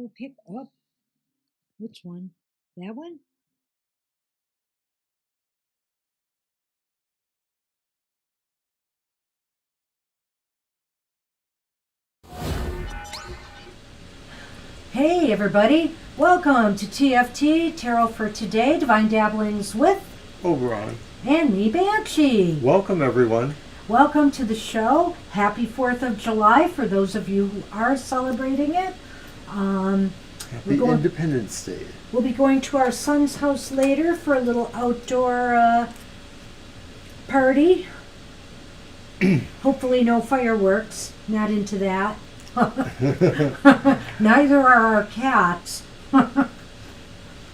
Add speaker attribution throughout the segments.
Speaker 1: will pick up. Which one? That one? Hey everybody, welcome to TFT, Tarot for Today, Divine Dabblings with
Speaker 2: Oberon
Speaker 1: and me, Banshee.
Speaker 2: Welcome everyone.
Speaker 1: Welcome to the show. Happy 4th of July for those of you who are celebrating it.
Speaker 2: Happy Independence Day.
Speaker 1: We'll be going to our son's house later for a little outdoor party. Hopefully no fireworks. Not into that. Neither are our cats. I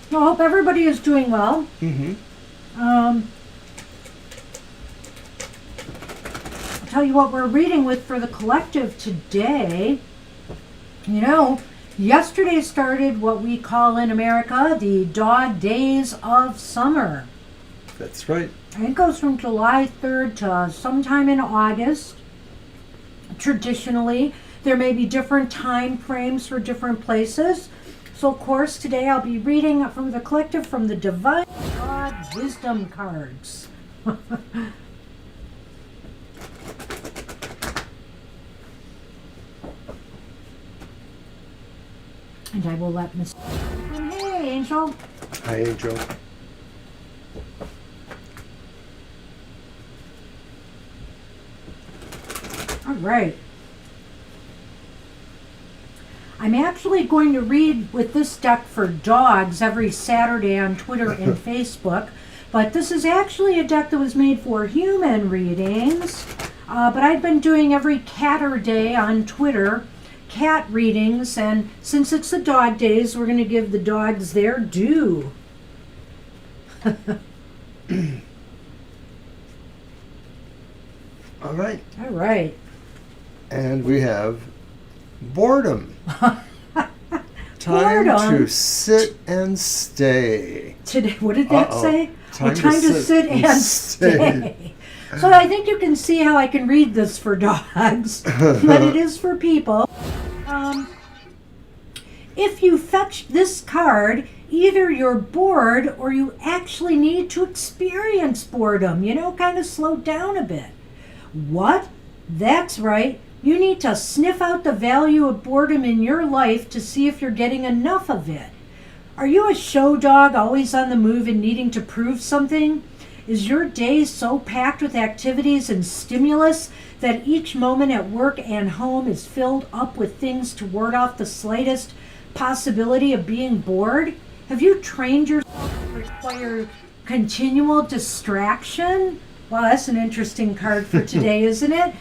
Speaker 1: hope everybody is doing well. I'll tell you what we're reading with for the collective today. You know, yesterday started what we call in America the dog days of summer.
Speaker 2: That's right.
Speaker 1: And it goes from July 3rd to sometime in August. Traditionally, there may be different time frames for different places. So, of course, today I'll be reading from the collective from the Divine God Wisdom cards. And I will let Miss... Hey, Angel.
Speaker 2: Hi, Angel.
Speaker 1: All right. I'm actually going to read with this deck for dogs every Saturday on Twitter and Facebook, but this is actually a deck that was made for human readings. But I've been doing every Catterday on Twitter, cat readings, and since it's the dog days, we're going to give the dogs their due.
Speaker 2: All right.
Speaker 1: All right.
Speaker 2: And we have boredom. Time
Speaker 1: Boredom.
Speaker 2: to sit and stay.
Speaker 1: Today, what did that say?
Speaker 2: Time
Speaker 1: to sit and stay. So I think you can see how I can read this for dogs, but it is for people. If you fetch this card, either you're bored or you actually need to experience boredom, kind of slow down a bit. What? That's right. You need to sniff out the value of boredom in your life to see if you're getting enough of it. Are you a show dog, always on the move and needing to prove something? Is your day so packed with activities and stimulus that each moment at work and home is filled up with things to ward off the slightest possibility of being bored? Have you trained yourself to require continual distraction? Well, that's an interesting card for today, isn't it?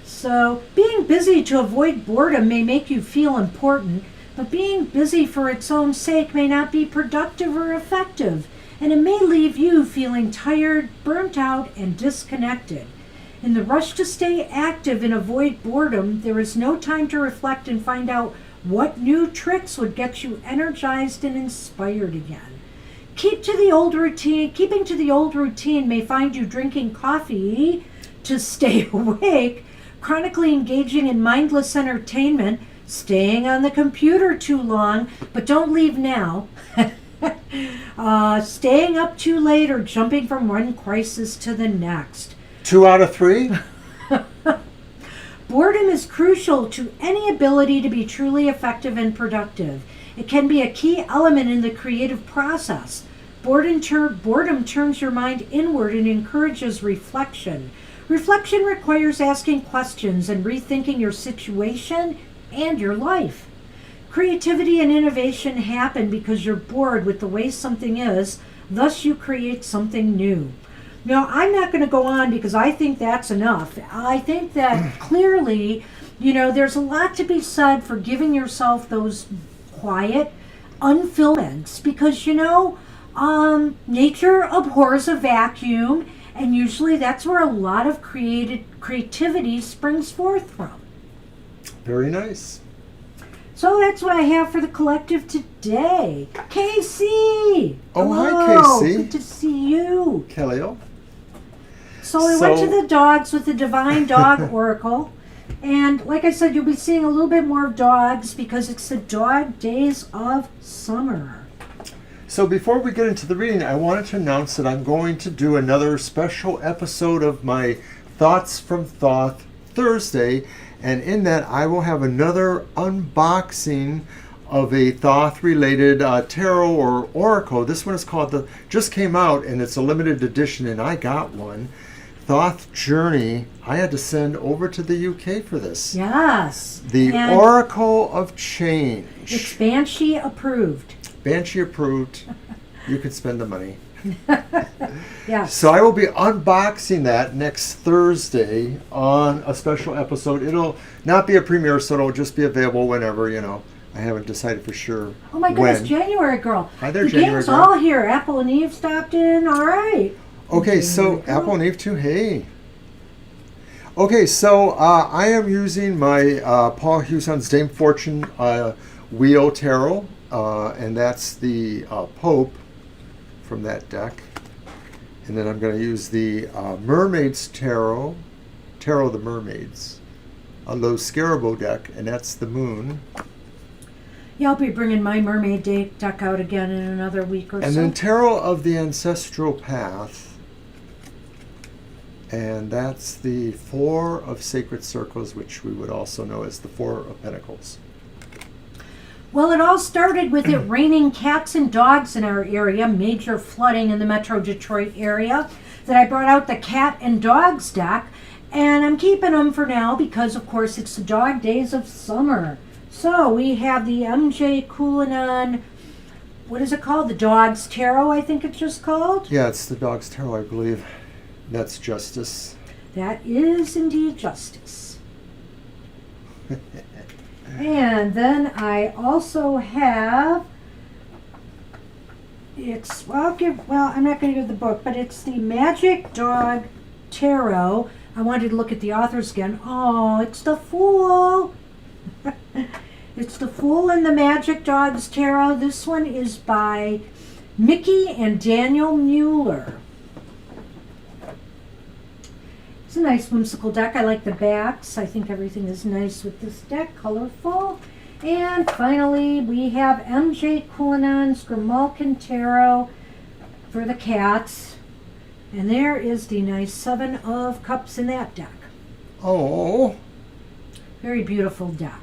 Speaker 1: So being busy to avoid boredom may make you feel important, but being busy for its own sake may not be productive or effective, and it may leave you feeling tired, burnt out, and disconnected. In the rush to stay active and avoid boredom, there is no time to reflect and find out what new tricks would get you energized and inspired again. Keeping to the old routine may find you drinking coffee to stay awake, chronically engaging in mindless entertainment, staying on the computer too long, but don't leave now, staying up too late, or jumping from one crisis to the next.
Speaker 2: 2 out of 3?
Speaker 1: Boredom is crucial to any ability to be truly effective and productive. It can be a key element in the creative process. Boredom turns your mind inward and encourages reflection. Reflection requires asking questions and rethinking your situation and your life. Creativity and innovation happen because you're bored with the way something is, thus you create something new. Now, I'm not going to go on because I think that's enough. I think that clearly, there's a lot to be said for giving yourself those quiet, unfilled moments because, nature abhors a vacuum, and usually that's where a lot of creativity springs forth from.
Speaker 2: Very nice.
Speaker 1: So that's what I have for the collective today. Casey!
Speaker 2: Oh,
Speaker 1: hello.
Speaker 2: hi, Casey.
Speaker 1: Good to see you.
Speaker 2: Kellyo.
Speaker 1: So we went to the dogs with the Divine Dog Oracle. And like I said, you'll be seeing a little bit more of dogs because it's the dog days of summer.
Speaker 2: So before we get into the reading, I wanted to announce that I'm going to do another special episode of my Thoughts from Thoth Thursday, and in that I will have another unboxing of a Thoth-related tarot or oracle. This one is called just came out, and it's a limited edition, and I got one. Thoth Journey. I had to send over to the UK for this.
Speaker 1: Yes.
Speaker 2: The
Speaker 1: and
Speaker 2: Oracle of Change.
Speaker 1: It's Banshee approved.
Speaker 2: Banshee approved. You can spend the money.
Speaker 1: Yes.
Speaker 2: So I will be unboxing that next Thursday on a special episode. It'll not be a premiere, so it'll just be available whenever, I haven't decided for sure.
Speaker 1: Oh my goodness,
Speaker 2: when.
Speaker 1: January girl.
Speaker 2: Hi there,
Speaker 1: the
Speaker 2: January
Speaker 1: gang's
Speaker 2: girl.
Speaker 1: all here. Apple and Eve stopped in. All right.
Speaker 2: Okay, so
Speaker 1: January girl.
Speaker 2: Apple and Eve too. Hey. Okay, so I am using my Paul Hewson's Dame Fortune Wheel Tarot, and that's the Pope from that deck. And then I'm going to use the Mermaids Tarot, Tarot of the Mermaids, a Lo Scarabo deck, and that's the Moon.
Speaker 1: Yeah, I'll be bringing my mermaid deck out again in another week or
Speaker 2: And
Speaker 1: so.
Speaker 2: then Tarot of the Ancestral Path, and that's the Four of Sacred Circles, which we would also know as the Four of Pentacles.
Speaker 1: Well, it all started with it raining cats and dogs in our area, major flooding in the Metro Detroit area, that I brought out the cat and dogs deck, and I'm keeping them for now because, of course, it's the dog days of summer. So we have the MJ Cullinan, what is it called? The Dog's Tarot, I think it's just called.
Speaker 2: Yeah, it's the Dog's Tarot, I believe. That's Justice.
Speaker 1: That is indeed Justice. And then I also have, I'm not going to give the book, but it's the Magic Dog Tarot. I wanted to look at the authors again. Oh, it's the Fool. It's the Fool and the Magic Dogs Tarot. This one is by Mickey and Daniel Mueller. It's a nice whimsical deck. I like the backs. I think everything is nice with this deck, colorful. And finally, we have MJ Cullinan's Grimalkin Tarot for the cats. And there is the nice Seven of Cups in that deck.
Speaker 2: Oh.
Speaker 1: Very beautiful deck.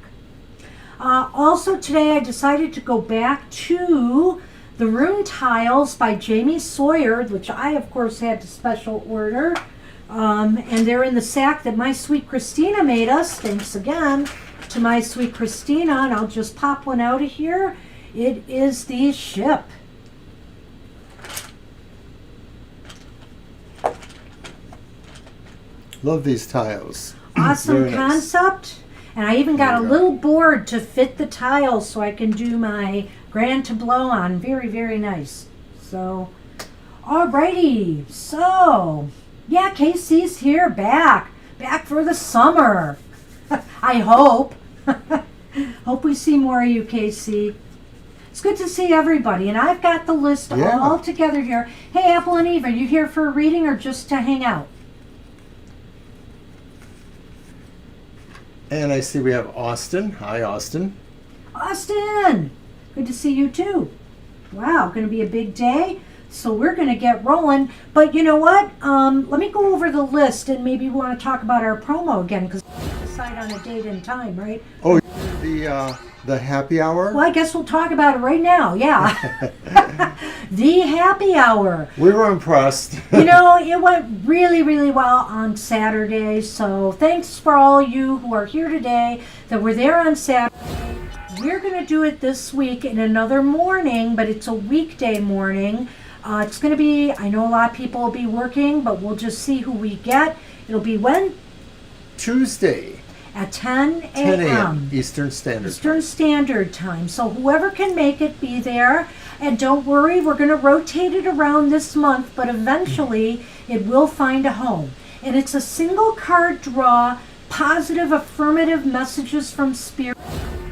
Speaker 1: Also today I decided to go back to the Rune Tiles by Jamie Sawyer, which I of course had to special order. And they're in the sack that my sweet Christina made us. Thanks again to my sweet Christina. And I'll just pop one out of here. It is the Ship.
Speaker 2: Love these tiles.
Speaker 1: Awesome
Speaker 2: Very nice.
Speaker 1: concept. And I even got a
Speaker 2: There you go.
Speaker 1: little board to fit the tiles so I can do my grand tableau on. Very, very nice. So, alrighty. So, yeah, Casey's here, back for the summer. I hope. Hope we see more of you, Casey. It's good to see everybody, and I've got the list
Speaker 2: Yeah.
Speaker 1: all together here. Hey, Apple and Eve, are you here for a reading or just to hang out?
Speaker 2: And I see we have Austin. Hi, Austin.
Speaker 1: Austin, good to see you too. Wow, going to be a big day. So we're going to get rolling. But you know what? Let me go over the list and maybe we want to talk about our promo again because we decide on a date and time, right?
Speaker 2: Oh, the happy hour?
Speaker 1: Well, I guess we'll talk about it right now. Yeah. The happy hour.
Speaker 2: We were impressed.
Speaker 1: You know, it went really, really well on Saturday. So thanks for all you who are here today that were there on Saturday. We're going to do it this week in another morning, but it's a weekday morning. It's going to be, I know a lot of people will be working, but we'll just see who we get. It'll be when?
Speaker 2: Tuesday.
Speaker 1: At 10
Speaker 2: 10
Speaker 1: a.m.
Speaker 2: a.m. Eastern Standard
Speaker 1: Eastern Standard Time. So whoever can make it, be there. And don't worry, we're going to rotate it around this month, but eventually it will find a home. And it's a single card draw, positive, affirmative messages from Spirit.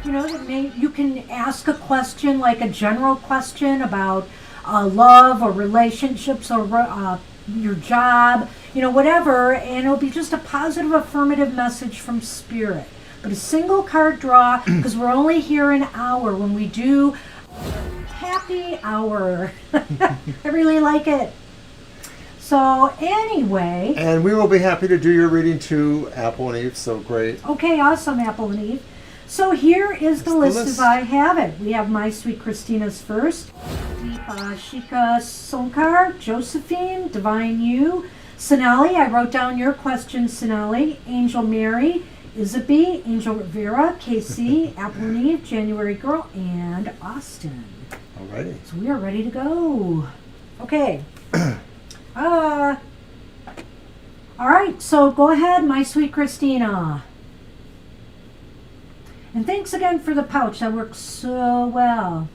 Speaker 1: You know, that you can ask a question, like a general question about love or relationships or your job, whatever, and it'll be just a positive, affirmative message from Spirit. But a single card draw, because we're only here an hour when we do happy hour. I really like it. So anyway.
Speaker 2: And we will be happy to do your reading too, Apple and Eve, so great.
Speaker 1: Okay, awesome, Apple and Eve. So here is the list as I have it. We have My Sweet Christina's first, Deepa Shika Sonkar, Josephine, Divine You, Sonali, I wrote down your question, Sonali, Angel Mary, Isaby, Angel Rivera, KC, Apple and Eve, January Girl, and Austin.
Speaker 2: Alrighty.
Speaker 1: So we are ready to go. Okay. All right, so go ahead, My Sweet Christina. And thanks again for the pouch. That works so well.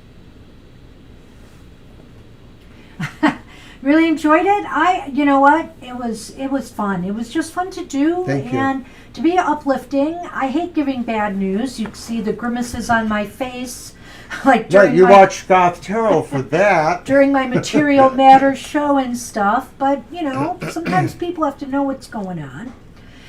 Speaker 1: Really enjoyed it. You know what? It was fun. It was just fun to do.
Speaker 2: Thank you.
Speaker 1: And to be uplifting. I hate giving bad news. You can see the grimaces on my face. Like
Speaker 2: Right, you watch Goth Tarot for that.
Speaker 1: during my Material Matters show and stuff. But, sometimes people have to know what's going on.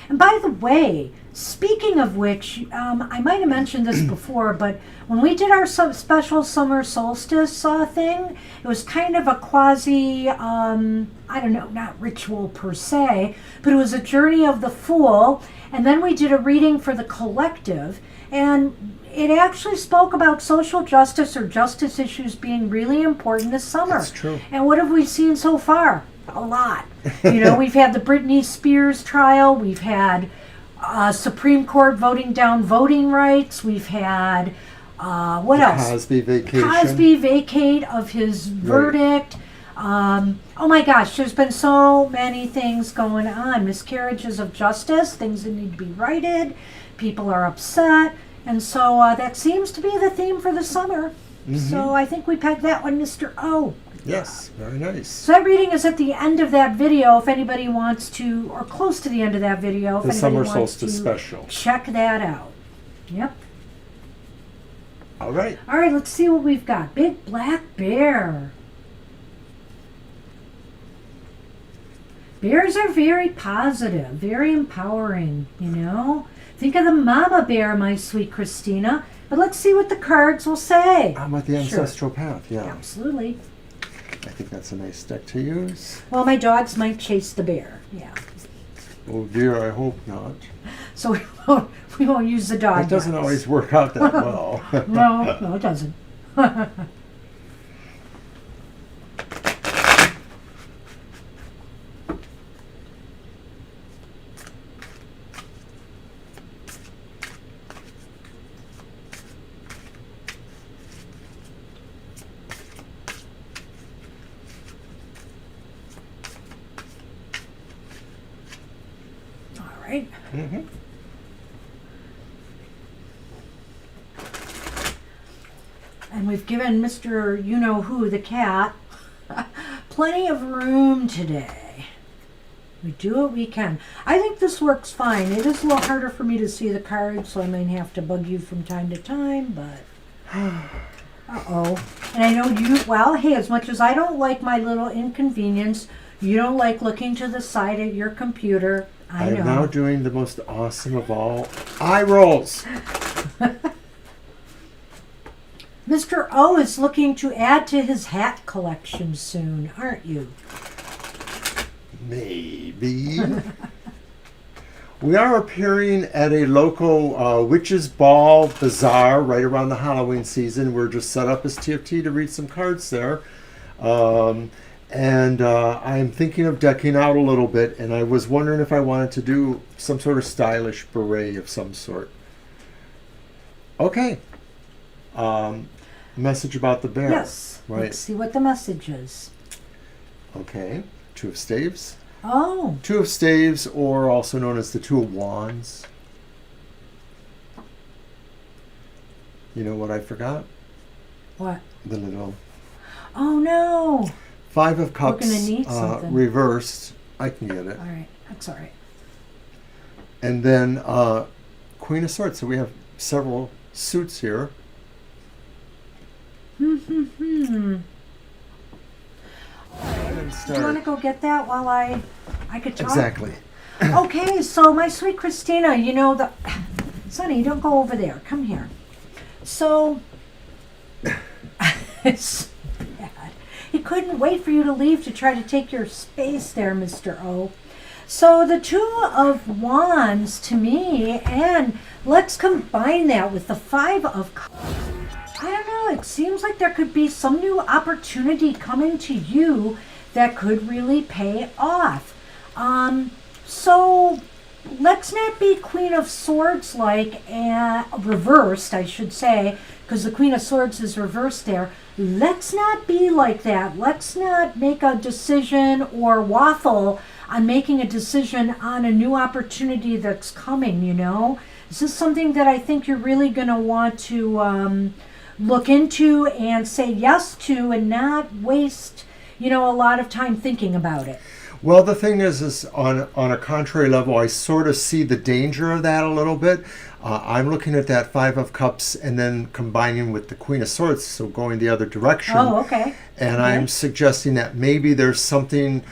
Speaker 1: And by the way, speaking of which, I might have mentioned this before, but when we did our special summer solstice thing, it was kind of a quasi, I don't know, not ritual per se, but it was a journey of the Fool. And then we did a reading for the collective. And it actually spoke about social justice or justice issues being really important this summer.
Speaker 2: That's true.
Speaker 1: And what have we seen so far? A lot. We've had the Britney Spears trial. We've had Supreme Court voting down voting rights. We've had, what else?
Speaker 2: Cosby vacation.
Speaker 1: Cosby vacate of his verdict. Oh my gosh, there's been so many things going on. Miscarriages of justice, things that need to be righted. People are upset. And so that seems to be the theme for the summer. Mm-hmm. So I think we pegged that one, Mr. O.
Speaker 2: Yes, very nice.
Speaker 1: So that reading is at the end of that video if anybody wants to, or close to the end of that video if
Speaker 2: The
Speaker 1: anybody
Speaker 2: Summer
Speaker 1: wants
Speaker 2: Solstice
Speaker 1: to
Speaker 2: special.
Speaker 1: check that out. Yep.
Speaker 2: All right.
Speaker 1: All right, let's see what we've got. Big Black Bear. Bears are very positive, very empowering, Think of the mama bear, my sweet Christina. But let's see what the cards will say.
Speaker 2: I'm with the ancestral path, yeah.
Speaker 1: Absolutely.
Speaker 2: I think that's a nice deck to use.
Speaker 1: Well, my dogs might chase the bear, yeah.
Speaker 2: Oh dear, I hope not.
Speaker 1: So we won't use the dog.
Speaker 2: It doesn't always work out that well.
Speaker 1: No, it doesn't. Right?
Speaker 2: Mm-hmm.
Speaker 1: And we've given Mr. You-Know-Who, the cat, plenty of room today. We do what we can. I think this works fine. It is a little harder for me to see the cards, so I might have to bug you from time to time, but... Uh-oh. And I know hey, as much as I don't like my little inconvenience, you don't like looking to the side of your computer. I know.
Speaker 2: am now doing the most awesome of all eye rolls.
Speaker 1: Mr. O is looking to add to his hat collection soon, aren't you?
Speaker 2: Maybe. We are appearing at a local witches' ball bazaar right around the Halloween season. We're just set up as TFT to read some cards there. And I'm thinking of decking out a little bit, and I was wondering if I wanted to do some sort of stylish beret of some sort. Okay. Message about the bear.
Speaker 1: Yes.
Speaker 2: Right.
Speaker 1: Let's see what the message is.
Speaker 2: Okay. Two of Staves.
Speaker 1: Oh.
Speaker 2: Two of Staves, or also known as the Two of Wands. You know what I forgot?
Speaker 1: What?
Speaker 2: The little...
Speaker 1: Oh, no.
Speaker 2: Five of Cups
Speaker 1: We're gonna need something.
Speaker 2: reversed. I can get it.
Speaker 1: All right. That's all right.
Speaker 2: And then Queen of Swords. So we have several suits here.
Speaker 1: Hmm.
Speaker 2: And start.
Speaker 1: You want to go get that while I could talk?
Speaker 2: Exactly.
Speaker 1: Okay, so my sweet Christina, you know, Sonny, don't go over there. Come here. So, it's bad. He couldn't wait for you to leave to try to take your space there, Mr. O. So the Two of Wands to me, and let's combine that with the Five of Cups. I don't know, it seems like there could be some new opportunity coming to you that could really pay off. So let's not be Queen of Swords like, reversed, I should say, because the Queen of Swords is reversed there. Let's not be like that. Let's not make a decision or waffle on making a decision on a new opportunity that's coming, you know. This is something that I think you're really going to want to look into and say yes to, and not waste, you know, a lot of time thinking about it.
Speaker 2: Well, the thing is on a contrary level, I sort of see the danger of that a little bit. I'm looking at that Five of Cups and then combining with the Queen of Swords, so going the other direction.
Speaker 1: Oh, okay.
Speaker 2: And
Speaker 1: Okay.
Speaker 2: I'm suggesting that maybe there's something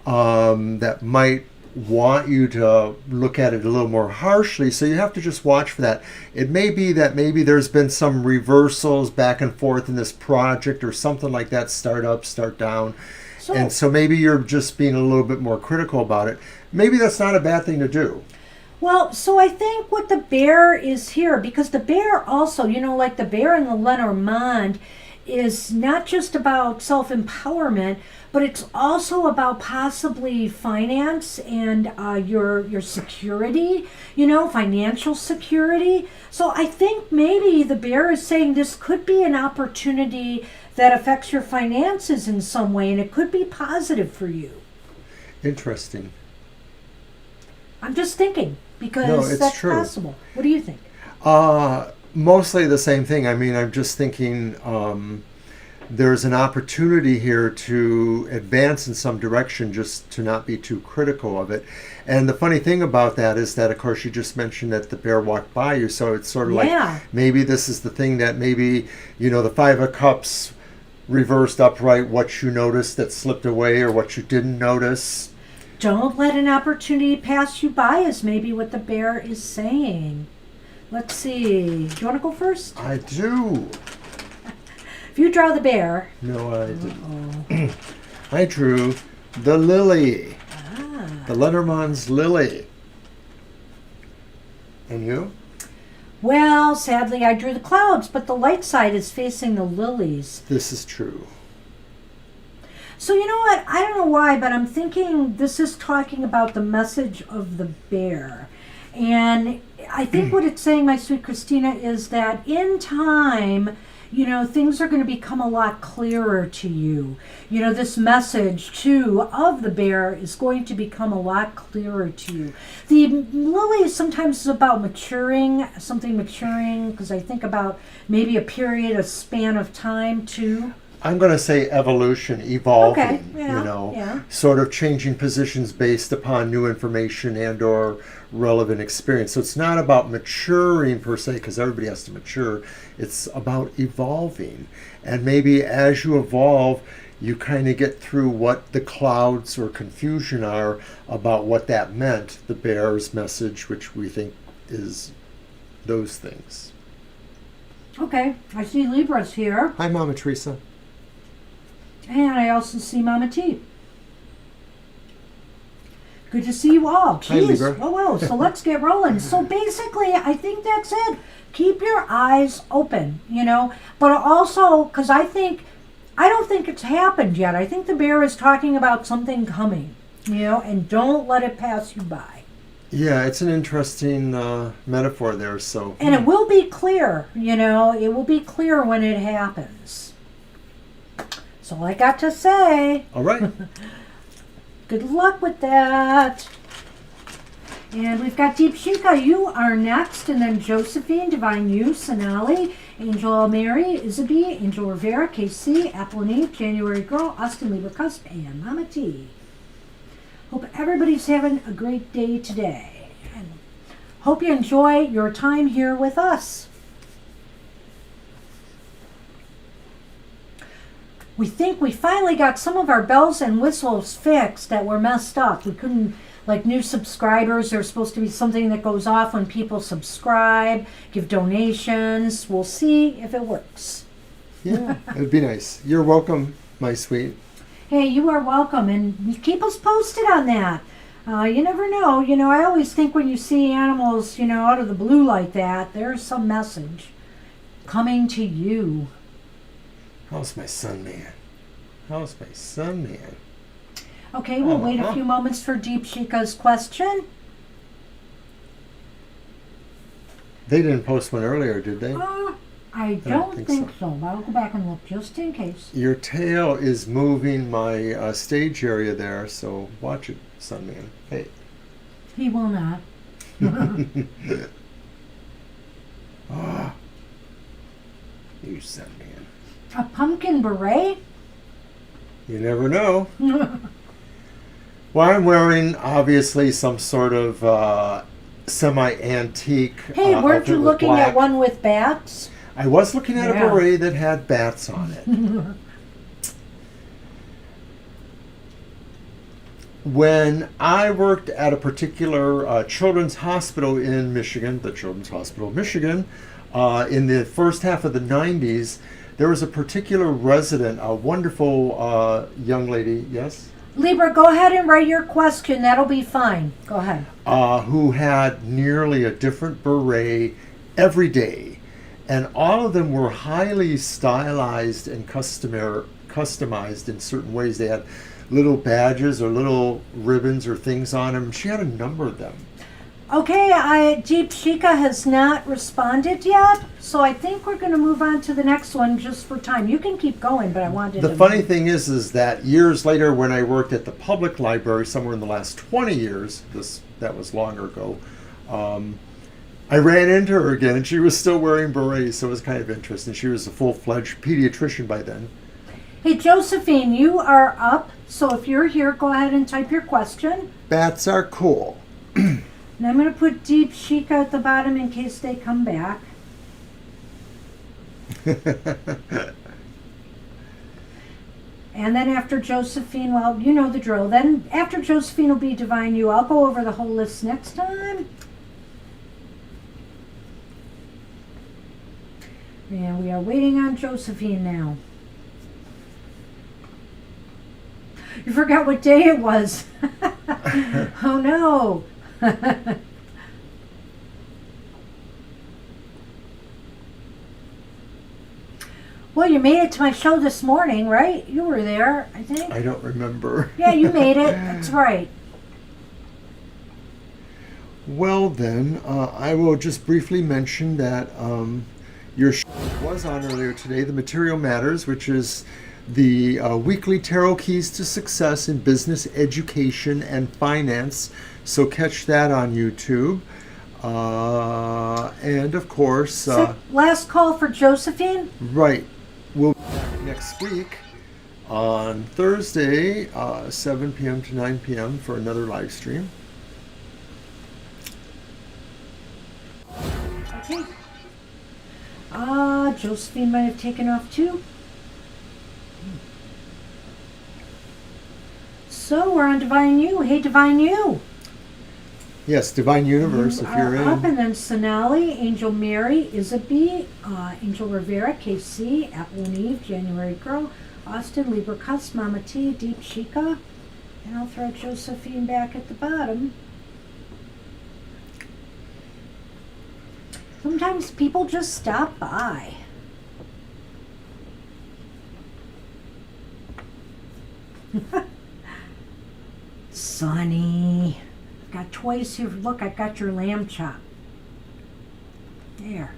Speaker 2: that might want you to look at it a little more harshly, so you have to just watch for that. It may be that maybe there's been some reversals back and forth in this project or something like that, start up, start down. And so maybe you're just being a little bit more critical about it. Maybe that's not a bad thing to do.
Speaker 1: Well, so I think what the bear is here, because the bear also, you know, like the bear in the Lenormand is not just about self-empowerment, but it's also about possibly finance and your security, you know, financial security. So I think maybe the bear is saying this could be an opportunity that affects your finances in some way, and it could be positive for you.
Speaker 2: Interesting.
Speaker 1: I'm just thinking, because
Speaker 2: No, it's
Speaker 1: that's
Speaker 2: true.
Speaker 1: possible. What do you think?
Speaker 2: Mostly the same thing. I mean, I'm just thinking there's an opportunity here to advance in some direction, just to not be too critical of it. And the funny thing about that is that, of course, you just mentioned that the bear walked by you, so it's sort of like maybe this is the thing that maybe, you know, the Five of Cups reversed upright, what you noticed that slipped away or what you didn't notice.
Speaker 1: Don't let an opportunity pass you by is maybe what the bear is saying. Let's see. Do you want to go first?
Speaker 2: I do.
Speaker 1: If you draw the bear.
Speaker 2: No, I didn't. I drew the lily. The Lenormand's lily. And you?
Speaker 1: Well, sadly, I drew the clouds, but the light side is facing the lilies.
Speaker 2: This is true.
Speaker 1: So you know what? I don't know why, but I'm thinking this is talking about the message of the bear. And I think what it's saying, my sweet Christina, is that in time, you know, things are going to become a lot clearer to you. You know, this message, too, of the bear is going to become a lot clearer to you. The lily sometimes is about maturing, something maturing, because I think about maybe a period, a span of time, too.
Speaker 2: I'm going to say evolution, evolving,
Speaker 1: Okay, yeah,
Speaker 2: you know,
Speaker 1: yeah.
Speaker 2: sort of changing positions based upon new information and or relevant experience. So it's not about maturing per se, because everybody has to mature. It's about evolving. And maybe as you evolve, you kind of get through what the clouds or confusion are about what that meant, the bear's message, which we think is those things.
Speaker 1: Okay, I see Libras here.
Speaker 2: Hi, Mama Teresa.
Speaker 1: And I also see Mama T. Good to see you all.
Speaker 2: Hi,
Speaker 1: Jeez.
Speaker 2: Libra.
Speaker 1: Whoa. So let's get rolling. So basically, I think that's it. Keep your eyes open, you know. But also, because I don't think it's happened yet. I think the bear is talking about something coming, you know, and don't let it pass you by.
Speaker 2: Yeah, it's an interesting metaphor there. So,
Speaker 1: And it will be clear, you know. It will be clear when it happens. That's all I got to say.
Speaker 2: all right.
Speaker 1: Good luck with that. And we've got Deep Shika. You are next. And then Josephine, Divine You, Sonali, Angel Mary, Isabi, Angel Rivera, KC, Apple and Eve, January Girl, Austin Libra Cusp, and Mama T. Hope everybody's having a great day today. And hope you enjoy your time here with us. We think we finally got some of our bells and whistles fixed that were messed up. We couldn't, like new subscribers, there's supposed to be something that goes off when people subscribe, give donations. We'll see if it works.
Speaker 2: Yeah, it'd be nice. You're welcome, my sweet.
Speaker 1: Hey, you are welcome, and keep us posted on that. You never know. I always think when you see animals, out of the blue like that, there's some message coming to you.
Speaker 2: How's my son, man? How's my son, man?
Speaker 1: Okay, we'll wait a few moments for Deep Chica's question.
Speaker 2: They didn't post one earlier, did they?
Speaker 1: I don't think so, but I'll go back and look just in case.
Speaker 2: Your tail is moving my stage area there, so watch it, son, man. Hey.
Speaker 1: He will not.
Speaker 2: Oh, you son, man.
Speaker 1: A pumpkin beret?
Speaker 2: You never know. Well, I'm wearing, obviously, some sort of semi-antique
Speaker 1: Hey, weren't you
Speaker 2: outfit with
Speaker 1: looking
Speaker 2: black.
Speaker 1: at one with bats?
Speaker 2: I was looking at
Speaker 1: Yeah.
Speaker 2: a beret that had bats on it. When I worked at a particular children's hospital in Michigan, the Children's Hospital of Michigan, in the first half of the 90s, there was a particular resident, a wonderful young lady, yes?
Speaker 1: Libra, go ahead and write your question. That'll be fine. Go ahead.
Speaker 2: Who had nearly a different beret every day. And all of them were highly stylized and customized in certain ways. They had little badges or little ribbons or things on them. She had a number of them.
Speaker 1: Okay, Deep Chica has not responded yet, so I think we're going to move on to the next one just for time. You can keep going, but I wanted to...
Speaker 2: The funny thing is that years later when I worked at the public library, somewhere in the last 20 years, that was longer ago, I ran into her again, and she was still wearing berets, so it was kind of interesting. She was a full-fledged pediatrician by then.
Speaker 1: Hey, Josephine, you are up, so if you're here, go ahead and type your question.
Speaker 2: Bats are cool.
Speaker 1: And I'm going to put Deep Chica at the bottom in case they come back. And then after Josephine, well, you know the drill. Then after Josephine will be Divine You. I'll go over the whole list next time. And we are waiting on Josephine now. You forgot what day it was. Oh no. Well, you made it to my show this morning, right? You were there, I think.
Speaker 2: I don't remember.
Speaker 1: Yeah, you made it. That's right.
Speaker 2: Well then, I will just briefly mention that your show was on earlier today, The Material Matters, which is the weekly tarot keys to success in business, education, and finance. So catch that on YouTube. And of course...
Speaker 1: So, last call for Josephine?
Speaker 2: Right. We'll be back next week on Thursday, 7 p.m. to 9 p.m. for another live stream.
Speaker 1: Okay. Josephine might have taken off too. So we're on Divine You. Hey, Divine You.
Speaker 2: Yes, Divine Universe,
Speaker 1: You
Speaker 2: if you're
Speaker 1: are up,
Speaker 2: in.
Speaker 1: and then Sonali, Angel Mary, Isabel, Angel Rivera, KC, Apple and Eve, January Girl, Austin, Libra Cuss, Mama T, Deep Chica, and I'll throw Josephine back at the bottom. Sometimes people just stop by. Sonny. Got toys here. Look, I've got your lamb chop. There.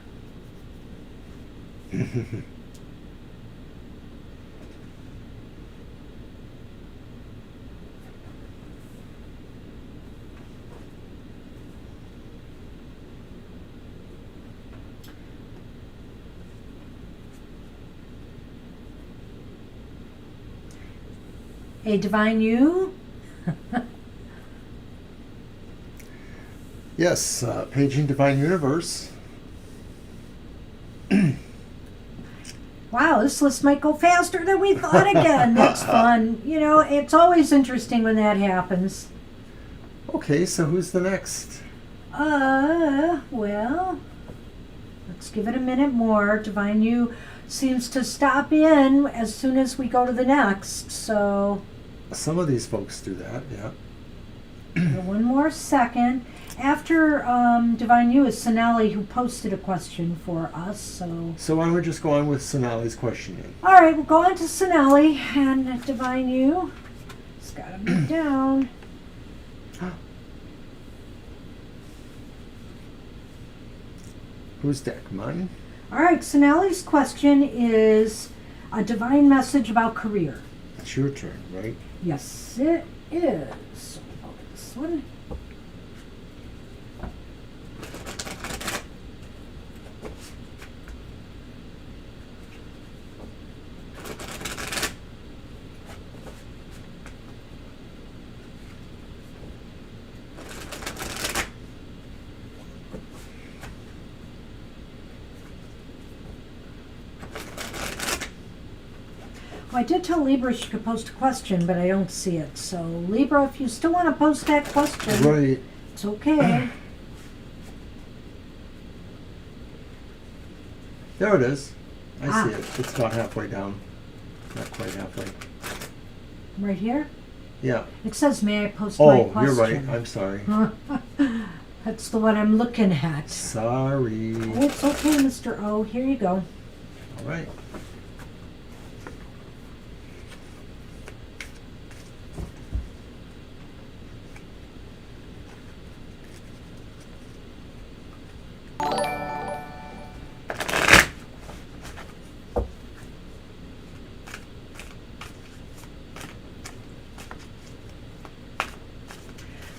Speaker 1: Hey, Divine You.
Speaker 2: Yes, Paging Divine Universe.
Speaker 1: Wow, this list might go faster than we thought again. That's fun. You know, it's always interesting when that happens.
Speaker 2: Okay, so who's the next?
Speaker 1: Well, let's give it a minute more. Divine You seems to stop in as soon as we go to the next, so
Speaker 2: Some of these folks do that, yeah.
Speaker 1: one more second. After Divine You is Sonali, who posted a question for us, so...
Speaker 2: So why don't we just go on with Sonali's question then?
Speaker 1: All right, we'll go on to Sonali and Divine You. It's got to be down.
Speaker 2: Who's that? Mine?
Speaker 1: All right, Sonali's question is a divine message about career.
Speaker 2: It's your turn, right?
Speaker 1: Yes, it is. So, this one. Well, I did tell Libra she could post a question, but I don't see it. So, Libra, if you still want to post that question,
Speaker 2: Right.
Speaker 1: it's okay.
Speaker 2: There it is. I
Speaker 1: Ah.
Speaker 2: see it. It's about halfway down. Not quite halfway.
Speaker 1: Right here?
Speaker 2: Yeah.
Speaker 1: It says, may I post my
Speaker 2: Oh,
Speaker 1: question?
Speaker 2: you're right. I'm sorry.
Speaker 1: That's the one I'm looking at.
Speaker 2: Sorry.
Speaker 1: Oh, it's okay, Mr. O. Here you go.
Speaker 2: All right.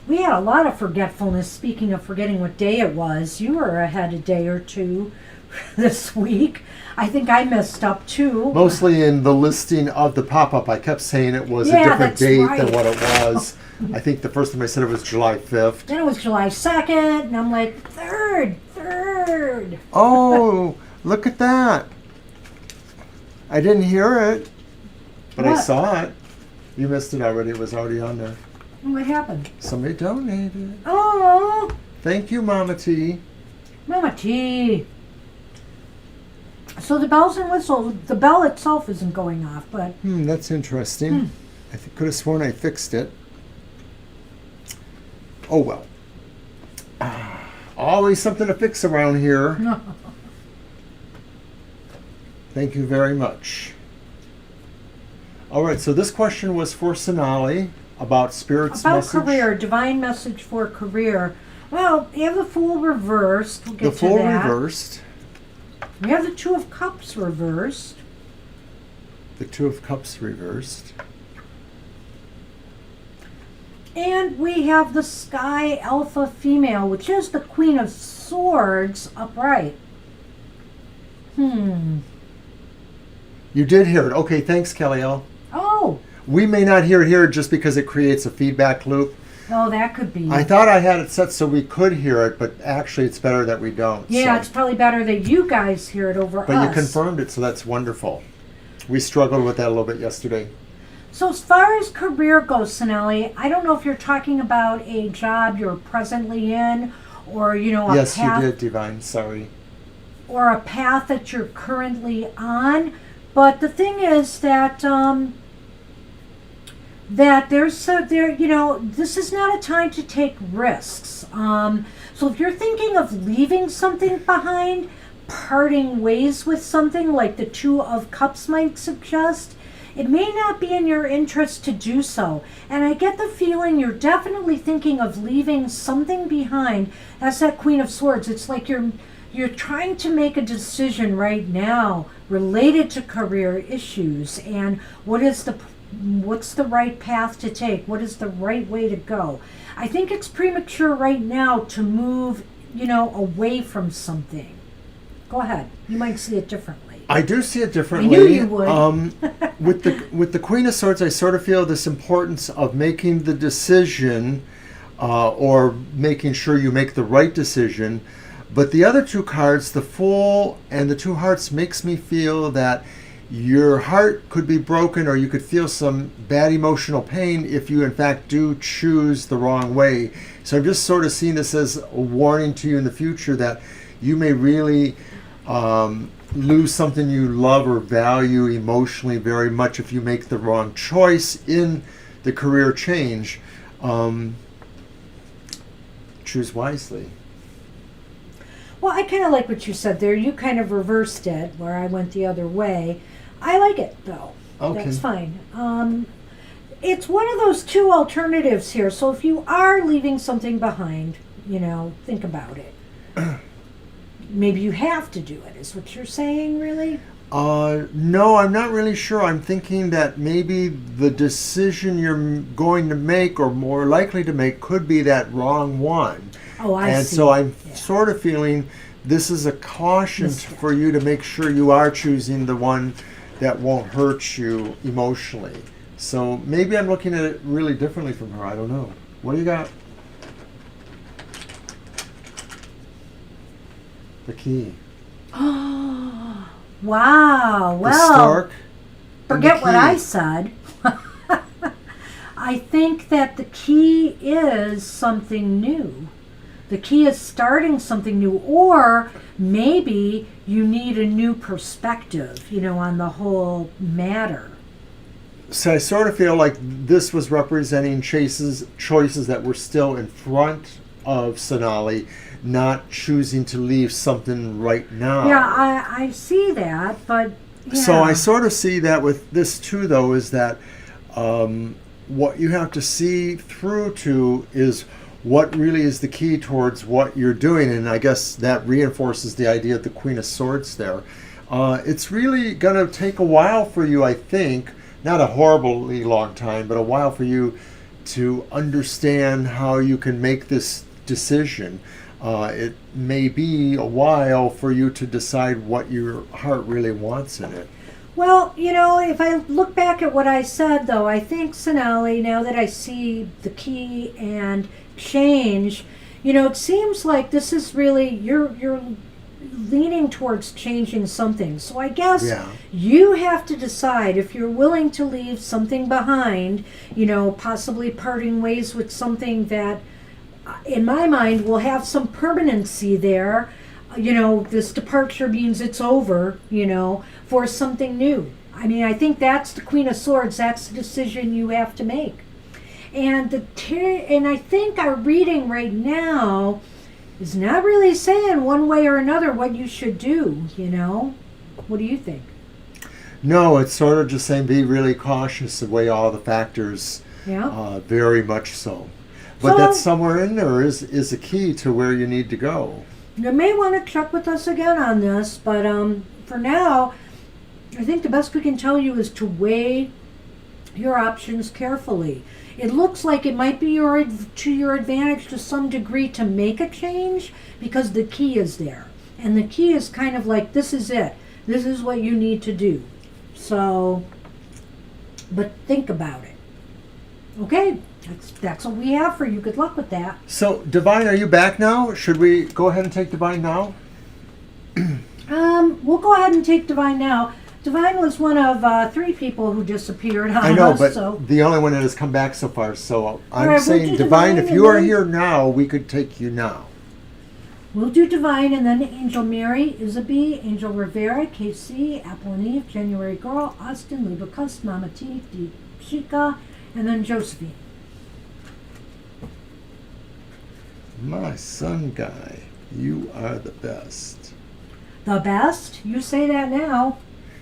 Speaker 1: We had a lot of forgetfulness. Speaking of forgetting what day it was, you were ahead a day or two this week. I think I messed up too.
Speaker 2: Mostly in the listing of the pop-up, I kept saying it was a
Speaker 1: Yeah,
Speaker 2: different
Speaker 1: that's
Speaker 2: date
Speaker 1: right.
Speaker 2: than what it was. I think the first time I said it was July 5th.
Speaker 1: Then it was July 2nd, and I'm like, third.
Speaker 2: Oh, look at that. I didn't hear it, but I
Speaker 1: What?
Speaker 2: saw it. You missed it already. It was already on there.
Speaker 1: What happened?
Speaker 2: Somebody donated.
Speaker 1: Oh,
Speaker 2: Thank you, Mama T.
Speaker 1: Mama T. So the bells and whistles, the bell itself isn't going off, but
Speaker 2: That's interesting. I could have sworn I fixed it. Oh, well. Always something to fix around here.
Speaker 1: no.
Speaker 2: Thank you very much. All right, so this question was for Sonali about Spirit's
Speaker 1: About
Speaker 2: message.
Speaker 1: career, divine message for career. Well, you have the Fool reversed. We'll get
Speaker 2: The
Speaker 1: to
Speaker 2: Fool
Speaker 1: that.
Speaker 2: reversed.
Speaker 1: We have the Two of Cups reversed.
Speaker 2: The Two of Cups reversed.
Speaker 1: And we have the Sky Alpha Female, which is the Queen of Swords upright.
Speaker 2: You did hear it. Okay, thanks, Kelly-L.
Speaker 1: Oh,
Speaker 2: We may not hear it here just because it creates a feedback loop.
Speaker 1: oh, that could be.
Speaker 2: I thought I had it set so we could hear it, but actually it's better that we don't.
Speaker 1: Yeah,
Speaker 2: so.
Speaker 1: it's probably better that you guys hear it over
Speaker 2: But
Speaker 1: us.
Speaker 2: you confirmed it, so that's wonderful. We struggled with that a little bit yesterday.
Speaker 1: So as far as career goes, Sonali, I don't know if you're talking about a job you're presently in, or a
Speaker 2: Yes,
Speaker 1: path,
Speaker 2: you did, Divine. Sorry.
Speaker 1: or a path that you're currently on. But the thing is that this is not a time to take risks. So if you're thinking of leaving something behind, parting ways with something like the Two of Cups might suggest, it may not be in your interest to do so. And I get the feeling you're definitely thinking of leaving something behind. That's that Queen of Swords. It's like you're trying to make a decision right now related to career issues and what's the right path to take? What is the right way to go? I think it's premature right now to move, away from something. Go ahead. You might see it differently.
Speaker 2: I do see it differently.
Speaker 1: I knew you would.
Speaker 2: With the Queen of Swords, I sort of feel this importance of making the decision or making sure you make the right decision. But the other two cards, the Fool and the Two Hearts, makes me feel that your heart could be broken, or you could feel some bad emotional pain if you in fact do choose the wrong way. So I'm just sort of seeing this as a warning to you in the future that you may really lose something you love or value emotionally very much if you make the wrong choice in the career change. Choose wisely.
Speaker 1: Well, I kind of like what you said there. You kind of reversed it where I went the other way. I like it, though.
Speaker 2: Okay.
Speaker 1: That's fine. It's one of those two alternatives here. So if you are leaving something behind, think about it. Maybe you have to do it, is what you're saying, really?
Speaker 2: No, I'm not really sure. I'm thinking that maybe the decision you're going to make, or more likely to make, could be that wrong one.
Speaker 1: Oh, I see.
Speaker 2: And so I'm sort of feeling this is a caution for you to make sure you are choosing the one that won't hurt you emotionally. So maybe I'm looking at it really differently from her. I don't know. What do you got? The key.
Speaker 1: Oh, wow.
Speaker 2: The
Speaker 1: Well,
Speaker 2: stork.
Speaker 1: forget
Speaker 2: and the
Speaker 1: what
Speaker 2: key.
Speaker 1: I said. I think that the key is something new. The key is starting something new, or maybe you need a new perspective, on the whole matter.
Speaker 2: So I sort of feel like this was representing choices that were still in front of Sonali, not choosing to leave something right now.
Speaker 1: Yeah, I see that, but yeah.
Speaker 2: So I sort of see that with this too, though, is that what you have to see through to is what really is the key towards what you're doing. And I guess that reinforces the idea of the Queen of Swords there. It's really going to take a while for you, I think, not a horribly long time, but a while for you to understand how you can make this decision. It may be a while for you to decide what your heart really wants in it.
Speaker 1: Well, if I look back at what I said, though, I think Sonali, now that I see the key and change, it seems like this is really, you're leaning towards changing something. So I guess you have to decide if you're willing to leave something behind, possibly parting ways with something that, in my mind, will have some permanency there. This departure means it's over, for something new. I mean, I think that's the Queen of Swords. That's the decision you have to make. And and I think our reading right now is not really saying one way or another what you should do, What do you think?
Speaker 2: No, it's sort of just saying be really cautious and weigh all the factors.
Speaker 1: Yeah.
Speaker 2: Very much so. But that's somewhere in there is a key to where you need to go.
Speaker 1: You may want to check with us again on this, but for now, I think the best we can tell you is to weigh your options carefully. It looks like it might be to your advantage to some degree to make a change because the key is there. And the key is kind of like, this is it. This is what you need to do. So, but think about it. Okay, that's what we have for you. Good luck with that.
Speaker 2: So, Divine, are you back now? Should we go ahead and take Divine now?
Speaker 1: We'll go ahead and take Divine now. Divine was one of 3 people who disappeared on us.
Speaker 2: I know, but
Speaker 1: so.
Speaker 2: the only one that has come back so far. So I'm
Speaker 1: right,
Speaker 2: saying,
Speaker 1: we'll do
Speaker 2: Divine,
Speaker 1: Divine
Speaker 2: if you are
Speaker 1: then.
Speaker 2: here now, we could take you now.
Speaker 1: We'll do Divine and then Angel Mary, Isabel, Angel Rivera, KC, Apple and Eve, January Girl, Austin, Libra Cuss, Mama T, Deep Chica, and then Josephine.
Speaker 2: My son guy, you are the best.
Speaker 1: The best? You say that now.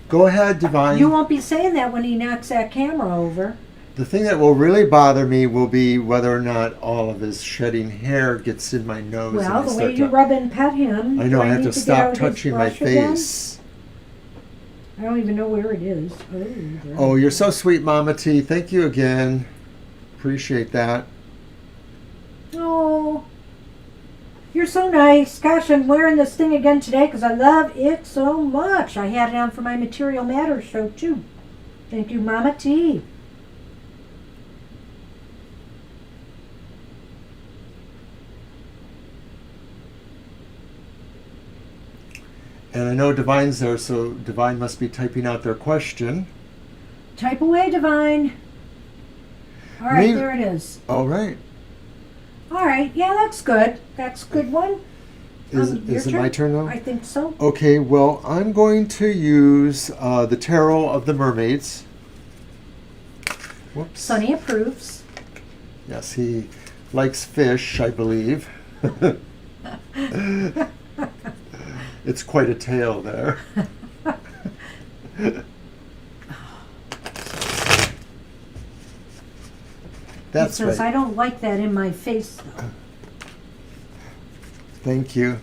Speaker 2: Go ahead, Divine.
Speaker 1: You won't be saying that when he knocks that camera over.
Speaker 2: The thing that will really bother me will be whether or not all of his shedding hair gets in my nose.
Speaker 1: Well, the way you rub and pet him.
Speaker 2: I know, I have to
Speaker 1: get
Speaker 2: stop
Speaker 1: out his
Speaker 2: touching my
Speaker 1: brush again?
Speaker 2: face.
Speaker 1: I don't even know where it is.
Speaker 2: Oh, you're so sweet, Mama T. Thank you again. Appreciate that.
Speaker 1: Oh, you're so nice. Gosh, I'm wearing this thing again today because I love it so much. I had it on for my Material Matters show, too. Thank you, Mama T.
Speaker 2: And I know Divine's there, so Divine must be typing out their question.
Speaker 1: Type away, Divine. All right, there it is.
Speaker 2: All right.
Speaker 1: All right, yeah, that's good. That's a good one.
Speaker 2: Is it my turn now?
Speaker 1: I think so.
Speaker 2: Okay, well, I'm going to use the Tarot of the Mermaids. Whoops.
Speaker 1: Sonny approves.
Speaker 2: Yes, he likes fish, I believe. It's quite a tale there. That's
Speaker 1: he says,
Speaker 2: right.
Speaker 1: I don't like that in my face, though.
Speaker 2: Thank you.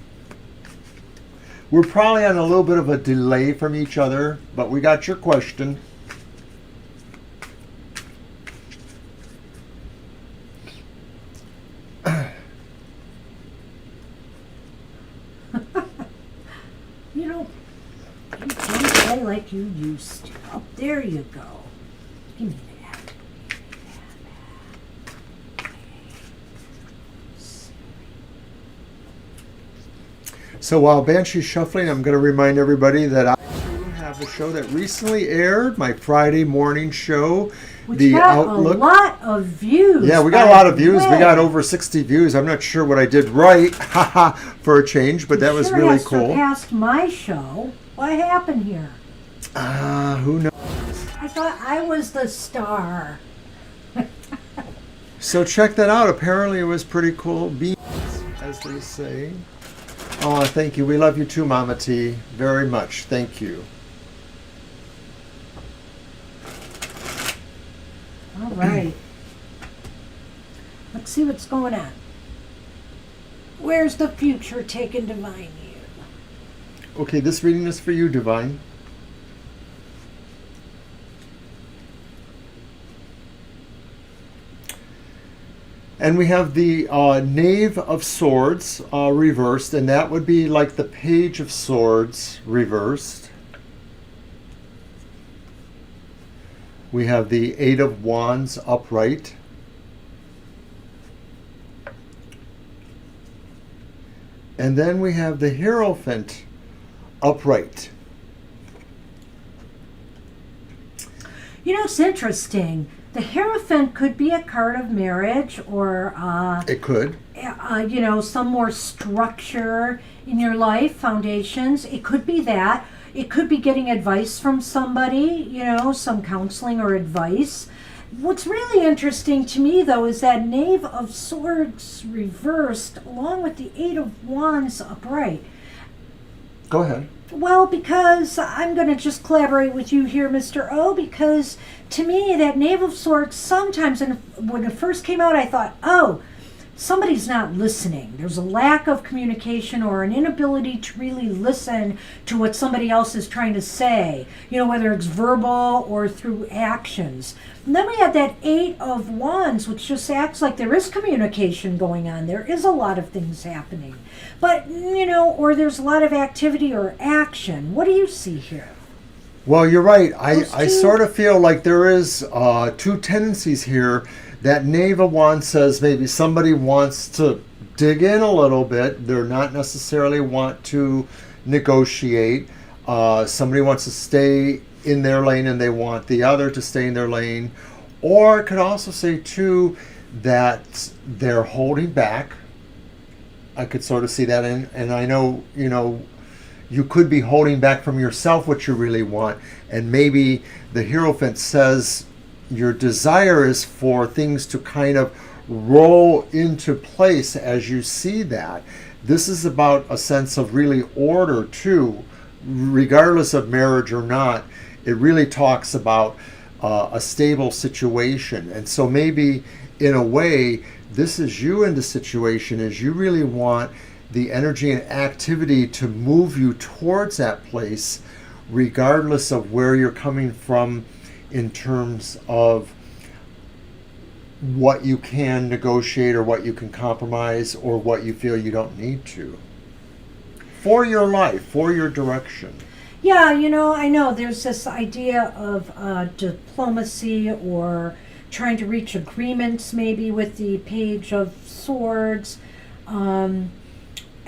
Speaker 2: We're probably on a little bit of a delay from each other, but we got your question.
Speaker 1: You don't play like you used to. Oh, there you go. Give me that.
Speaker 2: So while Banshee's shuffling, I'm going to remind everybody that I have a show that recently aired, my Friday morning show,
Speaker 1: Which
Speaker 2: The
Speaker 1: got
Speaker 2: Outlook.
Speaker 1: a lot of views.
Speaker 2: Yeah, we got a lot of views. We got over 60 views. I'm not sure what I did right, for a change, but that was really
Speaker 1: has
Speaker 2: cool.
Speaker 1: Surpassed my show. What happened here?
Speaker 2: Who knows?
Speaker 1: I thought I was the star.
Speaker 2: So check that out. Apparently it was pretty cool. Beans, as they say. Oh, thank you. We love you too, Mama T. Very much. Thank you.
Speaker 1: All right. Let's see what's going on. Where's the future taking Divine you?
Speaker 2: Okay, this reading is for you, Divine. And we have the Knave of Swords reversed, and that would be like the Page of Swords reversed. We have the Eight of Wands upright. And then we have the Hierophant upright.
Speaker 1: You know, it's interesting. The Hierophant could be a card of marriage or,
Speaker 2: It could.
Speaker 1: you know, some more structure in your life, foundations. It could be that. It could be getting advice from somebody, you know, some counseling or advice. What's really interesting to me, though, is that Knave of Swords reversed along with the Eight of Wands upright.
Speaker 2: Go ahead.
Speaker 1: Well, because I'm going to just collaborate with you here, Mr. O, because to me, that Knave of Swords, sometimes when it first came out, I thought, oh, somebody's not listening. There's a lack of communication or an inability to really listen to what somebody else is trying to say, you know, whether it's verbal or through actions. And then we have that Eight of Wands, which just acts like there is communication going on. There is a lot of things happening. But, you know, or there's a lot of activity or action. What do you see here?
Speaker 2: Well, you're right. I sort of feel like there is two tendencies here. That Knave of Wands says maybe somebody wants to dig in a little bit. They're not necessarily want to negotiate. Somebody wants to stay in their lane and they want the other to stay in their lane. Or it could also say, too, that they're holding back. I could sort of see that. And I know, you know, you could be holding back from yourself what you really want. And maybe the Hierophant says your desire is for things to kind of roll into place as you see that. This is about a sense of really order too, regardless of marriage or not. It really talks about a stable situation. And so maybe in a way, this is you in the situation is you really want the energy and activity to move you towards that place, regardless of where you're coming from in terms of what you can negotiate or what you can compromise or what you feel you don't need to. For your life, for your direction.
Speaker 1: Yeah, you know, I know there's this idea of diplomacy or trying to reach agreements maybe with the Page of Swords. And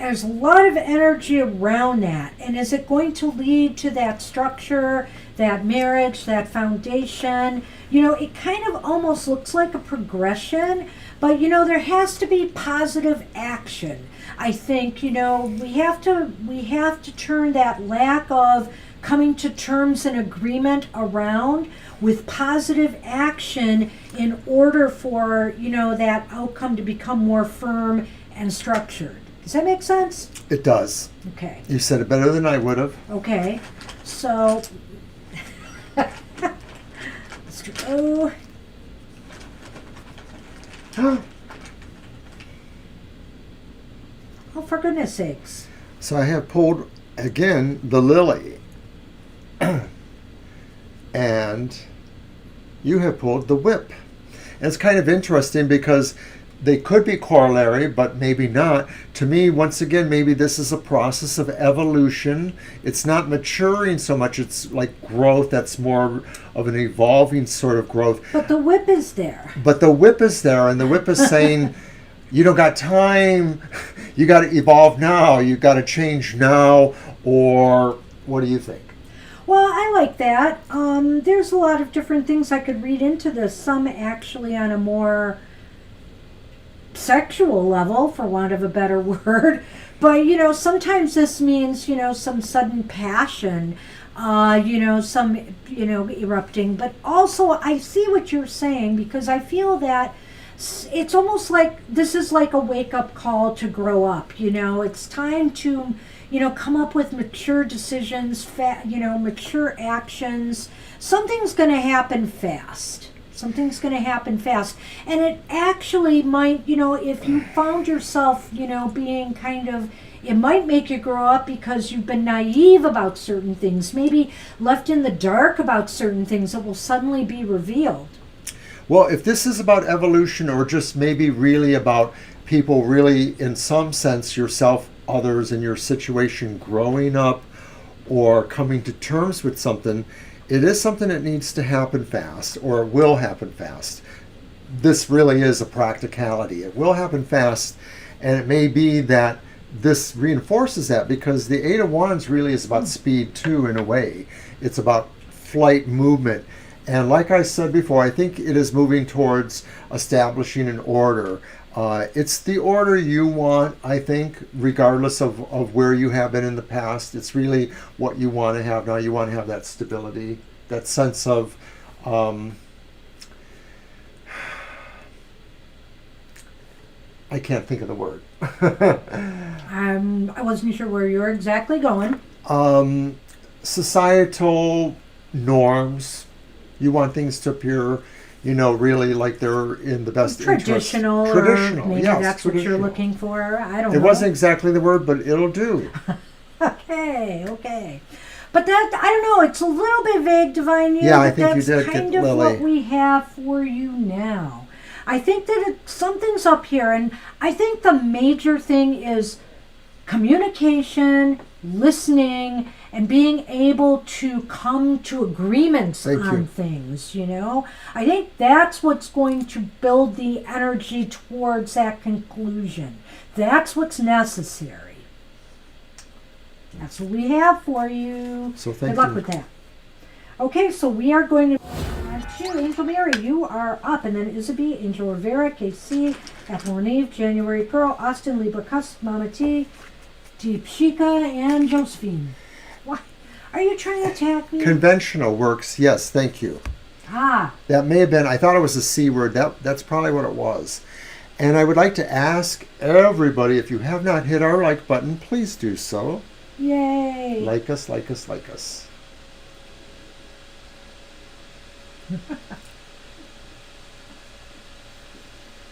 Speaker 1: there's a lot of energy around that. And is it going to lead to that structure, that marriage, that foundation? It kind of almost looks like a progression, but there has to be positive action. I think, we have to turn that lack of coming to terms and agreement around with positive action in order for, that outcome to become more firm and structured. Does that make sense?
Speaker 2: It does.
Speaker 1: Okay.
Speaker 2: You said it better than I would have.
Speaker 1: Okay. So, Mr. O. Oh, for goodness sakes.
Speaker 2: So I have pulled, again, the lily. And you have pulled the whip. And it's kind of interesting because they could be corollary, but maybe not. To me, once again, maybe this is a process of evolution. It's not maturing so much. It's like growth. That's more of an evolving sort of growth.
Speaker 1: But the whip is there.
Speaker 2: But the whip is there, and the whip is saying, you don't got time. You got to evolve now. You got to change now. Or what do you think?
Speaker 1: Well, I like that. There's a lot of different things I could read into this. Some actually on a more sexual level, for want of a better word. But, sometimes this means, some sudden passion, some, erupting. But also, I see what you're saying, because I feel that it's almost like this is like a wake-up call to grow up. It's time to, come up with mature decisions, mature actions. Something's going to happen fast. Something's going to happen fast. And it actually might, if you found yourself, being kind of, it might make you grow up because you've been naive about certain things, maybe left in the dark about certain things that will suddenly be revealed.
Speaker 2: Well, if this is about evolution, or just maybe really about people really, in some sense, yourself, others, in your situation, growing up or coming to terms with something, it is something that needs to happen fast, or it will happen fast. This really is a practicality. It will happen fast, and it may be that this reinforces that, because the Eight of Wands really is about speed too, in a way. It's about flight, movement. And like I said before, I think it is moving towards establishing an order. It's the order you want, I think, regardless of where you have been in the past. It's really what you want to have now. You want to have that stability, that sense of I can't think of the word.
Speaker 1: I wasn't sure where you were exactly going.
Speaker 2: Societal norms. You want things to appear, really like they're in the best
Speaker 1: traditional,
Speaker 2: interest. Traditional,
Speaker 1: or maybe
Speaker 2: yes,
Speaker 1: that's what you're looking for. I don't know.
Speaker 2: It wasn't exactly the word, but it'll do.
Speaker 1: Okay. But that, I don't know, it's a little bit vague, Divine.
Speaker 2: Yeah, I think you did
Speaker 1: That's
Speaker 2: get
Speaker 1: kind of
Speaker 2: Lily.
Speaker 1: what we have for you now. I think that something's up here, and I think the major thing is communication, listening, and being able to come to agreements on things, I think that's what's going to build the energy towards that conclusion. That's what's necessary. That's what we have for you.
Speaker 2: So thank you.
Speaker 1: Good luck with that. Okay, so we are going to Angel Mary, you are up, and then Isabel, Angel Rivera, KC, Ethel Neve, January Pearl, Austin, Libra Cusp, Mama T, Deepshika, and Josephine. What? Are you trying to attack me?
Speaker 2: Conventional works, yes, thank you. That may have been, I thought it was a C word. That's probably what it was. And I would like to ask everybody, if you have not hit our like button, please do so.
Speaker 1: Yay.
Speaker 2: Like us, like us, like us.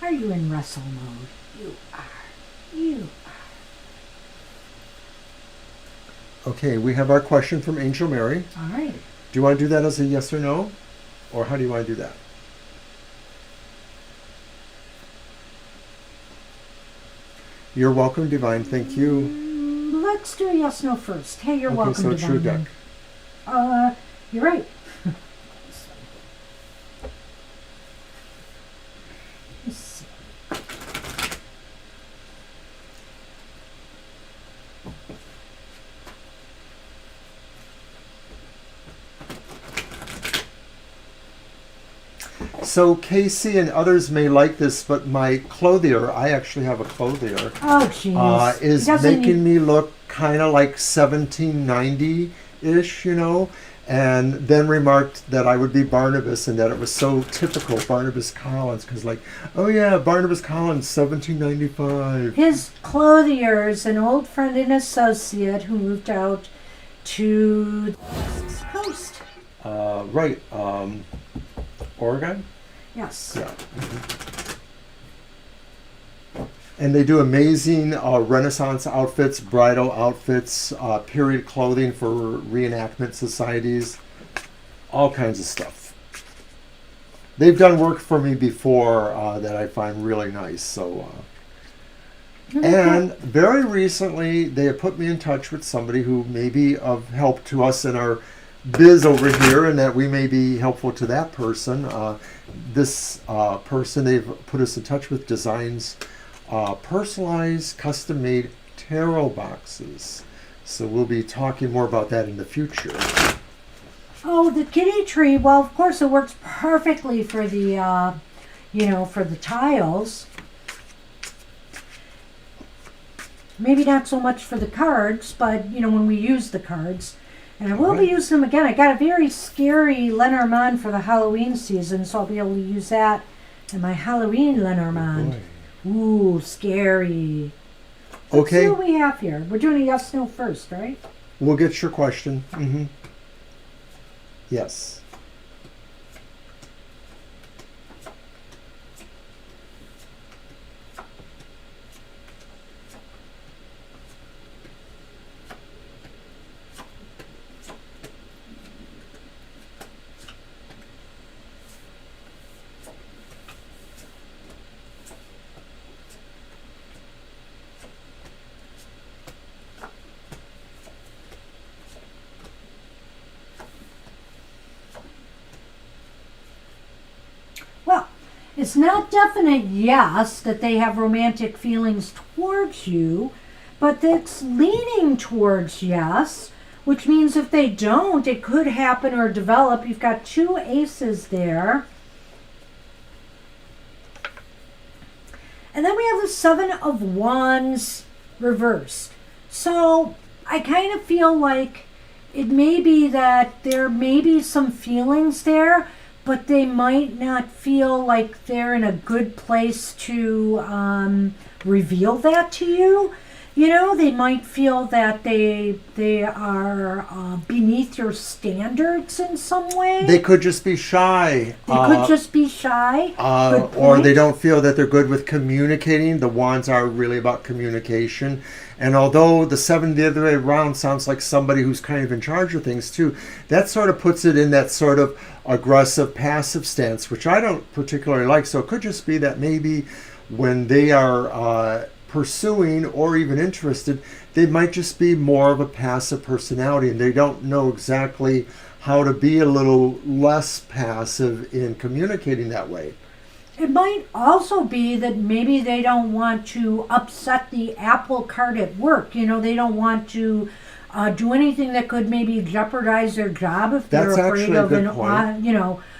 Speaker 1: Are you in wrestle mode? You are. You are.
Speaker 2: Okay, we have our question from Angel Mary.
Speaker 1: All right.
Speaker 2: Do you want to do that as a yes or no? Or how do you want to do that? You're welcome, Divine. Thank you.
Speaker 1: Let's do a yes no first. Hey, you're welcome,
Speaker 2: so
Speaker 1: Divine.
Speaker 2: true deck.
Speaker 1: You're right.
Speaker 2: So Casey and others may like this, but my clothier, I actually have a clothier,
Speaker 1: Oh, jeez.
Speaker 2: is making me look kind of like 1790-ish, you know, and then remarked that I would be Barnabas and that it was so typical Barnabas Collins, because like, oh yeah, Barnabas Collins, 1795.
Speaker 1: His clothier is an old friend and associate who moved out to the West Coast.
Speaker 2: Right, Oregon?
Speaker 1: Yes.
Speaker 2: Yeah. And they do amazing Renaissance outfits, bridal outfits, period clothing for reenactment societies, all kinds of stuff. They've done work for me before that I find really nice. So, and very recently, they have put me in touch with somebody who may be of help to us in our biz over here, and that we may be helpful to that person. This person they've put us in touch with designs personalized, custom-made tarot boxes. So we'll be talking more about that in the future.
Speaker 1: Oh, the kitty tree. Well, of course, it works perfectly for the, for the tiles. Maybe not so much for the cards, but, when we use the cards. And I will be using them again. I got a very scary Lenormand for the Halloween season, so I'll be able to use that in my Halloween Lenormand.
Speaker 2: Boy.
Speaker 1: Ooh, scary. Let's see what we have here. We're doing a yes, no first, right?
Speaker 2: We'll get your question. Mm-hmm. Yes.
Speaker 1: It's not definite yes that they have romantic feelings towards you, but it's leaning towards yes, which means if they don't, it could happen or develop. You've got two aces there. And then we have the Seven of Wands reversed. So I kind of feel like it may be that there may be some feelings there, but they might not feel like they're in a good place to reveal that to you. They might feel that they are beneath your standards in some way.
Speaker 2: They could just be shy.
Speaker 1: Or
Speaker 2: they don't feel that they're good with communicating. The wands are really about communication. And although the 7 the other way around sounds like somebody who's kind of in charge of things too, that sort of puts it in that sort of aggressive, passive stance, which I don't particularly like. So it could just be that maybe when they are pursuing or even interested, they might just be more of a passive personality and they don't know exactly how to be a little less passive in communicating that way.
Speaker 1: It might also be that maybe they don't want to upset the apple cart at work. They don't want to do anything that could maybe jeopardize their job if they're afraid of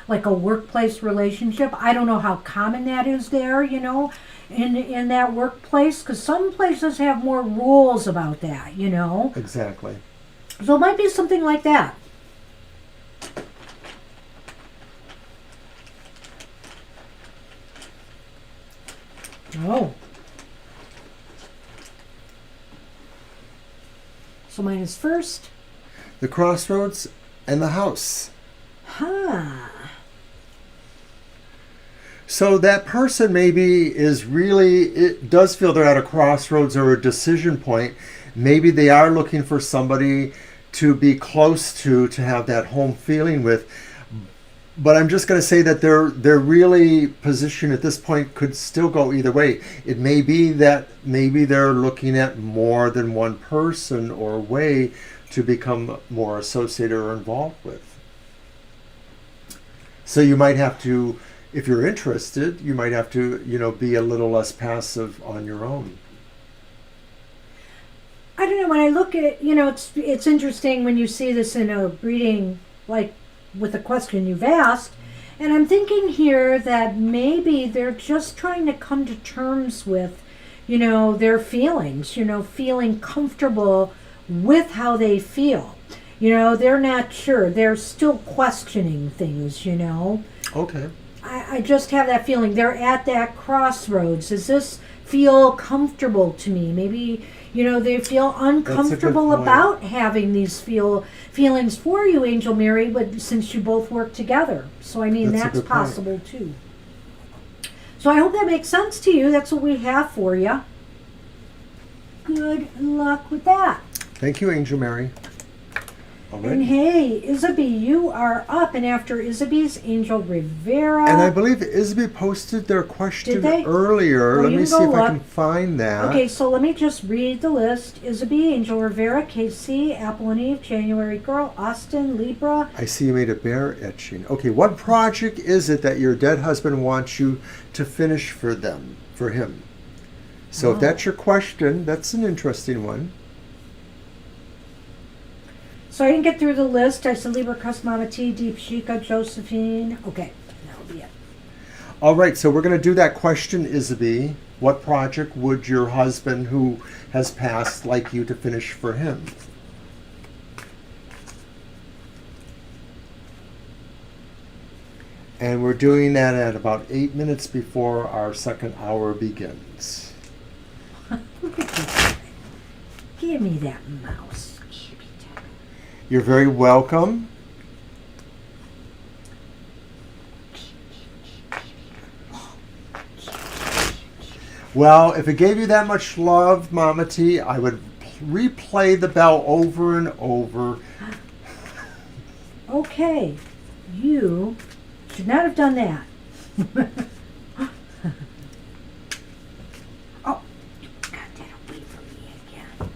Speaker 1: like a workplace relationship. I don't know how common that is there, in that workplace, because some places have more rules about that,
Speaker 2: Exactly.
Speaker 1: So it might be something like that. Oh. So mine is first.
Speaker 2: The crossroads and the house.
Speaker 1: Huh.
Speaker 2: So that person maybe it does feel they're at a crossroads or a decision point. Maybe they are looking for somebody to be close to have that home feeling with. But I'm just going to say that their really position at this point could still go either way. It may be that maybe they're looking at more than one person or way to become more associated or involved with. So you might have to, if you're interested, you might have to, be a little less passive on your own.
Speaker 1: I don't know, when I look at, it's interesting when you see this in a reading, like with the question you've asked, And I'm thinking here that maybe they're just trying to come to terms with, their feelings, feeling comfortable with how they feel. They're not sure. They're still questioning things.
Speaker 2: Okay.
Speaker 1: I just have that feeling. They're at that crossroads. Does this feel comfortable to me? Maybe, they feel uncomfortable
Speaker 2: point.
Speaker 1: about having these feelings for you, Angel Mary, but since you both work together. So, I mean,
Speaker 2: That's a
Speaker 1: that's
Speaker 2: good point.
Speaker 1: possible too. So, I hope that makes sense to you. That's what we have for you. Good luck with that.
Speaker 2: Thank you, Angel Mary. All right.
Speaker 1: And hey, Isabel, you are up, and after Isabel's Angel Rivera.
Speaker 2: And I believe Isabel posted their question
Speaker 1: Did they?
Speaker 2: earlier.
Speaker 1: Well,
Speaker 2: Let
Speaker 1: you
Speaker 2: me
Speaker 1: can
Speaker 2: see
Speaker 1: go
Speaker 2: if I
Speaker 1: look.
Speaker 2: can find that.
Speaker 1: Okay, so let me just read the list. Isabel, Angel Rivera, KC, Apple and Eve, January Girl, Austin, Libra.
Speaker 2: I see you made a bear etching. Okay, what project is it that your dead husband wants you to finish for him? So if that's your question, that's an interesting one.
Speaker 1: So I didn't get through the list. I said Libra, Mama T, Deep Shika, Josephine. Okay, that'll be it.
Speaker 2: All right, so we're going to do that question, Isabel. What project would your husband who has passed like you to finish for him? And we're doing that at about 8 minutes before our second hour begins.
Speaker 1: Look at this. Give me that mouse.
Speaker 2: You're very welcome. Well, if it gave you that much love, Mama T, I would replay the bell over and over.
Speaker 1: Okay, you should not have done that. Oh, you got that away from me again.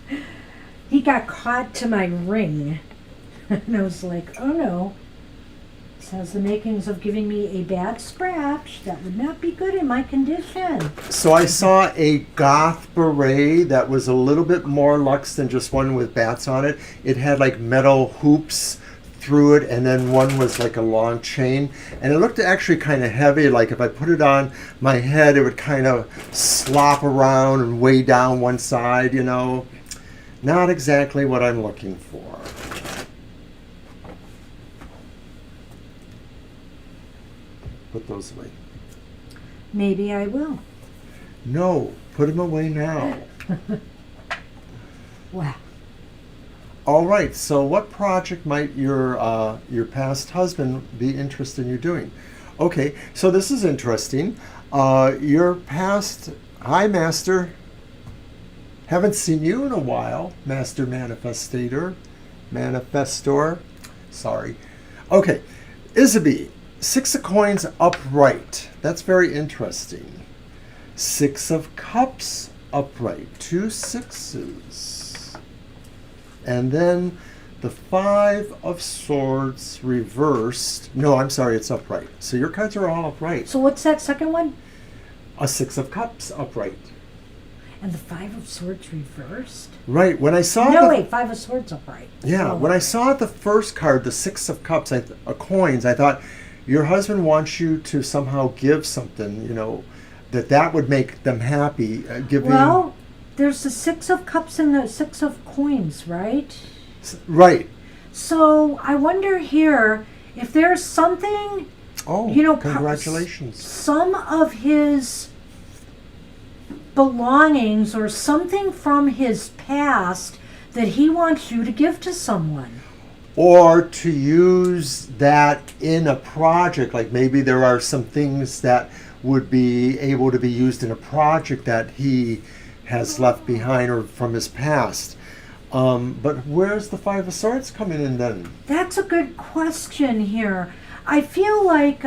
Speaker 1: You. He got caught to my ring. And I was like, oh no. This has the makings of giving me a bad scratch. That would not be good in my condition.
Speaker 2: So I saw a goth beret that was a little bit more luxe than just one with bats on it. It had like metal hoops through it, and then one was like a long chain, and it looked actually kind of heavy. Like if I put it on my head, it would kind of slop around and weigh down one side, Not exactly what I'm looking for. Put those away.
Speaker 1: Maybe I will.
Speaker 2: No, put them away now.
Speaker 1: Wow.
Speaker 2: All right, so what project might your past husband be interested in you doing? Okay, so this is interesting. Your past, hi Master, haven't seen you in a while, Master Manifestor, sorry. Okay, Isabel, 6 of coins upright, that's very interesting. 6 of cups upright, 2 sixes. And then the 5 of swords reversed. No, I'm sorry, it's upright. So your cards are all upright.
Speaker 1: So what's that second one?
Speaker 2: A 6 of cups upright.
Speaker 1: And the 5 of swords reversed?
Speaker 2: Right. When I saw
Speaker 1: No, wait, 5 of swords upright.
Speaker 2: Yeah,
Speaker 1: Oh.
Speaker 2: when I saw the first card, the 6 of cups, coins, I thought your husband wants you to somehow give something, that would make them happy.
Speaker 1: Well, there's the 6 of cups and the 6 of coins, right?
Speaker 2: Right.
Speaker 1: So I wonder here if there's something,
Speaker 2: Oh,
Speaker 1: you know,
Speaker 2: congratulations.
Speaker 1: some of his belongings or something from his past that he wants you to give to someone.
Speaker 2: Or to use that in a project, like maybe there are some things that would be able to be used in a project that he has left behind or from his past. But where's the 5 of swords coming in then?
Speaker 1: That's a good question here. I feel like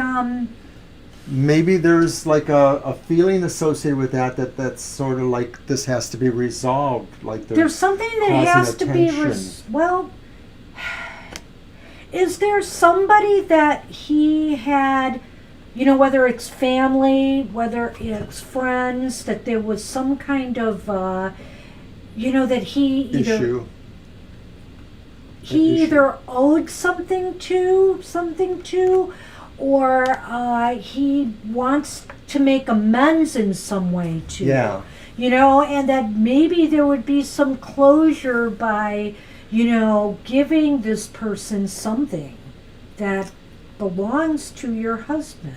Speaker 2: Maybe there's like a feeling associated with that's sort of like this has to be resolved. Like
Speaker 1: there's something that
Speaker 2: causing
Speaker 1: has to be
Speaker 2: attention.
Speaker 1: well. Is there somebody that he had, whether it's family, whether it's friends, that there was some kind of, that he either
Speaker 2: issue.
Speaker 1: he
Speaker 2: issue.
Speaker 1: either owed something to, or he wants to make amends in some way to.
Speaker 2: Yeah.
Speaker 1: You know, and that maybe there would be some closure by, you know, giving this person something that belongs to your husband.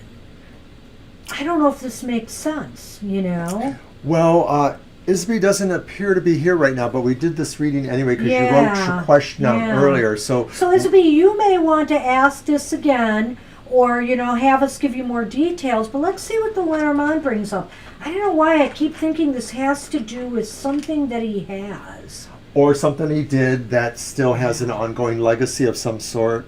Speaker 1: I don't know if this makes sense, you know?
Speaker 2: Well, Isby doesn't appear to be here right now, but we did this reading anyway because you wrote your question out earlier. So
Speaker 1: Isby, you may want to ask this again, or, you know, have us give you more details, but let's see what the Lenormand brings up. I don't know why I keep thinking this has to do with something that he has.
Speaker 2: or something he did that still has an ongoing legacy of some sort.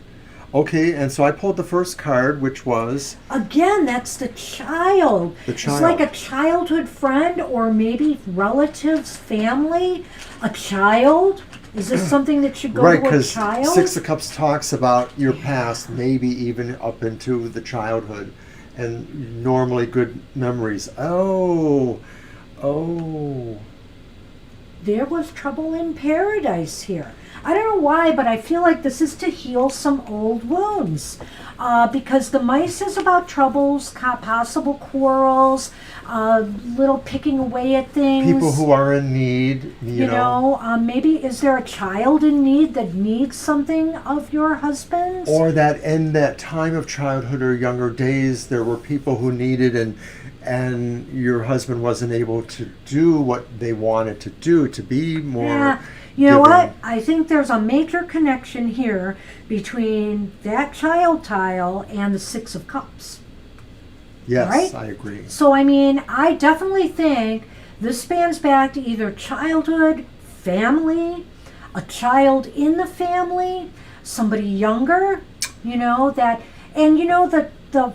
Speaker 2: Okay, and so I pulled the first card, which was...
Speaker 1: Again, that's the child.
Speaker 2: The child.
Speaker 1: It's like a childhood friend or maybe relatives, family. A child? Is this something that should go
Speaker 2: Right,
Speaker 1: to a
Speaker 2: because
Speaker 1: child?
Speaker 2: Six of Cups talks about your past, maybe even up into the childhood, and normally good memories. Oh.
Speaker 1: There was trouble in paradise here. I don't know why, but I feel like this is to heal some old wounds. Because the mice is about troubles, possible quarrels, little picking away at things.
Speaker 2: People who are in need, you know.
Speaker 1: Maybe is there a child in need that needs something of your husband's?
Speaker 2: Or that in that time of childhood or younger days, there were people who needed and your husband wasn't able to do what they wanted to do, to be more...
Speaker 1: Yeah. You know what? I think there's a major connection here between that child tile and the Six of Cups.
Speaker 2: Yes,
Speaker 1: right?
Speaker 2: I agree.
Speaker 1: So, I mean, I definitely think this spans back to either childhood, family, a child in the family, somebody younger, you know, that, and you know, the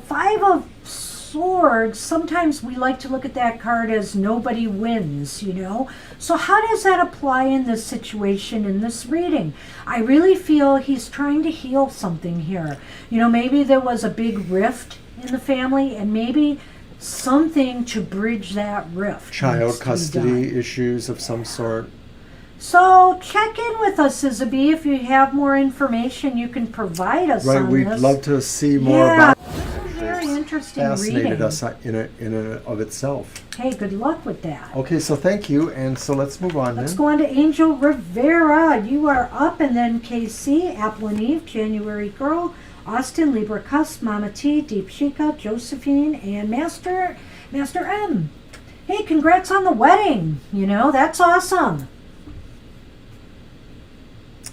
Speaker 1: Five of Swords, sometimes we like to look at that card as nobody wins, you know. So how does that apply in this situation, in this reading? I really feel he's trying to heal something here. You know, maybe there was a big rift in the family, and maybe something to bridge that rift.
Speaker 2: Child custody issues of some sort.
Speaker 1: So check in with us, Isabel. If you have more information you can provide us on
Speaker 2: Right, we'd
Speaker 1: this.
Speaker 2: love to see more about it.
Speaker 1: Very interesting
Speaker 2: Fascinated
Speaker 1: reading.
Speaker 2: us in and of itself.
Speaker 1: Hey, good luck with that.
Speaker 2: Okay, so thank you, and so let's move on
Speaker 1: Let's
Speaker 2: then.
Speaker 1: go on to Angel Rivera. You are up, and then KC, Apple and Eve, January Girl, Austin, Libra Cusp, Mama T, Deep Chica, Josephine, and Master M. Hey, congrats on the wedding. You know, that's awesome.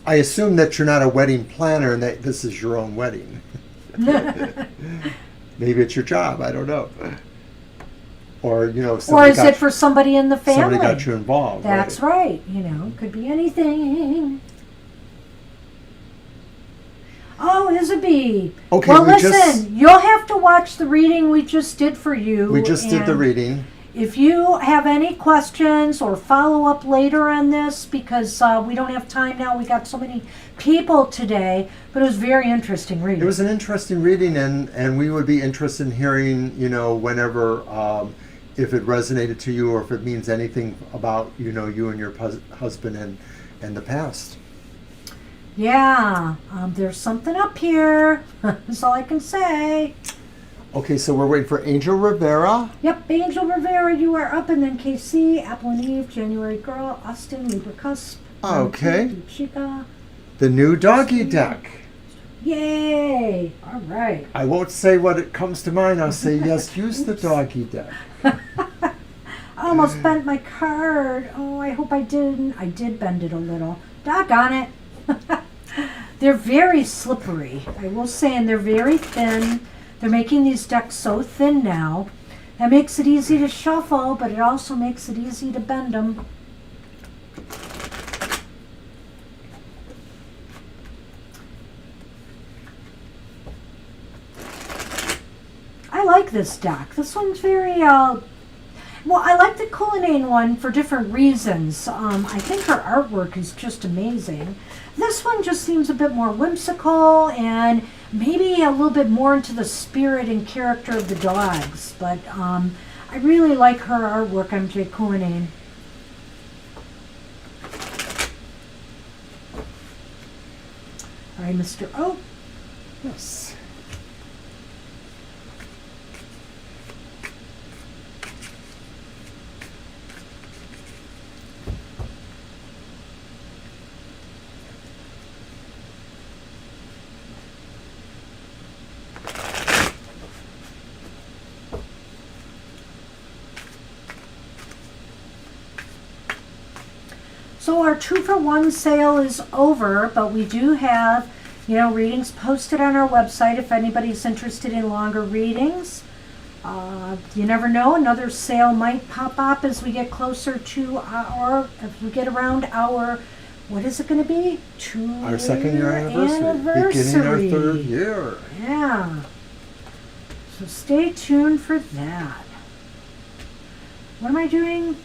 Speaker 2: I assume that you're not a wedding planner and that this is your own wedding. Maybe it's your job, I don't know. Or, you know,
Speaker 1: Or is it for somebody in the family?
Speaker 2: Somebody got you involved.
Speaker 1: That's right. You know, could be anything. Oh, Isabel.
Speaker 2: Okay,
Speaker 1: well,
Speaker 2: we
Speaker 1: listen, you'll have to watch the reading we just did for you.
Speaker 2: We just did the reading.
Speaker 1: If you have any questions or follow up later on this, because we don't have time now, we got so many people today, but it was very interesting reading.
Speaker 2: It was an interesting reading, and we would be interested in hearing, you know, whenever, if it resonated to you or if it means anything about, you know, you and your husband and the past.
Speaker 1: Yeah, there's something up here. That's all I can say.
Speaker 2: Okay, so we're waiting for Angel Rivera.
Speaker 1: Yep, Angel Rivera, you are up, and then KC, Apple and Eve, January Girl, Austin, Libra Cusp.
Speaker 2: Okay.
Speaker 1: Deep Chica.
Speaker 2: The new doggy deck.
Speaker 1: Yay! All right.
Speaker 2: I won't say what it comes to mind. I'll say, yes, use the doggy deck.
Speaker 1: I almost bent my card. Oh, I hope I didn't. I did bend it a little. Doggone it. They're very slippery, I will say, and they're very thin. They're making these decks so thin now. That makes it easy to shuffle, but it also makes it easy to bend them. I like this deck. This one's very, well, I like the Cullinane one for different reasons. I think her artwork is just amazing. This one just seems a bit more whimsical and maybe a little bit more into the spirit and character of the dogs. But I really like her artwork, MJ Cullinane. All right, Mr. O.
Speaker 2: Yes.
Speaker 1: So our 2-for-1 sale is over, but we do have, readings posted on our website if anybody's interested in longer readings. You never know, another sale might pop up as we get closer to if we get around our, what is it going to be?
Speaker 2: Our 2nd year anniversary. Beginning our 3rd year.
Speaker 1: Yeah. So stay tuned for that. What am I doing?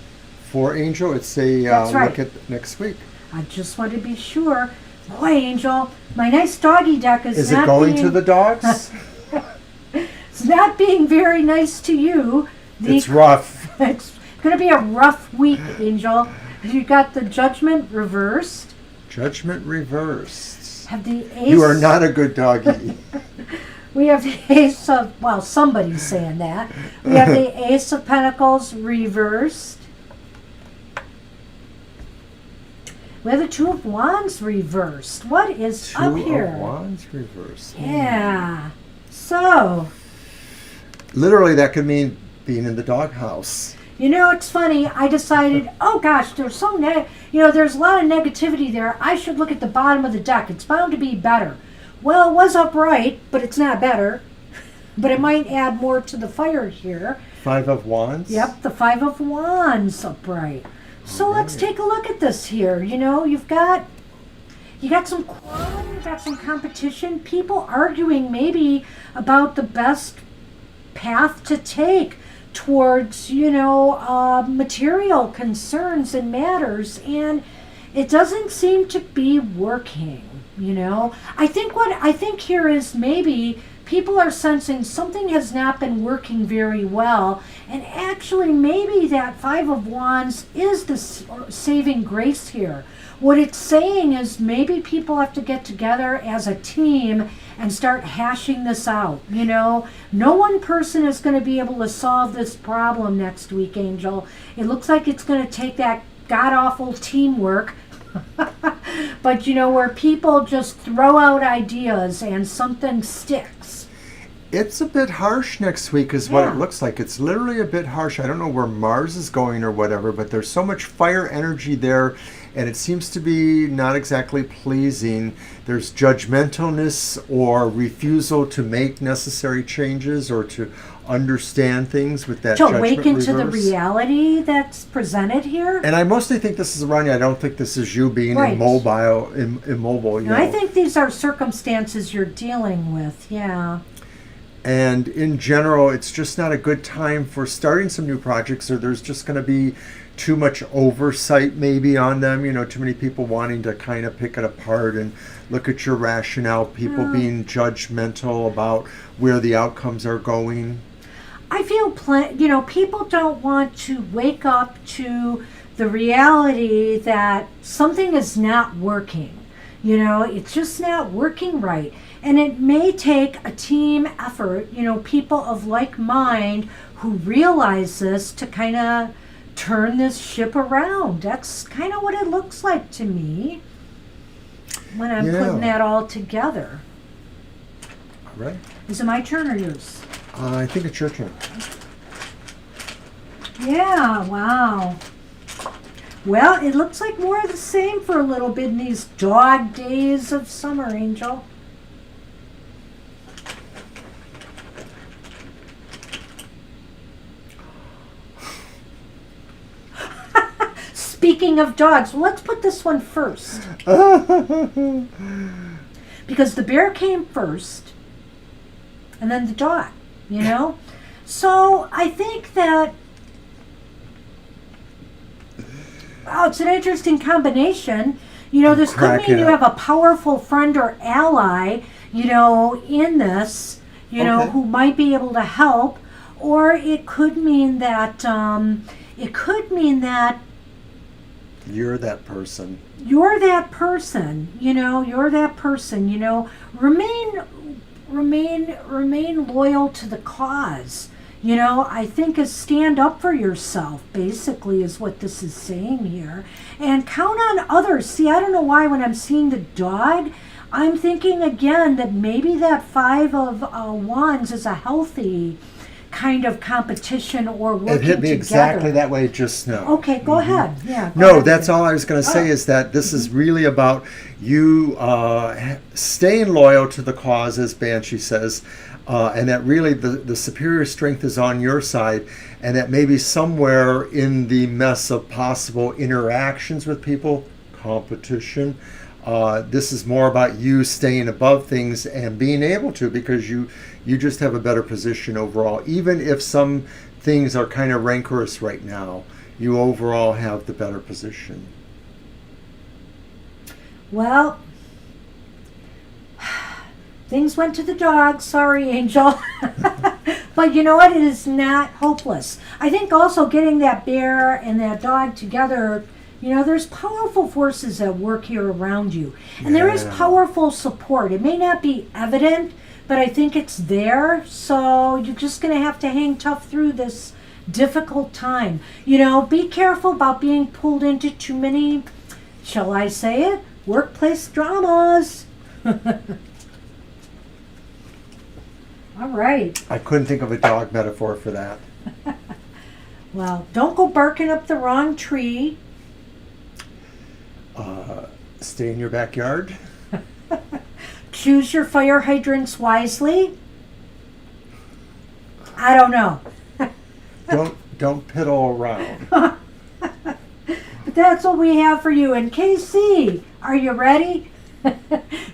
Speaker 2: For Angel, it's a
Speaker 1: That's right.
Speaker 2: look at next week.
Speaker 1: I just want to be sure. Boy, Angel, my nice doggy duck is
Speaker 2: it
Speaker 1: not
Speaker 2: going
Speaker 1: being,
Speaker 2: to the dogs?
Speaker 1: It's not being very nice to you.
Speaker 2: It's rough.
Speaker 1: It's going to be a rough week, Angel. You got the Judgment reversed.
Speaker 2: Judgment reversed.
Speaker 1: Have the Ace.
Speaker 2: You are not a good doggy.
Speaker 1: We have the Ace of, well, somebody's saying that. We have the Ace of Pentacles reversed. We have the 2 of Wands reversed. What is up here?
Speaker 2: 2 of Wands reversed.
Speaker 1: Yeah. So.
Speaker 2: Literally, that could mean being in the doghouse.
Speaker 1: It's funny. I decided, oh gosh, there's there's a lot of negativity there. I should look at the bottom of the deck. It's bound to be better. Well, it was upright, but it's not better. But it might add more to the fire here.
Speaker 2: 5 of Wands?
Speaker 1: Yep, the 5 of Wands upright. So let's take a look at this here. You've got some quarreling, you've got some competition, people arguing maybe about the best path to take towards, material concerns and matters, and it doesn't seem to be working, I think here is maybe people are sensing something has not been working very well, and actually maybe that 5 of Wands is the saving grace here. What it's saying is maybe people have to get together as a team and start hashing this out. No one person is going to be able to solve this problem next week, Angel. It looks like it's going to take that god-awful teamwork. But where people just throw out ideas and something sticks.
Speaker 2: It's a bit harsh next week is what it looks like. It's literally a bit harsh. I don't know where Mars is going or whatever, but there's so much fire energy there, and it seems to be not exactly pleasing. There's judgmentalness or refusal to make necessary changes or to understand things with that
Speaker 1: to
Speaker 2: judgment
Speaker 1: awaken to the
Speaker 2: reverse.
Speaker 1: reality that's presented here.
Speaker 2: And I mostly think this is around you. I don't think this is you being immobile.
Speaker 1: I think these are circumstances you're dealing with, yeah.
Speaker 2: And in general, it's just not a good time for starting some new projects, or there's just going to be too much oversight maybe on them, too many people wanting to kind of pick it apart and look at your rationale, people being judgmental about where the outcomes are going.
Speaker 1: I feel, people don't want to wake up to the reality that something is not working. It's just not working right. And it may take a team effort, people of like mind who realize this to kind of turn this ship around. That's kind of what it looks like to me when I'm putting that all together.
Speaker 2: All right.
Speaker 1: Is it my turn or yours?
Speaker 2: I think it's your turn.
Speaker 1: Yeah, wow. Well, it looks like more of the same for a little bit in these dog days of summer, Angel. Speaking of dogs, well, let's put this one first. Because the bear came first, and then the dog, So I think that, it's an interesting combination. This could mean you have a powerful friend or ally, in this, who might be able to help, or it could mean that,
Speaker 2: You're that person.
Speaker 1: You're that person, you're that person, remain loyal to the cause. I think is stand up for yourself, basically, is what this is saying here. And count on others. See, I don't know why when I'm seeing the dog, I'm thinking again that maybe that Five of Wands is a healthy kind of competition or working together.
Speaker 2: It hit me exactly that way just now.
Speaker 1: Okay, go ahead. Yeah.
Speaker 2: No, ahead. That's all I was going to say is that this is really about you staying loyal to the cause, as Banshee says, and that really the superior strength is on your side, and that maybe somewhere in the mess of possible interactions with people, competition, this is more about you staying above things and being able to, because you just have a better position overall. Even if some things are kind of rancorous right now, you overall have the better position.
Speaker 1: Well, things went to the dog. Sorry, Angel. But you know what? It is not hopeless. I think also getting that bear and that dog together, there's powerful forces at work here around you. And there is powerful support. It may not be evident, but I think it's there. So you're just going to have to hang tough through this difficult time. Be careful about being pulled into too many, shall I say it, workplace dramas. All right.
Speaker 2: I couldn't think of a dog metaphor for that.
Speaker 1: Well, don't go barking up the wrong tree.
Speaker 2: Stay in your backyard.
Speaker 1: Choose your fire hydrants wisely. I don't know.
Speaker 2: Don't piddle around.
Speaker 1: But that's what we have for you. And KC, are you ready?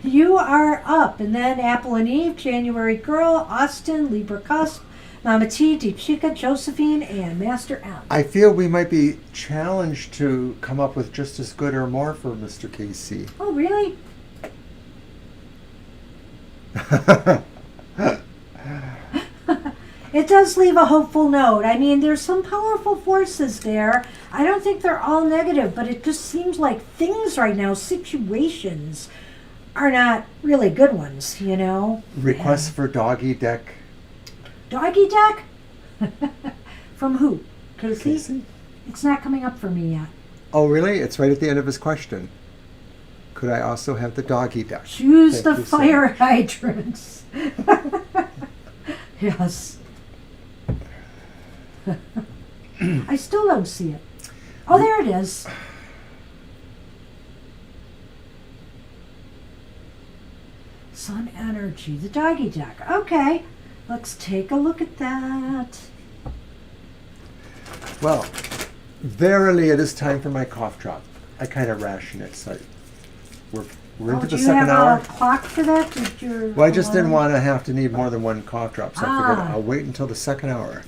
Speaker 1: You are up. And then Apple and Eve, January Girl, Austin, Libra Cusp, Mama T, Deep Chica, Josephine, and Master M.
Speaker 2: I feel we might be challenged to come up with just as good or more for Mr. KC.
Speaker 1: Oh, really? It does leave a hopeful note. I mean, there's some powerful forces there. I don't think they're all negative, but it just seems like things right now, situations, are not really good ones,
Speaker 2: Request for doggy deck.
Speaker 1: Doggy deck? From who? Casey?
Speaker 2: Casey?
Speaker 1: It's not coming up for me yet.
Speaker 2: Oh, really? It's right at the end of his question. Could I also have the doggy deck?
Speaker 1: Choose the fire hydrants. Yes. I still don't see it. Oh, there it is. Sun energy, the doggy deck. Okay, let's take a look at that.
Speaker 2: Well, verily it is time for my cough drop. I kind of ration it, so we're into the second hour.
Speaker 1: Do you have a clock for that?
Speaker 2: Well, I just didn't want to have to need more than one cough drop, so I figured I'll wait until the second hour.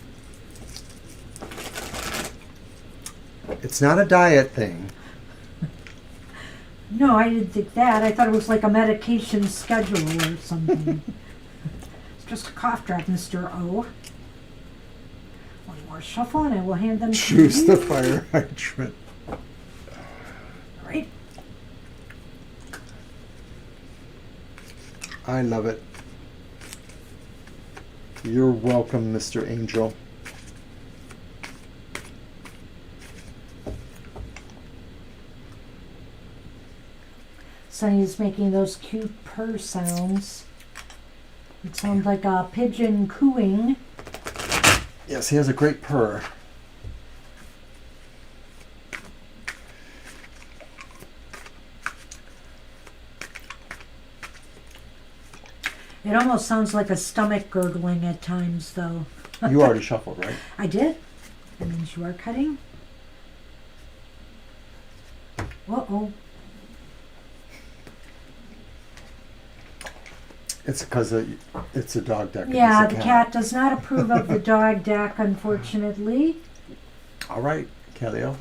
Speaker 2: It's not a diet thing.
Speaker 1: No, I didn't think that. I thought it was like a medication schedule or something. It's just a cough drop, Mr. O. One more shuffle and I will hand them to you.
Speaker 2: Choose the fire hydrant.
Speaker 1: Right.
Speaker 2: I love it. You're welcome, Mr. Angel.
Speaker 1: Sunny's making those cute purr sounds. It sounds like a pigeon cooing.
Speaker 2: Yes, he has a great purr.
Speaker 1: It almost sounds like a stomach gurgling at times, though.
Speaker 2: You already shuffled, right?
Speaker 1: I did. That means you are cutting. Uh-oh.
Speaker 2: It's because it's a dog deck.
Speaker 1: Yeah, the cat does not approve of the dog deck, unfortunately.
Speaker 2: All right, Calio.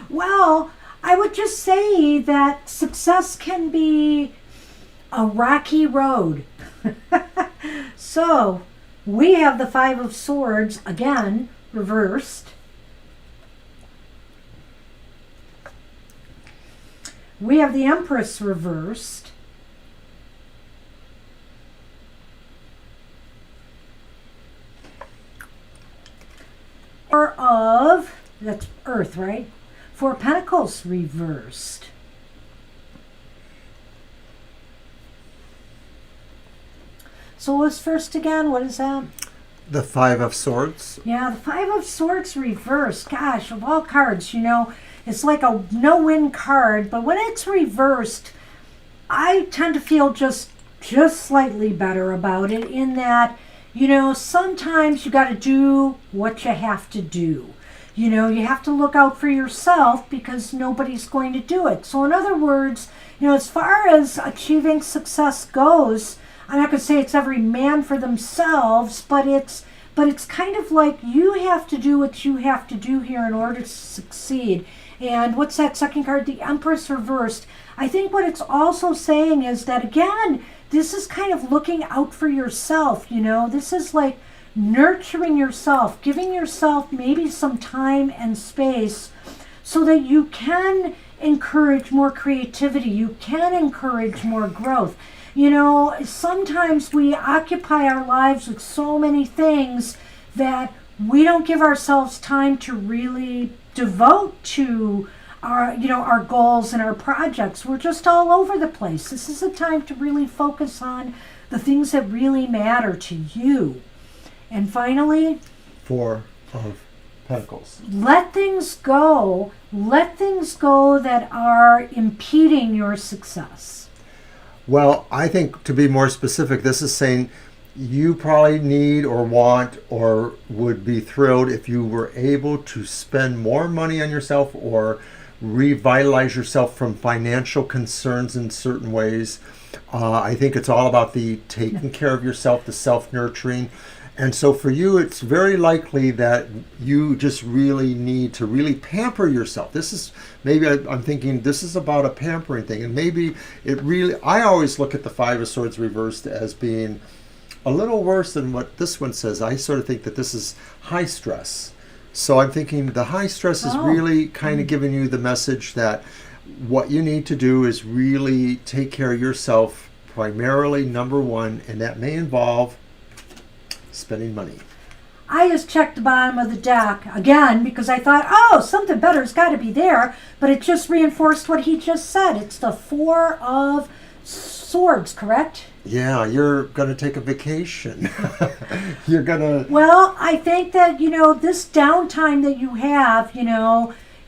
Speaker 1: Well, I would just say that success can be a rocky road. So, we have the Five of Swords again, reversed. We have the Empress reversed. Four of, that's Earth, right? Four Pentacles reversed. So what was first again? What is that?
Speaker 2: The Five of Swords.
Speaker 1: Yeah, the Five of Swords reversed. Gosh, of all cards, it's like a no-win card. But when it's reversed, I tend to feel just slightly better about it in that, sometimes you got to do what you have to do. You have to look out for yourself because nobody's going to do it. So in other words, as far as achieving success goes, I'm not going to say it's every man for themselves, but it's kind of like you have to do what you have to do here in order to succeed. And what's that second card? The Empress reversed. I think what it's also saying is that, again, this is kind of looking out for yourself, This is like nurturing yourself, giving yourself maybe some time and space so that you can encourage more creativity, you can encourage more growth. Sometimes we occupy our lives with so many things that we don't give ourselves time to really devote to our goals and our projects. We're just all over the place. This is a time to really focus on the things that really matter to you. And finally,
Speaker 2: Four of Pentacles.
Speaker 1: let things go. Let things go that are impeding your success.
Speaker 2: Well, I think to be more specific, this is saying you probably need or want or would be thrilled if you were able to spend more money on yourself or revitalize yourself from financial concerns in certain ways. I think it's all about the taking care of yourself, the self-nurturing. And so for you, it's very likely that you just really need to really pamper yourself. This is, maybe I'm thinking this is about a pampering thing. And maybe it really, I always look at the Five of Swords reversed as being a little worse than what this one says. I sort of think that this is high stress. So I'm thinking the high stress is really kind of giving you the message that what you need to do is really take care of yourself, primarily number one, and that may involve spending money.
Speaker 1: I just checked the bottom of the deck again because I thought, something better's got to be there, but it just reinforced what he just said. It's the Four of Swords, correct?
Speaker 2: Yeah, you're going to take a vacation. You're going to...
Speaker 1: Well, I think that, this downtime that you have,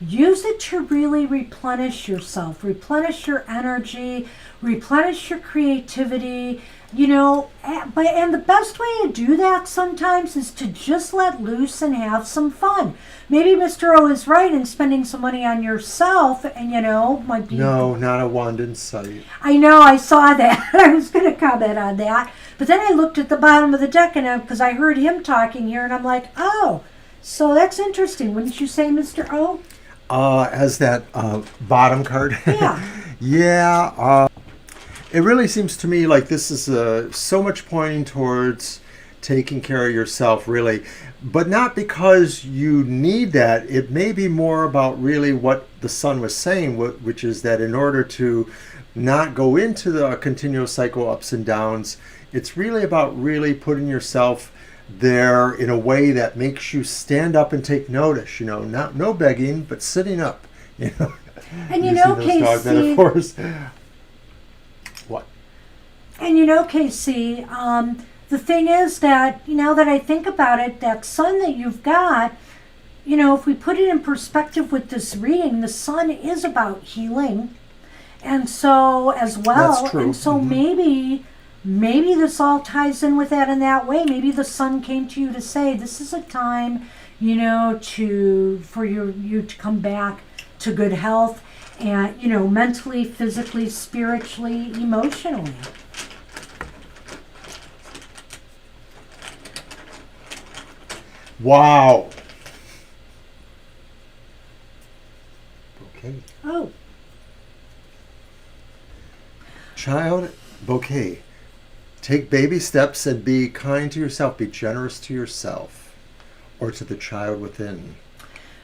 Speaker 1: use it to really replenish yourself, replenish your energy, replenish your creativity, and the best way to do that sometimes is to just let loose and have some fun. Maybe Mr. O is right in spending some money on yourself and, might be...
Speaker 2: No, not a wand in sight.
Speaker 1: I know, I saw that. I was going to comment on that. But then I looked at the bottom of the deck and because I heard him talking here and I'm like, so that's interesting. Wouldn't you say, Mr. O?
Speaker 2: As that bottom card?
Speaker 1: Yeah.
Speaker 2: Yeah. It really seems to me like this is so much pointing towards taking care of yourself, really. But not because you need that. It may be more about really what the Sun was saying, which is that in order to not go into the continual cycle ups and downs, it's really about really putting yourself there in a way that makes you stand up and take notice. No begging, but sitting up.
Speaker 1: And
Speaker 2: dog metaphors. What?
Speaker 1: And KC, the thing is that, now that I think about it, that Sun that you've got, if we put it in perspective with this reading, the Sun is about healing. And so, as well,
Speaker 2: that's true.
Speaker 1: And so maybe this all ties in with that in that way. Maybe the Sun came to you to say, this is a time, for you to come back to good health and, mentally, physically, spiritually, emotionally.
Speaker 2: Wow. Bouquet.
Speaker 1: Oh.
Speaker 2: Child, bouquet. Take baby steps and be kind to yourself. Be generous to yourself. or to the child within?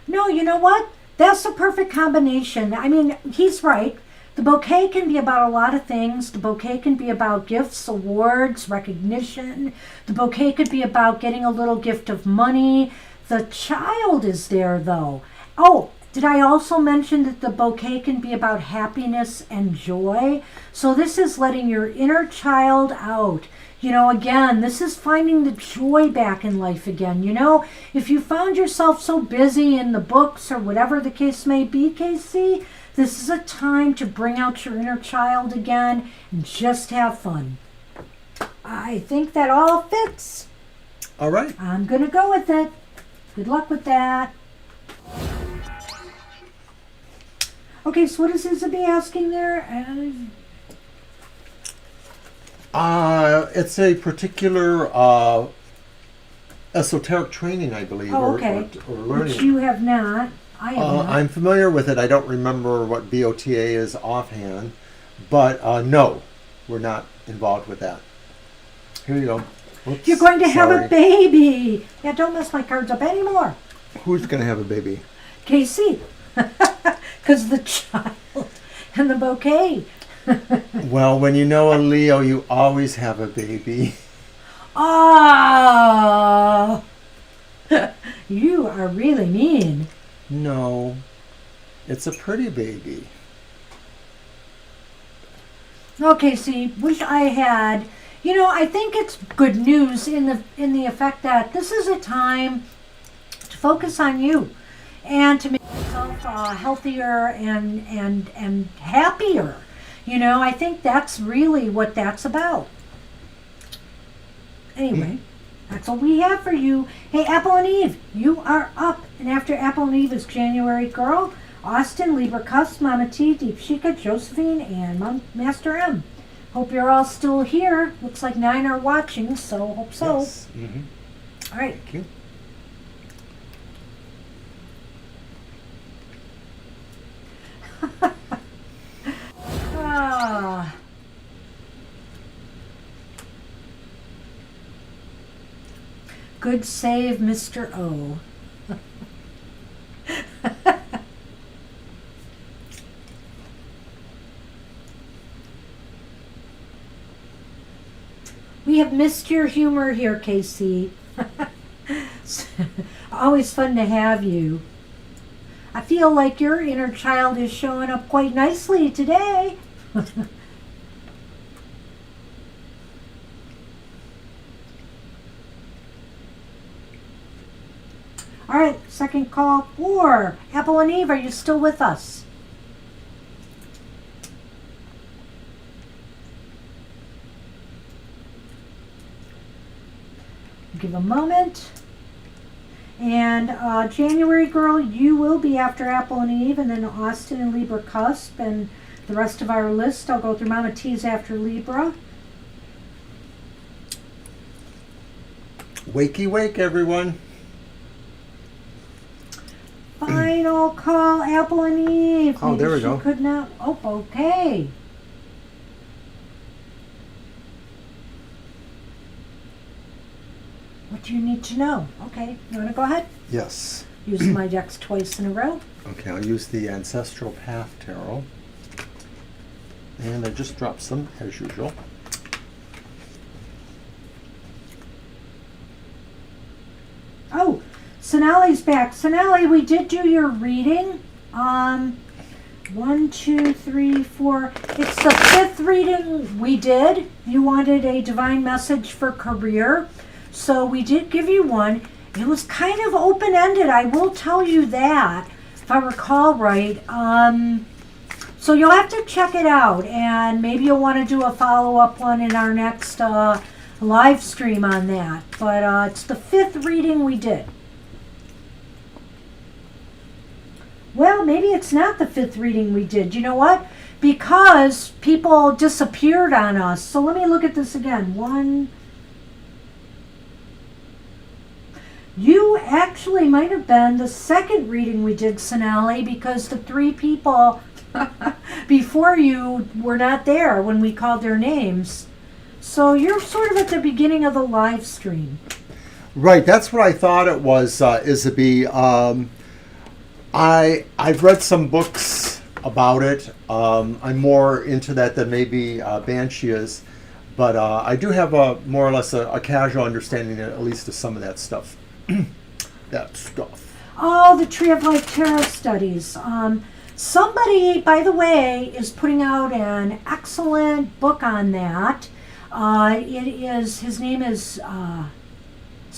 Speaker 1: No, you know what? That's the perfect combination. I mean, he's right. The bouquet can be about a lot of things. The bouquet can be about gifts, awards, recognition. The bouquet could be about getting a little gift of money. The child is there, though. Oh, did I also mention that the bouquet can be about happiness and joy? So this is letting your inner child out. You know, again, this is finding the joy back in life again. You know, if you found yourself so busy in the books or whatever the case may be, Casey, this is a time to bring out your inner child again and just have fun. I think that all fits.
Speaker 2: All right.
Speaker 1: I'm going to go with it. Good luck with that. Okay, so what is Isabel asking there?
Speaker 2: It's a particular esoteric training, I believe,
Speaker 1: Oh, okay.
Speaker 2: or learning.
Speaker 1: Which you have not. I have not.
Speaker 2: I'm familiar with it. I don't remember what BOTA is offhand, but no, we're not involved with that. Here you go. Oops,
Speaker 1: You're going to have
Speaker 2: sorry.
Speaker 1: a baby. Yeah, don't mess my cards up anymore.
Speaker 2: Who's going to have a baby?
Speaker 1: Casey. Because the child and the bouquet.
Speaker 2: Well, when you know a Leo, you always have a baby.
Speaker 1: Oh, you are really mean.
Speaker 2: No, it's a pretty baby.
Speaker 1: Okay, see, wish I had. You know, I think it's good news in the effect that this is a time to focus on you and to make yourself healthier and happier. You know, I think that's really what that's about. Anyway, that's what we have for you. Hey, Apple and Eve, you are up. And after Apple and Eve is January Girl, Austin, Libra Cusp, Mama T, Deep Chica, Josephine, and Master M. Hope you're all still here. Looks like 9 are watching, so hope so.
Speaker 2: Yes. Mm-hmm.
Speaker 1: All right.
Speaker 2: Thank you.
Speaker 1: Ah. Good save, Mr. O. We have missed your humor here, Casey. Always fun to have you. I feel like your inner child is showing up quite nicely today. All right, second call for Apple and Eve. Are you still with us? Give a moment. And January Girl, you will be after Apple and Eve, and then Austin and Libra Cusp, and the rest of our list. I'll go through Mama T's after Libra.
Speaker 2: Wakey wake, everyone.
Speaker 1: Final call, Apple and Eve.
Speaker 2: Oh, there we go.
Speaker 1: She could not. Oh, okay. What do you need to know? Okay, you want to go ahead?
Speaker 2: Yes.
Speaker 1: Use my decks twice in a row.
Speaker 2: Okay, I'll use the Ancestral Path Tarot. And I just dropped some, as usual.
Speaker 1: Oh, Sonali's back. Sonali, we did do your reading. 1, 2, 3, 4. It's the 5th reading we did. You wanted a divine message for career. So we did give you one. It was kind of open-ended, I will tell you that, if I recall right. So you'll have to check it out, and maybe you'll want to do a follow-up one in our next live stream on that. But it's the 5th reading we did. Well, maybe it's not the 5th reading we did. You know what? Because people disappeared on us. So let me look at this again. 1... You actually might have been the 2nd reading we did, Sonali, because the 3 people before you were not there when we called their names. So you're sort of at the beginning of the live stream.
Speaker 2: Right, that's what I thought it was, Isaby. I've read some books about it. I'm more into that than maybe Banshee is, but I do have a more or less a casual understanding at least of some of that stuff. That stuff.
Speaker 1: Oh, the Tree of Life Tarot Studies. Somebody, by the way, is putting out an excellent book on that. His name is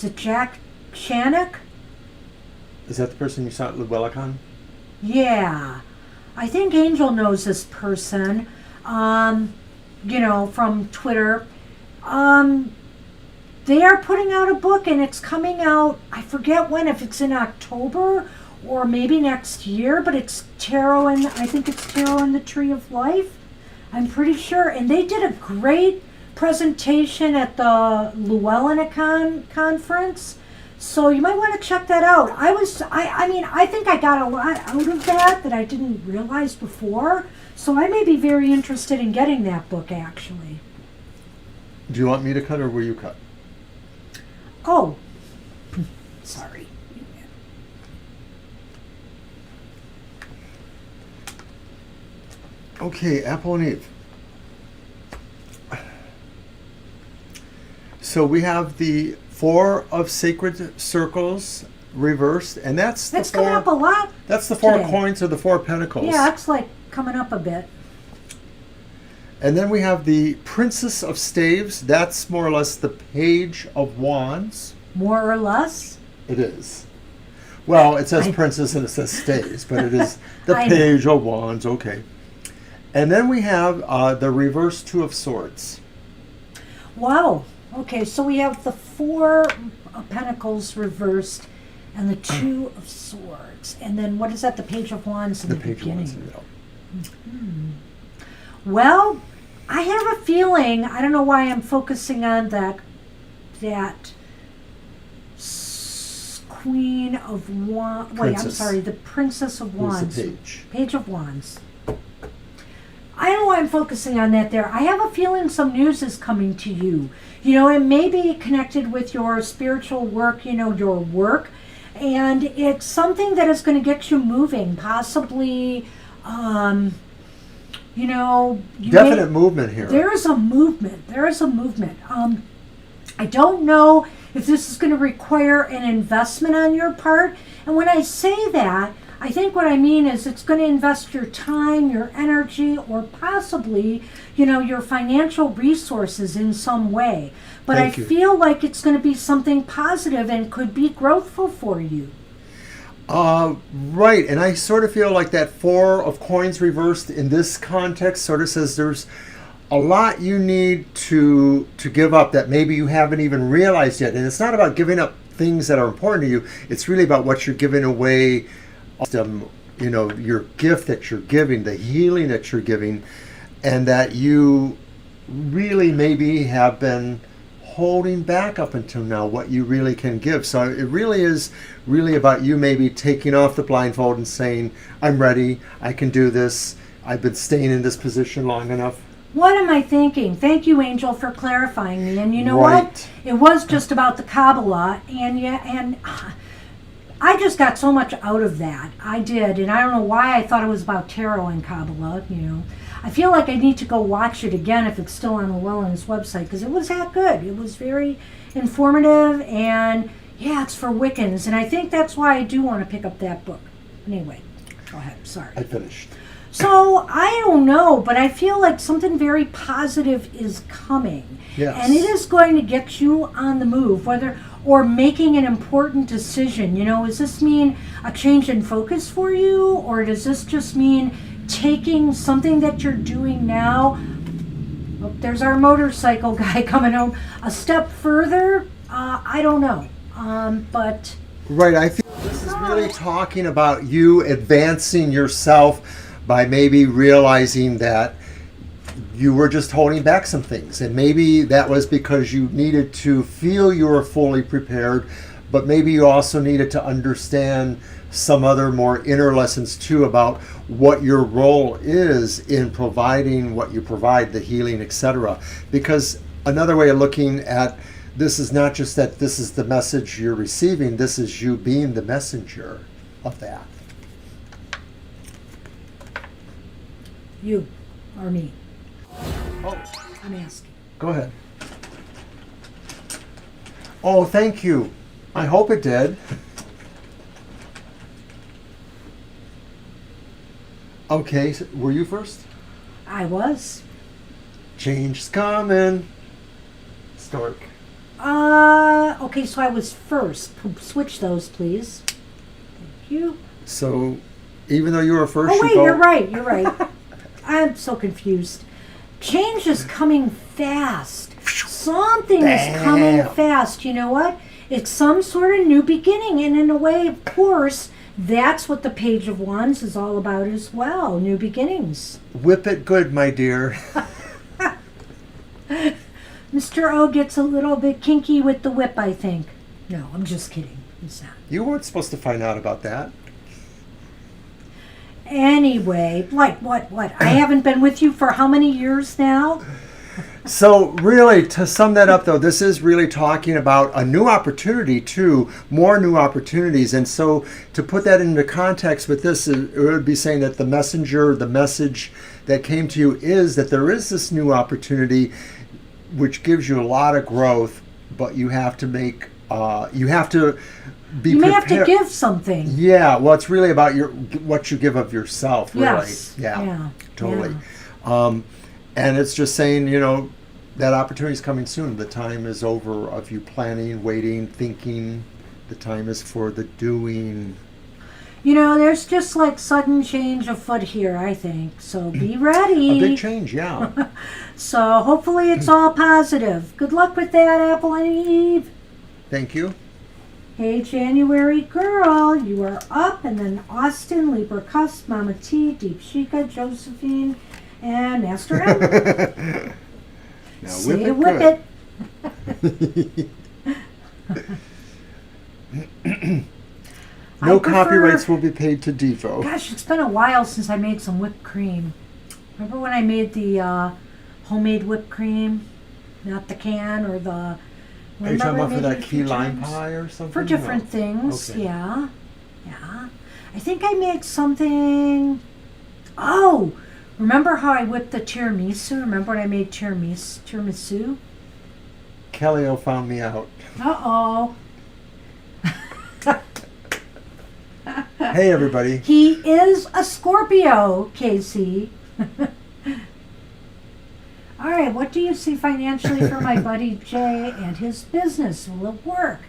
Speaker 1: it Jack Shannock?
Speaker 2: Is that the person you saw at Llewellyn?
Speaker 1: Yeah. I think Angel knows this person, from Twitter. They are putting out a book, and it's coming out, I forget when, if it's in October or maybe next year, but it's I think it's Tarot and the Tree of Life. I'm pretty sure. And they did a great presentation at the Llewellyn conference. So you might want to check that out. I think I got a lot out of that I didn't realize before. So I may be very interested in getting that book, actually.
Speaker 2: Do you want me to cut or will you cut?
Speaker 1: Oh, sorry.
Speaker 2: Okay, Apple and Eve. So we have the Four of Sacred Circles reversed, and that's
Speaker 1: coming up a lot.
Speaker 2: That's the Four
Speaker 1: today.
Speaker 2: Coins or the Four Pentacles.
Speaker 1: Yeah, it's like coming up a bit.
Speaker 2: And then we have the Princess of Staves. That's more or less the Page of Wands.
Speaker 1: More or less?
Speaker 2: It is. Well, it says Princess and it says Staves, but it is the Page of Wands. Okay. And then we have the reverse Two of Swords.
Speaker 1: Wow. Okay, so we have the Four of Pentacles reversed and the Two of Swords. And then what is that? The Page of Wands in the beginning.
Speaker 2: Of Wands, yeah.
Speaker 1: Well, I have a feeling, I don't know why I'm focusing on that Queen of Wands. Wait, I'm sorry, the Princess of Wands.
Speaker 2: The Page.
Speaker 1: Page of Wands. I don't know why I'm focusing on that there. I have a feeling some news is coming to you. It may be connected with your spiritual work, your work. And it's something that is going to get you moving, possibly,
Speaker 2: Definite movement here.
Speaker 1: There is a movement. I don't know if this is going to require an investment on your part. And when I say that, I think what I mean is it's going to invest your time, your energy, or possibly, your financial resources in some way. But I feel like it's going to be something positive and could be growthful for you.
Speaker 2: Right, and I sort of feel like that Four of Coins reversed in this context sort of says there's a lot you need to give up that maybe you haven't even realized yet. And it's not about giving up things that are important to you. It's really about what you're giving away, your gift that you're giving, the healing that you're giving, and that you really maybe have been holding back up until now what you really can give. So it really is about you maybe taking off the blindfold and saying, I'm ready, I can do this, I've been staying in this position long enough.
Speaker 1: What am I thinking? Thank you, Angel, for clarifying me. And you know what? It was just about the Kabbalah, and I just got so much out of that. I did, and I don't know why I thought it was about tarot and Kabbalah, I feel like I need to go watch it again if it's still on Llewellyn's website, because it was that good. It was very informative, and yeah, it's for Wiccans, and I think that's why I do want to pick up that book. Anyway, go ahead, sorry.
Speaker 2: I finished.
Speaker 1: So, I don't know, but I feel like something very positive is coming.
Speaker 2: Yes.
Speaker 1: And it is going to get you on the move, or making an important decision. Does this mean a change in focus for you, or does this just mean taking something that you're doing now? Oh, there's our motorcycle guy coming home. A step further? I don't know. But
Speaker 2: right, I think this is really talking about you advancing yourself by maybe realizing that you were just holding back some things. And maybe that was because you needed to feel you were fully prepared, but maybe you also needed to understand some other more inner lessons too about what your role is in providing what you provide, the healing, etc. Because another way of looking at this is not just that this is the message you're receiving, this is you being the messenger of that.
Speaker 1: You or me?
Speaker 2: Oh,
Speaker 1: I'm asking.
Speaker 2: go ahead. Oh, thank you. I hope it did. Okay, so were you first?
Speaker 1: I was.
Speaker 2: Change's coming. Stork.
Speaker 1: Okay, so I was first. Switch those, please. Thank you.
Speaker 2: So, even though you were first,
Speaker 1: Oh, wait,
Speaker 2: you go.
Speaker 1: you're right. You're right. I'm so confused. Change is coming fast. Something is coming
Speaker 2: Bam.
Speaker 1: fast. You know what? It's some sort of new beginning. And in a way, of course, that's what the Page of Wands is all about as well. New beginnings.
Speaker 2: Whip it good, my dear.
Speaker 1: Mr. O gets a little bit kinky with the whip, I think. No, I'm just kidding. He's not.
Speaker 2: You weren't supposed to find out about that.
Speaker 1: Anyway, what? I haven't been with you for how many years now?
Speaker 2: So really, to sum that up though, this is really talking about a new opportunity too, more new opportunities. And so to put that into context with this, it would be saying that the message that came to you is that there is this new opportunity which gives you a lot of growth, but you have to make, you have to be
Speaker 1: You may have to
Speaker 2: prepared.
Speaker 1: give something.
Speaker 2: Yeah, well, it's really about what you give of yourself, really.
Speaker 1: Yes.
Speaker 2: Yeah, totally.
Speaker 1: Yeah.
Speaker 2: And it's just saying, that opportunity is coming soon. The time is over of you planning, waiting, thinking. The time is for the doing.
Speaker 1: There's just like sudden change afoot here, I think. So be ready.
Speaker 2: A big change, yeah.
Speaker 1: So hopefully it's all positive. Good luck with that, Apple and Eve.
Speaker 2: Thank you.
Speaker 1: Hey, January girl, you are up. And then Austin, Libra Cusp, Mama T, Deep Chica, Josephine, and Master M.
Speaker 2: Now
Speaker 1: See,
Speaker 2: whip
Speaker 1: whip
Speaker 2: it.
Speaker 1: it.
Speaker 2: No
Speaker 1: I prefer-
Speaker 2: copyrights will be paid to Devo.
Speaker 1: Gosh, it's been a while since I made some whipped cream. Remember when I made the homemade whipped cream? Not the can or the...
Speaker 2: Are you talking about for that key lime pie or something?
Speaker 1: For different things,
Speaker 2: Okay.
Speaker 1: yeah. Yeah. I think I made something... Oh! Remember how I whipped the tiramisu? Remember when I made tiramisu?
Speaker 2: Kellyo found me out.
Speaker 1: Uh-oh.
Speaker 2: Hey, everybody.
Speaker 1: He is a Scorpio, Casey. All right, what do you see financially for my buddy Jay and his business? Will it work?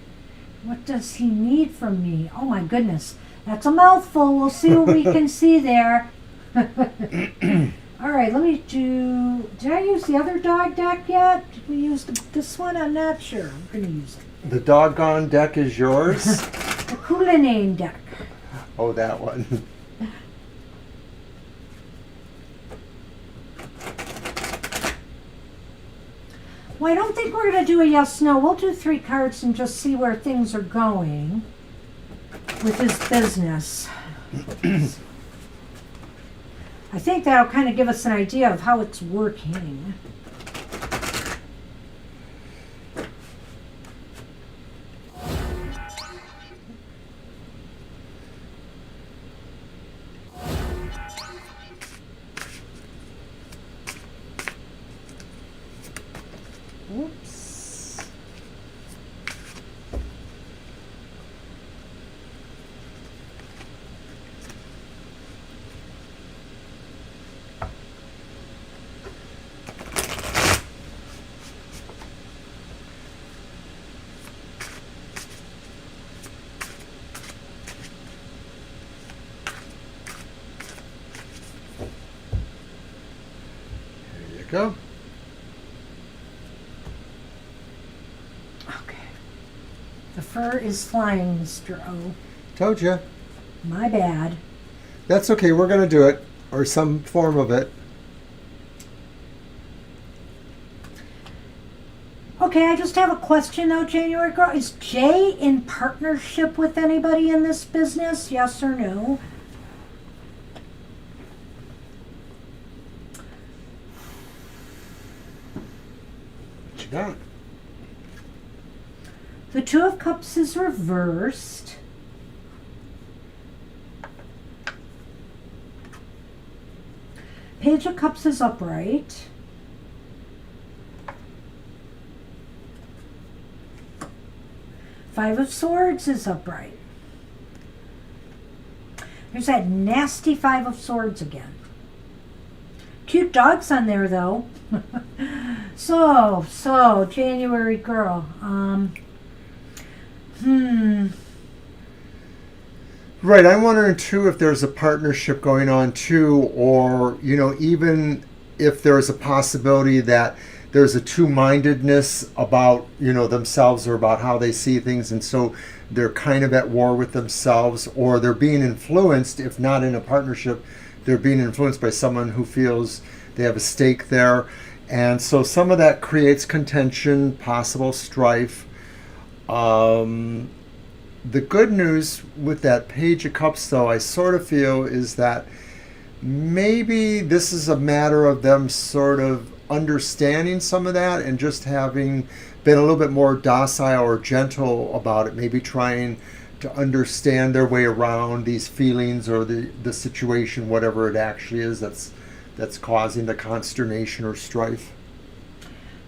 Speaker 1: What does he need from me? Oh my goodness, that's a mouthful. We'll see what we can see there. All right, let me do... Did I use the other dog deck yet? Did we use this one? I'm not sure. I'm going to use it.
Speaker 2: The doggone deck is yours.
Speaker 1: The Cullinane deck.
Speaker 2: Oh, that one.
Speaker 1: Well, I don't think we're going to do a yes-no. We'll do 3 cards and just see where things are going with his business. I think that'll kind of give us an idea of how it's working. Oops.
Speaker 2: There you go.
Speaker 1: Okay. The fur is flying, Mr. O.
Speaker 2: Told you.
Speaker 1: My bad.
Speaker 2: That's okay. We're going to do it, or some form of it.
Speaker 1: Okay, I just have a question though, January girl. Is Jay in partnership with anybody in this business? Yes or no?
Speaker 2: What you got?
Speaker 1: The Two of Cups is reversed. Page of Cups is upright. Five of Swords is upright. There's that nasty Five of Swords again. Cute dogs on there, though. So, January girl.
Speaker 2: Right, I'm wondering too if there's a partnership going on too, or, you know, even if there's a possibility that there's a two-mindedness about, you know, themselves or about how they see things, and so they're kind of at war with themselves, or they're being influenced, if not in a partnership, they're being influenced by someone who feels they have a stake there. And so some of that creates contention, possible strife. The good news with that Page of Cups, though, I sort of feel is that maybe this is a matter of them sort of understanding some of that and just having been a little bit more docile or gentle about it, maybe trying to understand their way around these feelings or the situation, whatever it actually is that's causing the consternation or strife.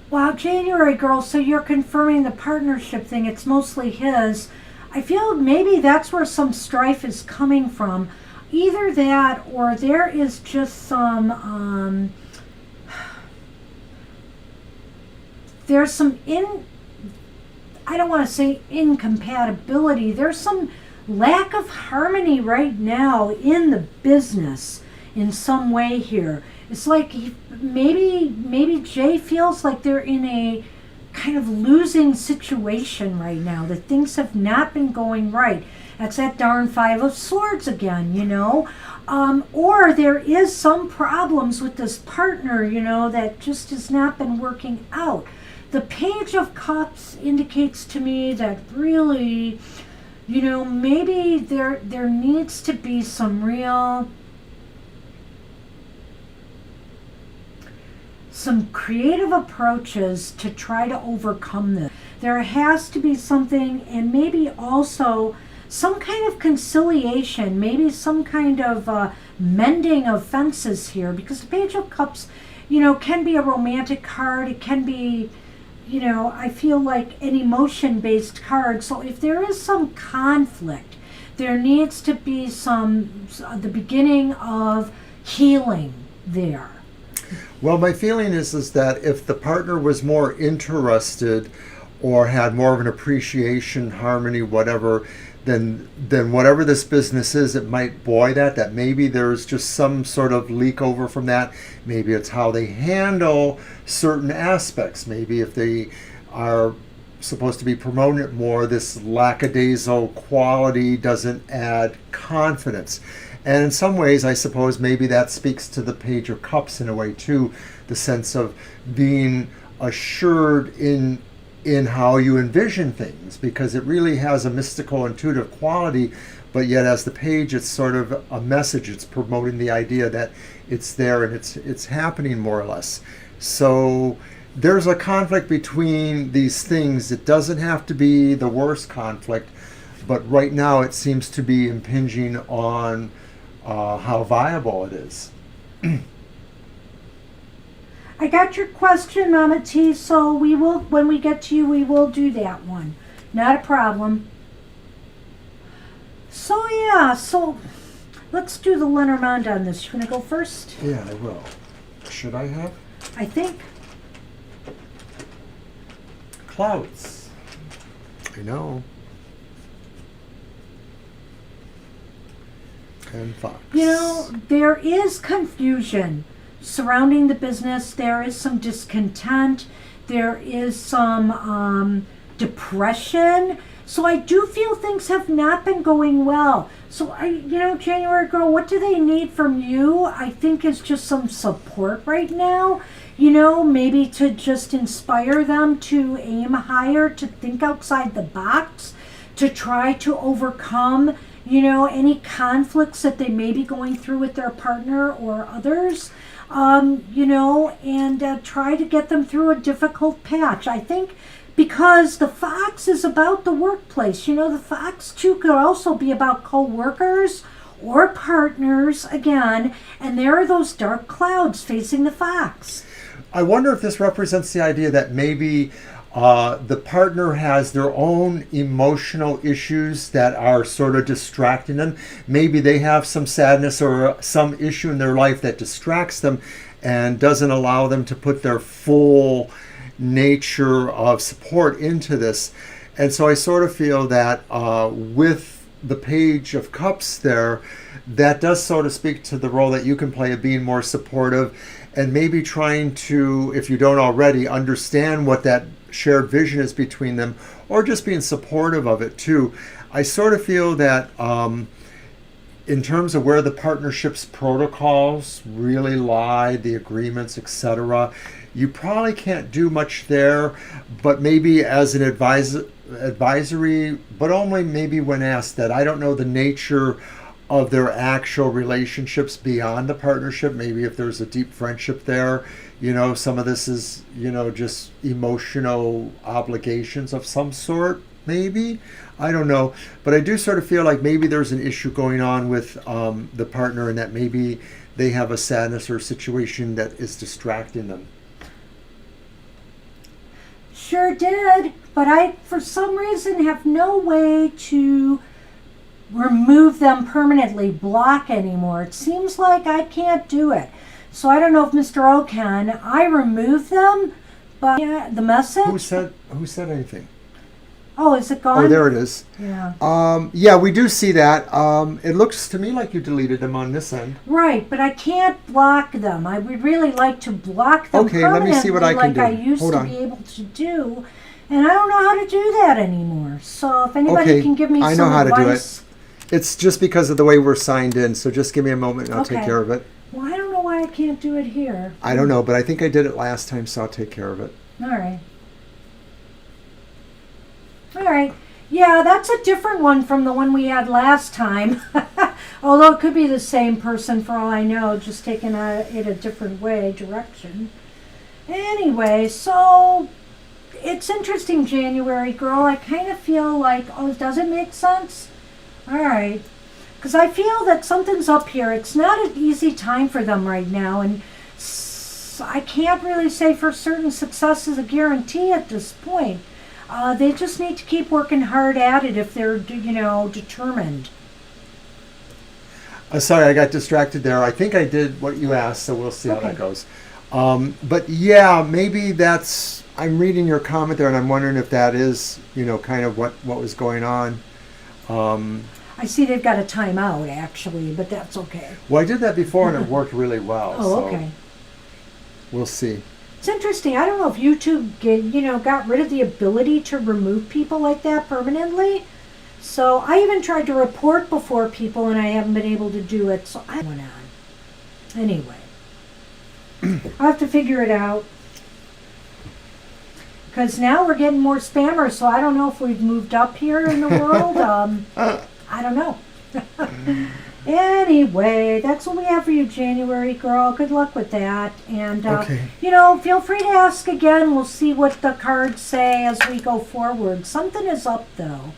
Speaker 1: Wow, January girl, so you're confirming the partnership thing. It's mostly his. I feel maybe that's where some strife is coming from. Either that or there is just some, there's some I don't want to say incompatibility. There's some lack of harmony right now in the business in some way here. It's like maybe Jay feels like they're in a kind of losing situation right now, that things have not been going right. That's that darn Five of Swords again, you know. Or there is some problems with this partner, you know, that just has not been working out. The Page of Cups indicates to me that really, you know, maybe there needs to be some creative approaches to try to overcome this. There has to be something, and maybe also some kind of conciliation, maybe some kind of mending of fences here, because the Page of Cups, you know, can be a romantic card. It can be, you know, I feel like an emotion-based card. So if there is some conflict, there needs to be the beginning of healing there.
Speaker 2: Well, my feeling is that if the partner was more interested or had more of an appreciation, harmony, whatever, then whatever this business is, it might buoy that maybe there's just some sort of leak over from that. Maybe it's how they handle certain aspects. Maybe if they are supposed to be promoting it more, this lackadaisical quality doesn't add confidence. And in some ways, I suppose maybe that speaks to the Page of Cups in a way too, the sense of being assured in how you envision things, because it really has a mystical, intuitive quality, but yet as the page, it's sort of a message. It's promoting the idea that it's there and it's happening more or less. So there's a conflict between these things. It doesn't have to be the worst conflict, but right now it seems to be impinging on how viable it is.
Speaker 1: I got your question, Mama T, so we will, when we get to you, we will do that one. Not a problem. So yeah, so let's do the Lenormand on this. You want to go first?
Speaker 2: Yeah, I will. Should I have?
Speaker 1: I think.
Speaker 2: Clouds. I know. And Fox.
Speaker 1: You know, there is confusion surrounding the business. There is some discontent. There is some depression. So I do feel things have not been going well. So January girl, what do they need from you? I think is just some support right now. You know, maybe to just inspire them to aim higher, to think outside the box, to try to overcome, any conflicts that they may be going through with their partner or others. And try to get them through a difficult patch. I think because the fox is about the workplace. You know, the fox too could also be about co-workers or partners again, and there are those dark clouds facing the fox.
Speaker 2: I wonder if this represents the idea that maybe the partner has their own emotional issues that are sort of distracting them. Maybe they have some sadness or some issue in their life that distracts them and doesn't allow them to put their full nature of support into this. And so I sort of feel that with the Page of Cups there, that does sort of speak to the role that you can play of being more supportive and maybe trying to, if you don't already, understand what that shared vision is between them, or just being supportive of it too. I sort of feel that in terms of where the partnership's protocols really lie, the agreements, etc., you probably can't do much there, but maybe as an advisory, but only maybe when asked. That I don't know the nature of their actual relationships beyond the partnership. Maybe if there's a deep friendship there, you know, some of this is, you know, just emotional obligations of some sort, maybe. I don't know. But I do sort of feel like maybe there's an issue going on with the partner, and that maybe they have a sadness or situation that is distracting them.
Speaker 1: Sure did, but I, for some reason, have no way to remove them permanently, block anymore. It seems like I can't do it. So I don't know if Mr. O can. I remove them, but yeah, the message?
Speaker 2: Who said anything?
Speaker 1: Oh, is it gone?
Speaker 2: Oh, there it is.
Speaker 1: Yeah.
Speaker 2: Yeah, we do see that. It looks to me like you deleted them on this end.
Speaker 1: Right, but I can't block them. I would really like to block them
Speaker 2: okay, let me see what I can do.
Speaker 1: Like I used to be able to do. And I don't know how to do that anymore. So if anybody can give me some advice. I know how to do it.
Speaker 2: It's just because of the way we're signed in, so just give me a moment and I'll take care of it.
Speaker 1: Well, I don't know why I can't do it here.
Speaker 2: I don't know, but I think I did it last time, so I'll take care of it.
Speaker 1: All right. All right. Yeah, that's a different one from the one we had last time. Although it could be the same person for all I know, just taking it a different direction. Anyway, so it's interesting, January girl. I kind of feel like, does it make sense? All right. Because I feel that something's up here. It's not an easy time for them right now. And I can't really say for certain success is a guarantee at this point. They just need to keep working hard at it if they're, determined.
Speaker 2: Sorry, I got distracted there. I think I did what you asked, so we'll see how that goes. But yeah, maybe that's, I'm reading your comment there and I'm wondering if that is, kind of what was going on.
Speaker 1: I see they've got a timeout actually, but that's okay.
Speaker 2: Well, I did that before and it worked really well.
Speaker 1: Oh, okay.
Speaker 2: We'll see.
Speaker 1: It's interesting. I don't know if YouTube got rid of the ability to remove people like that permanently. So I even tried to report before people and I haven't been able to do it. So I went on. Anyway, I'll have to figure it out. Because now we're getting more spammers, so I don't know if we've moved up here in the world. I don't know. Anyway, that's what we have for you, January girl. Good luck with that. And, feel free to ask again. We'll see what the cards say as we go forward. Something is up, though.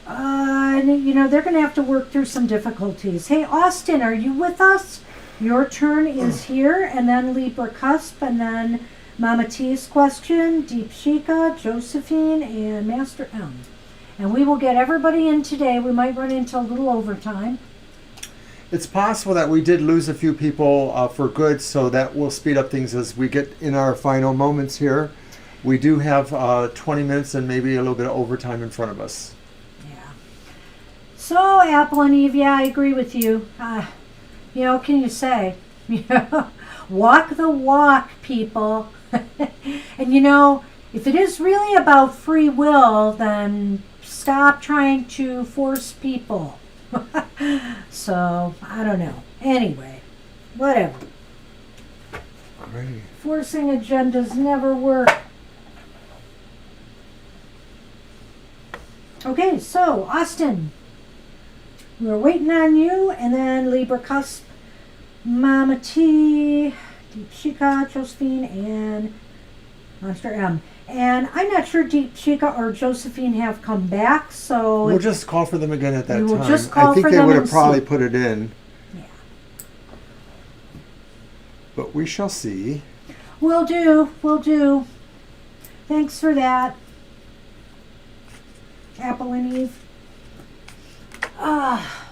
Speaker 1: They're going to have to work through some difficulties. Hey, Austin, are you with us? Your turn is here, and then Libra Cusp, and then Mama T's question, Deep Shika, Josephine, and Master M. And we will get everybody in today. We might run into a little overtime.
Speaker 2: It's possible that we did lose a few people for good, so that will speed up things as we get in our final moments here. We do have 20 minutes and maybe a little bit of overtime in front of us.
Speaker 1: Yeah. So, Apple and Eve, yeah, I agree with you. What can you say? Walk the walk, people. And if it is really about free will, then stop trying to force people. So, I don't know. Anyway, whatever.
Speaker 2: Alrighty.
Speaker 1: Forcing agendas never work. Okay, so, Austin. We're waiting on you, and then Libra Cusp, Mama T, Deep Shika, Josephine, and Monster M. And I'm not sure Deep Chica or Josephine have come back, so
Speaker 2: We'll just call for them again at that
Speaker 1: We will
Speaker 2: time.
Speaker 1: just call
Speaker 2: I think
Speaker 1: for
Speaker 2: they
Speaker 1: them
Speaker 2: would have
Speaker 1: and
Speaker 2: probably
Speaker 1: see.
Speaker 2: put it in,
Speaker 1: yeah.
Speaker 2: but we shall see.
Speaker 1: Will do. Will do. Thanks for that. Apple and Eve. Ah.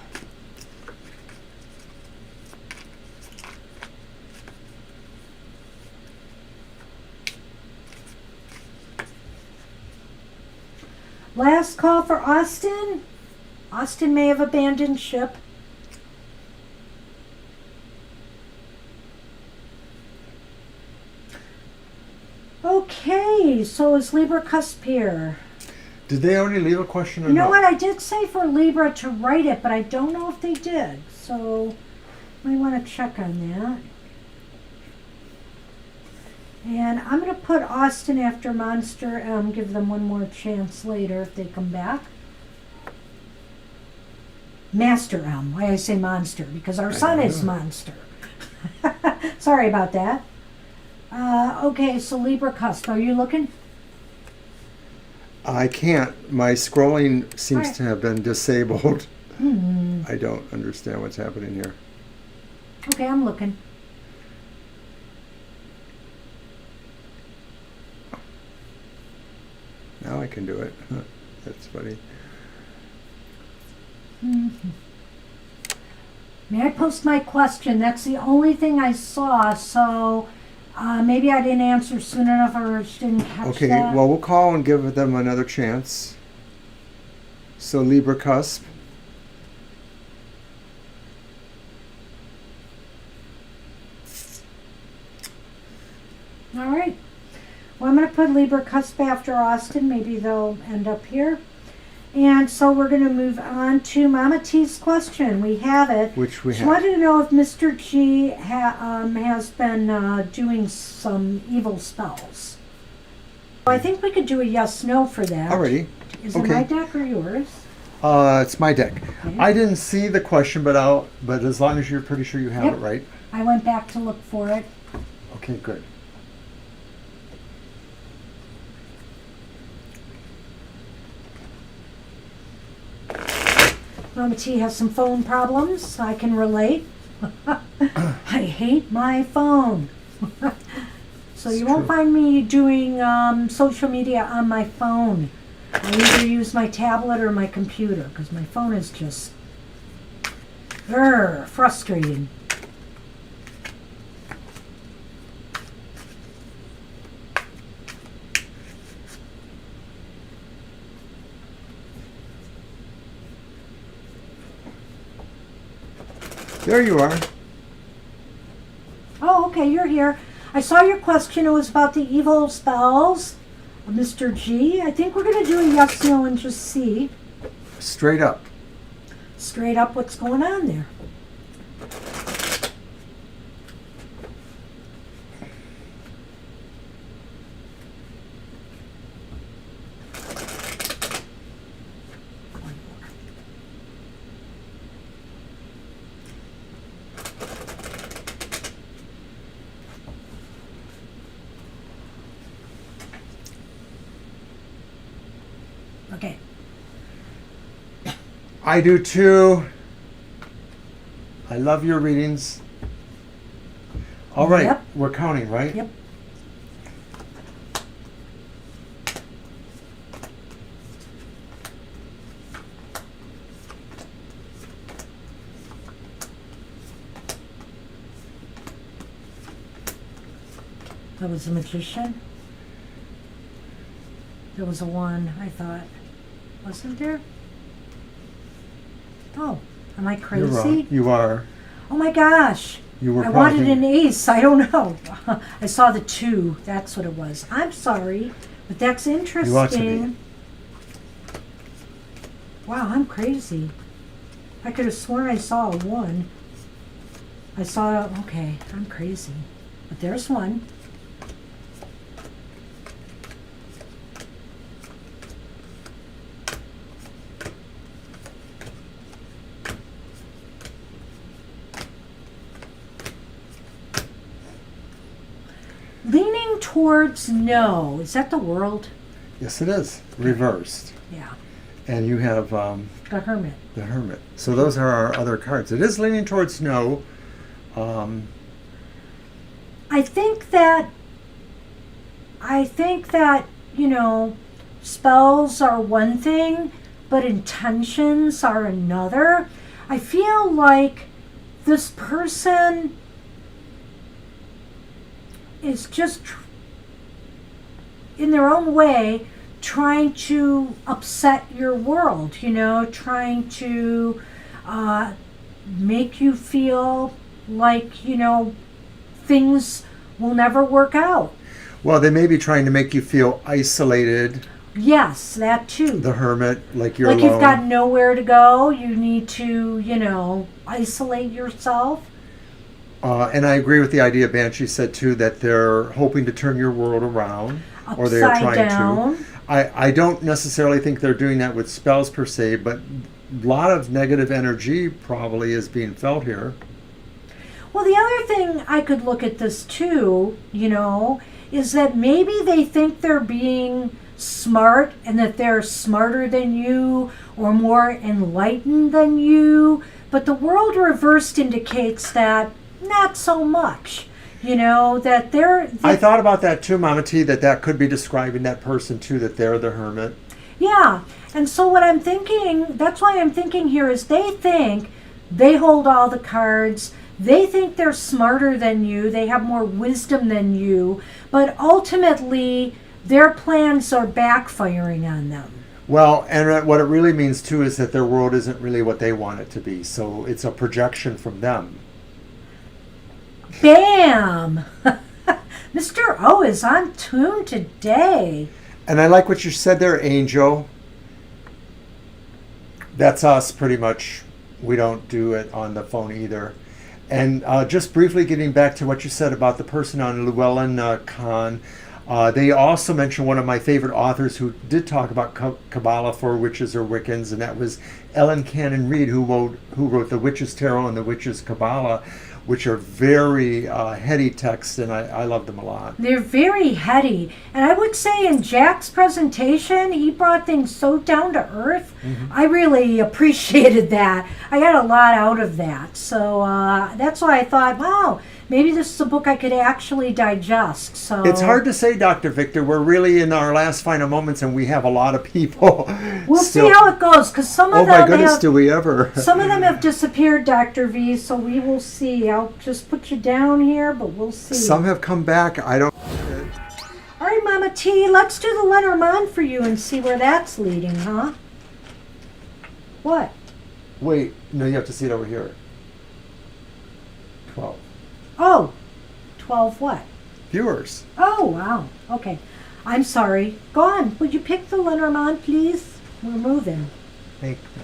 Speaker 1: Last call for Austin. Austin may have abandoned ship. Okay, so is Libra cusp here?
Speaker 2: Did they already leave a question or
Speaker 1: You know
Speaker 2: no?
Speaker 1: what? I did say for Libra to write it, but I don't know if they did. So we want to check on that. And I'm going to put Austin after Monster M, give them one more chance later if they come back. Master M. Why I say monster? Because our sun is monster. Sorry about that. Okay, so Libra cusp. Are you looking?
Speaker 2: I can't. My scrolling seems
Speaker 1: Alright.
Speaker 2: to have been disabled.
Speaker 1: Hmm.
Speaker 2: I don't understand what's happening here.
Speaker 1: Okay, I'm looking.
Speaker 2: Now I can do it. Huh. That's funny.
Speaker 1: Mm-hmm. May I post my question? That's the only thing I saw, so maybe I didn't answer soon enough or just didn't catch
Speaker 2: Okay,
Speaker 1: that.
Speaker 2: well, we'll call and give them another chance. So Libra cusp.
Speaker 1: All right. Well, I'm going to put Libra cusp after Austin. Maybe they'll end up here. And so we're going to move on to Mama T's question. We have it.
Speaker 2: Which we
Speaker 1: She
Speaker 2: have.
Speaker 1: wanted to know if Mr. G has been doing some evil spells. I think we could do a yes/no for that.
Speaker 2: Alrighty.
Speaker 1: Is it
Speaker 2: Okay.
Speaker 1: my deck or yours?
Speaker 2: It's my deck.
Speaker 1: Okay.
Speaker 2: I didn't see the question, but as long as you're pretty sure you have
Speaker 1: Yep.
Speaker 2: it right.
Speaker 1: I went back to look for it.
Speaker 2: Okay, good.
Speaker 1: Mama T has some phone problems. I can relate. I hate my phone. So
Speaker 2: It's
Speaker 1: you won't
Speaker 2: true.
Speaker 1: find me doing social media on my phone. I either use my tablet or my computer because my phone is just frustrating.
Speaker 2: There you are.
Speaker 1: Oh, okay, you're here. I saw your question. It was about the evil spells of Mr. G. I think we're going to do a yes, no, and just see
Speaker 2: Straight up.
Speaker 1: straight up what's going on there. Okay.
Speaker 2: I do too. I love your readings. All right,
Speaker 1: Yep.
Speaker 2: we're counting, right?
Speaker 1: Yep. That was a magician. There was a one, I thought. Wasn't there? Oh, am I
Speaker 2: You're
Speaker 1: crazy?
Speaker 2: wrong. You are.
Speaker 1: Oh my gosh.
Speaker 2: You were
Speaker 1: I
Speaker 2: probably
Speaker 1: wanted an ace. I don't know. I saw the two. That's what it was. I'm sorry, but that's interesting.
Speaker 2: ought to be.
Speaker 1: Wow, I'm crazy. I could have sworn I saw a one. I saw, okay, I'm crazy. But there's one. Leaning towards no. Is that the World?
Speaker 2: Yes, it is. Reversed.
Speaker 1: Yeah.
Speaker 2: And you have
Speaker 1: The Hermit.
Speaker 2: the Hermit. So those are our other cards. It is leaning towards no.
Speaker 1: I think that, spells are one thing, but intentions are another. I feel like this person is just, in their own way, trying to upset your world, trying to make you feel like, things will never work out.
Speaker 2: Well, they may be trying to make you feel isolated.
Speaker 1: Yes, that too.
Speaker 2: The Hermit, like you're
Speaker 1: like
Speaker 2: alone.
Speaker 1: you've got nowhere to go. You need to, isolate yourself.
Speaker 2: And I agree with the idea Banshee said too, that they're hoping to turn your world around. Or they are trying
Speaker 1: down.
Speaker 2: to. I don't necessarily think they're doing that with spells per se, but a lot of negative energy probably is being felt here.
Speaker 1: Well, the other thing I could look at this too, is that maybe they think they're being smart and that they're smarter than you or more enlightened than you, but the world reversed indicates that not so much. That they're...
Speaker 2: I thought about that too, Mama T, that could be describing that person too, that they're the Hermit.
Speaker 1: Yeah, and so what I'm thinking, that's why I'm thinking here is they think they hold all the cards, they think they're smarter than you, they have more wisdom than you, but ultimately their plans are backfiring on them.
Speaker 2: Well, and what it really means too is that their world isn't really what they want it to be, so it's a projection from them.
Speaker 1: Bam! Mr. O is on tune today.
Speaker 2: And I like what you said there, Angel. That's us pretty much. We don't do it on the phone either. And just briefly getting back to what you said about the person on Llewellyn Khan, they also mentioned one of my favorite authors who did talk about Kabbalah for witches or Wiccans, and that was Ellen Cannon Reed, who wrote The Witch's Tarot and The Witch's Kabbalah, which are very heady texts, and I love them a lot.
Speaker 1: They're very heady. And I would say in Jack's presentation, he brought things so down to earth. Mm-hmm. I really appreciated that. I got a lot out of that. So that's why I thought, wow, maybe this is a book I could actually digest. So
Speaker 2: it's hard to say, Dr. Victor. We're really in our last final moments, and we have a lot of people.
Speaker 1: We'll see how it goes, because some of them...
Speaker 2: Oh my goodness, do we ever.
Speaker 1: Some of them have disappeared, Dr. V, so we will see. I'll just put you down here, but we'll see.
Speaker 2: Some have come back. I don't...
Speaker 1: All right, Mama T, let's do the Lenormand for you and see where that's leading, huh? What?
Speaker 2: Wait, no, you have to see it over here. 12.
Speaker 1: Oh, 12 what?
Speaker 2: Viewers.
Speaker 1: Oh, wow. Okay. I'm sorry. Go on. Would you pick the Lenormand, please? We're moving.
Speaker 2: Thank you.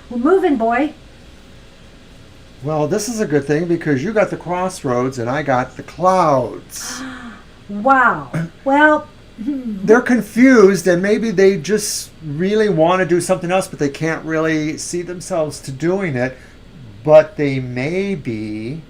Speaker 1: We're moving, boy.
Speaker 2: Well, this is a good thing because you got the crossroads and I got the clouds.
Speaker 1: Wow. Well...
Speaker 2: They're confused and maybe they just really want to do something else, but they can't really see themselves to doing it. But they may be...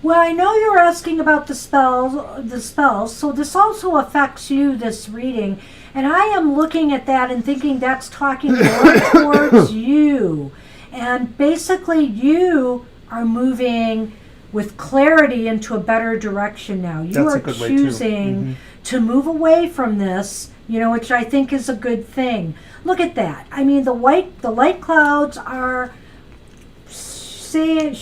Speaker 1: Well, I know you're asking about the spells, so this also affects you, this reading. And I am looking at that and thinking that's talking more towards you. And basically you are moving with clarity into a better direction now. You
Speaker 2: That's
Speaker 1: are
Speaker 2: a good way,
Speaker 1: choosing to move away from this, which I think is a good thing. Look at that. I mean, the light clouds are saying,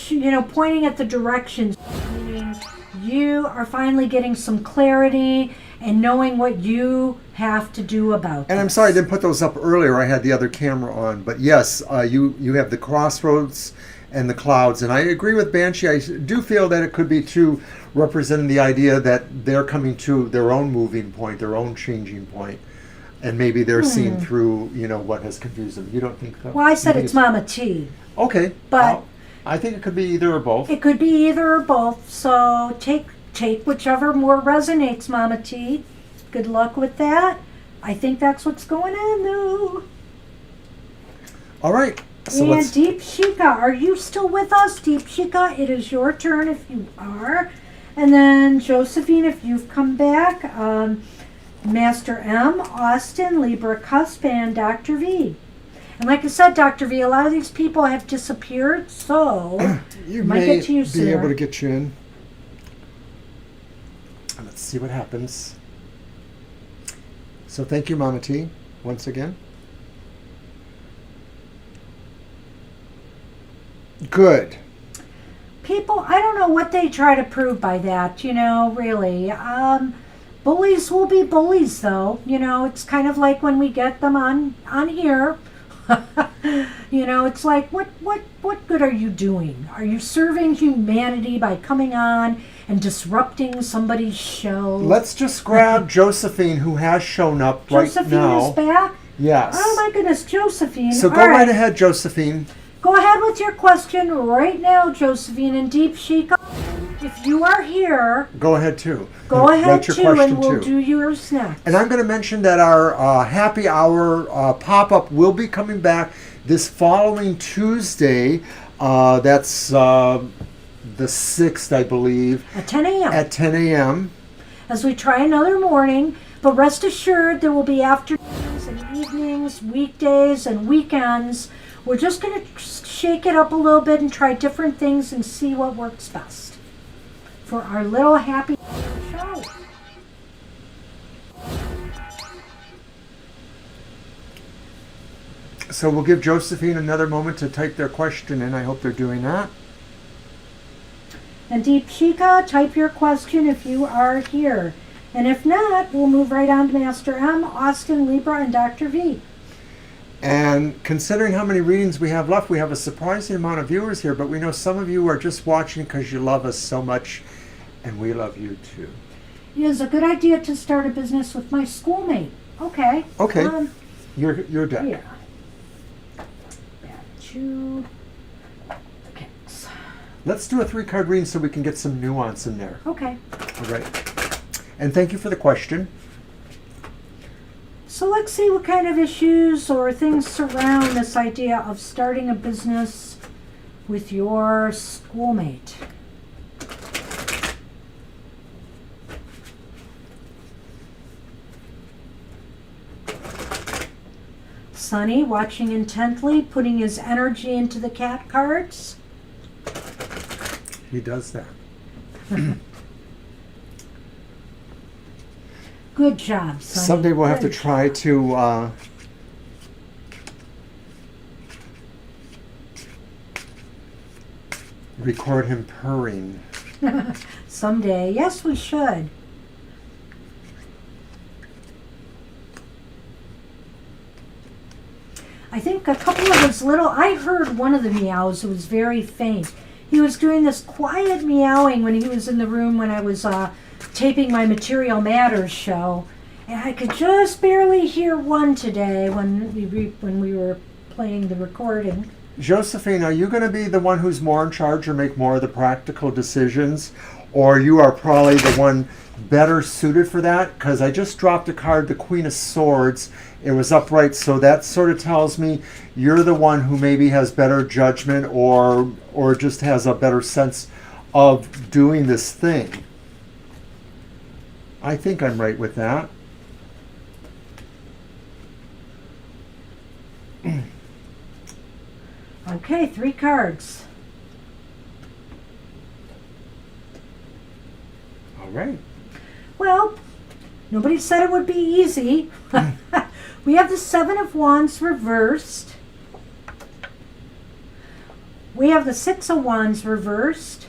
Speaker 1: pointing at the directions. Meaning you are finally getting some clarity and knowing what you have to do about
Speaker 2: And
Speaker 1: this.
Speaker 2: I'm sorry I didn't put those up earlier. I had the other camera on. But yes, you have the crossroads and the clouds. And I agree with Banshee. I do feel that it could be too representing the idea that they're coming to their own moving point, their own changing point. And maybe they're seeing through, what has confused them. You don't think so?
Speaker 1: Well, I said it's Mama T.
Speaker 2: Okay.
Speaker 1: But
Speaker 2: I think it could be either or both.
Speaker 1: It could be either or both. So take whichever more resonates, Mama T. Good luck with that. I think that's what's going on, though.
Speaker 2: All right. So
Speaker 1: And Deep Shika, are you still with us, Deep Shika? It is your turn if you are. And then Josephine, if you've come back, Master M, Austin, Libra Cusp, and Dr. V. And like I said, Dr. V, a lot of these people have disappeared, so
Speaker 2: You
Speaker 1: might
Speaker 2: may
Speaker 1: get to you
Speaker 2: be
Speaker 1: sooner.
Speaker 2: able to get you in. And let's see what happens. So thank you, Mama T, once again. Good.
Speaker 1: People, I don't know what they try to prove by that, really. Bullies will be bullies, though. It's kind of like when we get them on here. It's like, what good are you doing? Are you serving humanity by coming on and disrupting somebody's show?
Speaker 2: Let's just grab Josephine, who has shown up
Speaker 1: Josephine
Speaker 2: right now.
Speaker 1: is back?
Speaker 2: Yes.
Speaker 1: Oh my goodness, Josephine.
Speaker 2: So go
Speaker 1: All
Speaker 2: right ahead, Josephine.
Speaker 1: Go ahead with your question right now, Josephine. And Deep Sheikah, if you are here,
Speaker 2: Go ahead too.
Speaker 1: go ahead
Speaker 2: Write your
Speaker 1: too,
Speaker 2: question
Speaker 1: and we'll
Speaker 2: too.
Speaker 1: do yours next.
Speaker 2: And I'm going to mention that our happy hour pop-up will be coming back this following Tuesday. That's the 6th, I believe,
Speaker 1: At 10 a.m.
Speaker 2: at 10 a.m.
Speaker 1: As we try another morning, but rest assured there will be afternoons and evenings, weekdays and weekends. We're just going to shake it up a little bit and try different things and see what works best for our little happy show.
Speaker 2: So we'll give Josephine another moment to type their question in. I hope they're doing that.
Speaker 1: And Deep Sheikah, type your question if you are here. And if not, we'll move right on to Master M, Austin, Libra, and Dr. V.
Speaker 2: And considering how many readings we have left, we have a surprising amount of viewers here, but we know some of you are just watching because you love us so much, and we love you too.
Speaker 1: It is a good idea to start a business with my schoolmate. Okay.
Speaker 2: Okay. Your deck.
Speaker 1: Yeah. Back to the cats.
Speaker 2: Let's do a 3-card reading so we can get some nuance in there.
Speaker 1: Okay.
Speaker 2: All right. And thank you for the question.
Speaker 1: So let's see what kind of issues or things surround this idea of starting a business with your schoolmate. Sunny, watching intently, putting his energy into the cat cards.
Speaker 2: He does that.
Speaker 1: Good job, Sunny.
Speaker 2: Someday we'll have to
Speaker 1: Good
Speaker 2: try
Speaker 1: job.
Speaker 2: to record him purring.
Speaker 1: Someday. Yes, we should. I think a couple of his I heard one of the meows. It was very faint. He was doing this quiet meowing when he was in the room when I was taping my Material Matters show. And I could just barely hear one today when we were playing the recording.
Speaker 2: Josephine, are you going to be the one who's more in charge or make more of the practical decisions? Or you are probably the one better suited for that? Because I just dropped a card, the Queen of Swords. It was upright, so that sort of tells me you're the one who maybe has better judgment or just has a better sense of doing this thing. I think I'm right with that.
Speaker 1: Okay, 3 cards.
Speaker 2: All right.
Speaker 1: Well, nobody said it would be easy. We have the 7 of Wands reversed. We have the 6 of Wands reversed.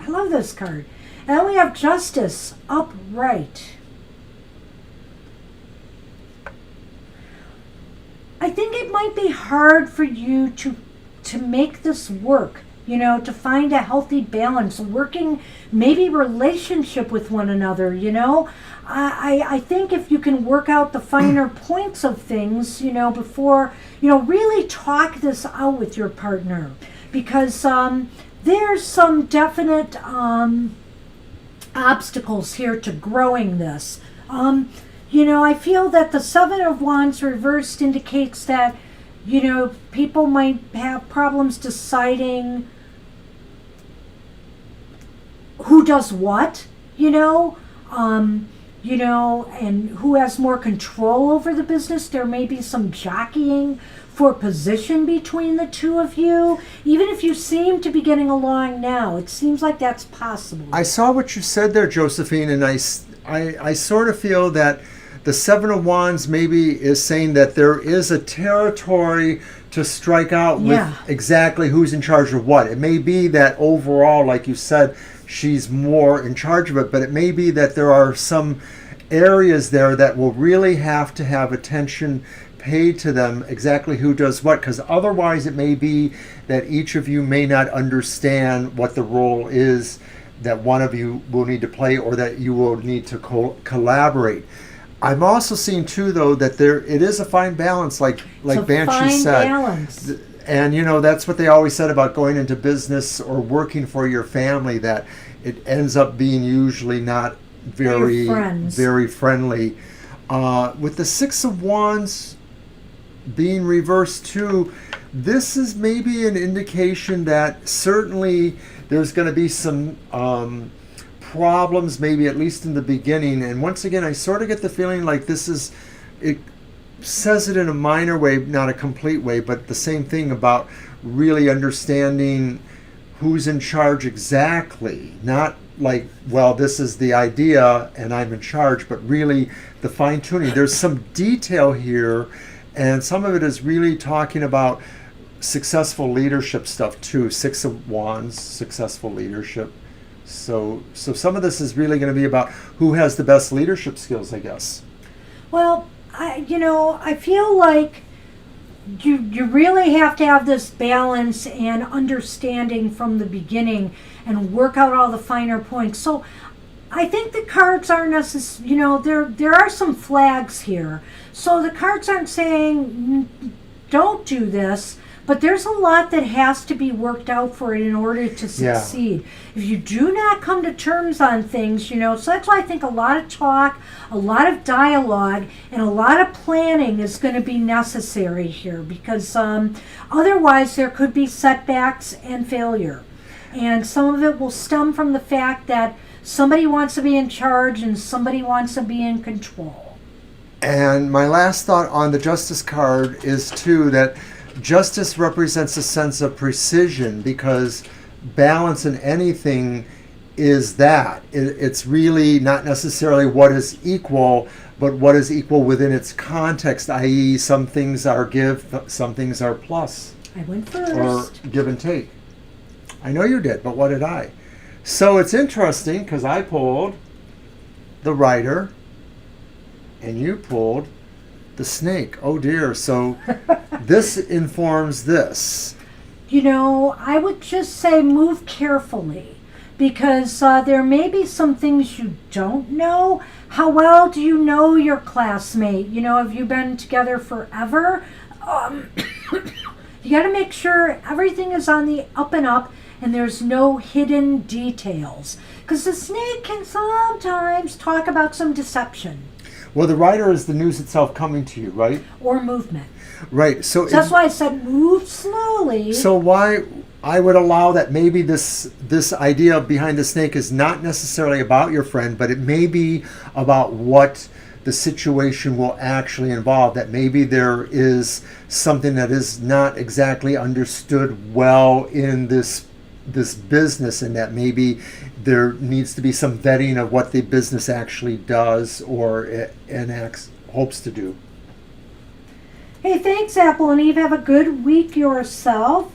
Speaker 1: I love this card. And then we have Justice upright. I think it might be hard for you to make this work, to find a healthy balance, working maybe relationship with one another, I think if you can work out the finer points of things, before, really talk this out with your partner, because there's some definite obstacles here to growing this. I feel that the 7 of Wands reversed indicates that, people might have problems deciding who does what, and who has more control over the business. There may be some jockeying for position between the two of you. Even if you seem to be getting along now, it seems like that's possible.
Speaker 2: I saw what you said there, Josephine, and I sort of feel that the Seven of Wands maybe is saying that there is a territory to strike out with exactly who's in charge of what. It may be that overall, like you said, she's more in charge of it, but it may be that there are some areas there that will really have to have attention paid to them, exactly who does what, because otherwise it may be that each of you may not understand what the role is that one of you will need to play, or that you will need to collaborate. I'm also seeing too, though, that it is a fine balance, like Banshee said.
Speaker 1: Balance.
Speaker 2: And that's what they always said about going into business or working for your family, that it ends up being usually not very friendly. With the Six of Wands being reversed too, this is maybe an indication that certainly there's going to be some problems, maybe at least in the beginning. And once again, I sort of get the feeling like it says it in a minor way, not a complete way, but the same thing about really understanding who's in charge exactly. Not like, well, this is the idea and I'm in charge, but really the fine tuning. There's some detail here, and some of it is really talking about successful leadership stuff too. Six of Wands, successful leadership. So some of this is really going to be about who has the best leadership skills, I guess.
Speaker 1: Well, I feel like you really have to have this balance and understanding from the beginning and work out all the finer points. So I think the cards aren't necessarily, there are some flags here. So the cards aren't saying don't do this, but there's a lot that has to be worked out for it in order to succeed. Yeah. If you do not come to terms on things, so that's why I think a lot of talk, a lot of dialogue, and a lot of planning is going to be necessary here, because otherwise there could be setbacks and failure. And some of it will stem from the fact that somebody wants to be in charge and somebody wants to be in control.
Speaker 2: And my last thought on the Justice card is too that Justice represents a sense of precision, because balance in anything is that. It's really not necessarily what is equal, but what is equal within its context, i.e. some things are give, some things are plus.
Speaker 1: I went first.
Speaker 2: Or give and take. I know you did, but what did I? So it's interesting, because I pulled the Rider, and you pulled the Snake. Oh dear. So this informs this.
Speaker 1: I would just say move carefully, because there may be some things you don't know. How well do you know your classmate? Have you been together forever? You got to make sure everything is on the up and up and there's no hidden details, because the Snake can sometimes talk about some deception.
Speaker 2: Well, the Rider is the news itself coming to you, right?
Speaker 1: Or movement.
Speaker 2: Right. So
Speaker 1: that's why I said move slowly.
Speaker 2: So why I would allow that maybe this idea behind the Snake is not necessarily about your friend, but it may be about what the situation will actually involve, that maybe there is something that is not exactly understood well in this business, and that maybe there needs to be some vetting of what the business actually does or hopes to do.
Speaker 1: Hey, thanks, Apple and Eve. Have a good week yourself.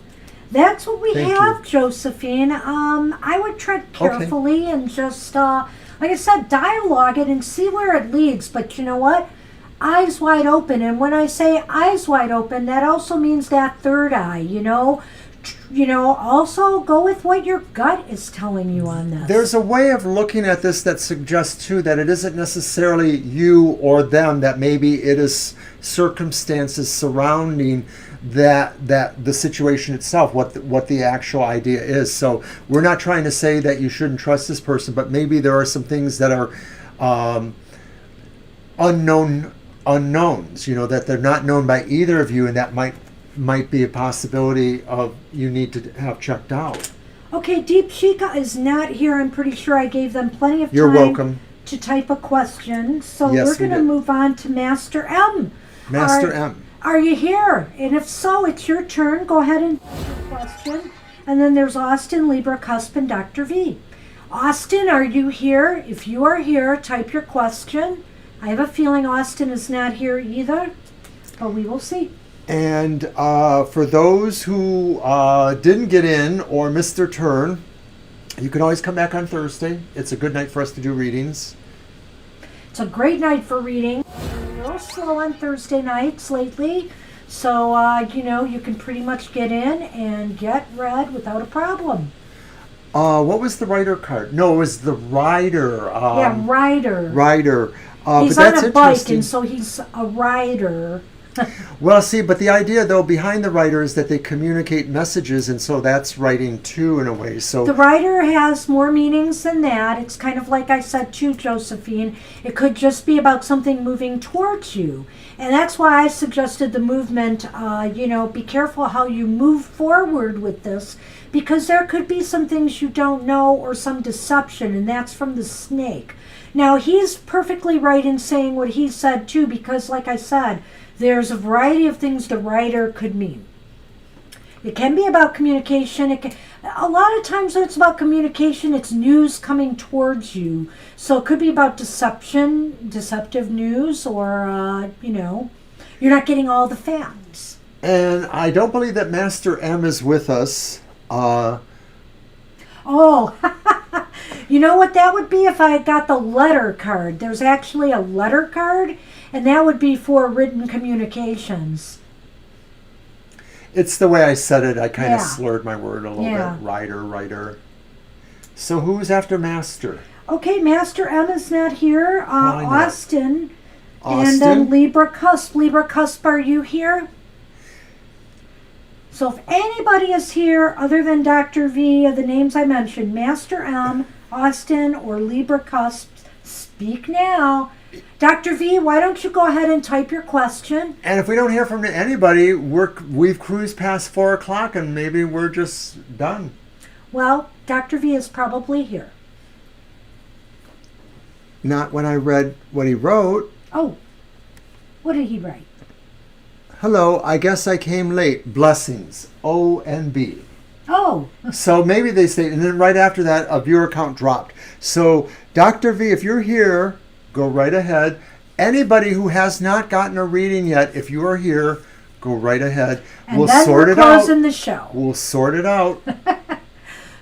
Speaker 1: That's what we have, Josephine. I would tread carefully and just, like I said, dialogue it and see where it leads. But you know what? Eyes wide open. And when I say eyes wide open, that also means that third eye, also go with what your gut is telling you on this.
Speaker 2: There's a way of looking at this that suggests too that it isn't necessarily you or them, that maybe it is circumstances surrounding that the situation itself, what the actual idea is. So we're not trying to say that you shouldn't trust this person, but maybe there are some things that are unknowns, that they're not known by either of you, and that might be a possibility of you need to have checked out.
Speaker 1: Okay, Deep Chica is not here. I'm pretty sure I gave them plenty of time
Speaker 2: You're welcome.
Speaker 1: to type a question. So
Speaker 2: Yes,
Speaker 1: we're
Speaker 2: we
Speaker 1: going to
Speaker 2: did.
Speaker 1: move on to Master M.
Speaker 2: Master
Speaker 1: Are-
Speaker 2: M.
Speaker 1: Are you here? And if so, it's your turn. Go ahead and ask your question. And then there's Austin, Libra, Cusp, and Dr. V. Austin, are you here? If you are here, type your question. I have a feeling Austin is not here either, but we will see.
Speaker 2: And for those who didn't get in or missed their turn, you can always come back on Thursday. It's a good night for us to do readings.
Speaker 1: It's a great night for reading. We're a little slow on Thursday nights lately, so you can pretty much get in and get read without a problem.
Speaker 2: What was the rider card? No, it was the rider.
Speaker 1: Yeah, rider.
Speaker 2: Rider.
Speaker 1: He's
Speaker 2: but that's
Speaker 1: on a bike,
Speaker 2: interesting.
Speaker 1: and so he's a rider.
Speaker 2: Well, see, but the idea though behind the writer is that they communicate messages, and so that's writing too in a way. So
Speaker 1: The rider has more meanings than that. It's kind of like I said too, Josephine. It could just be about something moving towards you. And that's why I suggested the movement, be careful how you move forward with this, because there could be some things you don't know or some deception, and that's from the snake. Now, he's perfectly right in saying what he said too, because like I said, there's a variety of things the writer could mean. It can be about communication. A lot of times when it's about communication, it's news coming towards you. So it could be about deceptive news, or, you're not getting all the facts.
Speaker 2: and I don't believe that Master M is with us.
Speaker 1: Oh, you know what that would be if I got the letter card? There's actually a letter card, and that would be for written communications.
Speaker 2: It's the way I said it. I kind of
Speaker 1: Yeah.
Speaker 2: slurred my word a little
Speaker 1: Yeah.
Speaker 2: bit. Rider. So who's after Master?
Speaker 1: Okay, Master M is not here.
Speaker 2: Why not?
Speaker 1: Austin.
Speaker 2: Austin?
Speaker 1: And then Libra Cusp. Libra Cusp, are you here? So if anybody is here other than Dr. V, of the names I mentioned, Master M, Austin, or Libra Cusp, speak now. Dr. V, why don't you go ahead and type your question?
Speaker 2: And if we don't hear from anybody, we've cruised past 4 o'clock and maybe we're just done.
Speaker 1: Well, Dr. V is probably here.
Speaker 2: Not when I read what he wrote.
Speaker 1: Oh, what did he write?
Speaker 2: Hello, I guess I came late. Blessings. O&B.
Speaker 1: Oh,
Speaker 2: So maybe they say, and then right after that, a viewer count dropped. So, Dr. V, if you're here, go right ahead. Anybody who has not gotten a reading yet, if you are here, go right ahead.
Speaker 1: and
Speaker 2: We'll
Speaker 1: then
Speaker 2: sort
Speaker 1: we're
Speaker 2: it out.
Speaker 1: closing the show.
Speaker 2: We'll sort it out.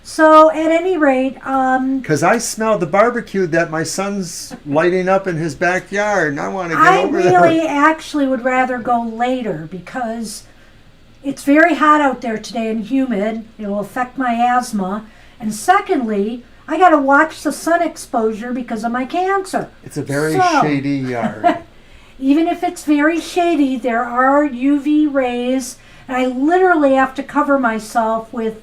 Speaker 1: So at any rate,
Speaker 2: Because I smell the barbecue that my son's lighting up in his backyard, and I want to get
Speaker 1: I
Speaker 2: over
Speaker 1: really
Speaker 2: there.
Speaker 1: actually would rather go later because it's very hot out there today and humid. It will affect my asthma. And secondly, I got to watch the sun exposure because of my cancer.
Speaker 2: It's a very
Speaker 1: So-
Speaker 2: shady yard.
Speaker 1: Even if it's very shady, there are UV rays, and I literally have to cover myself with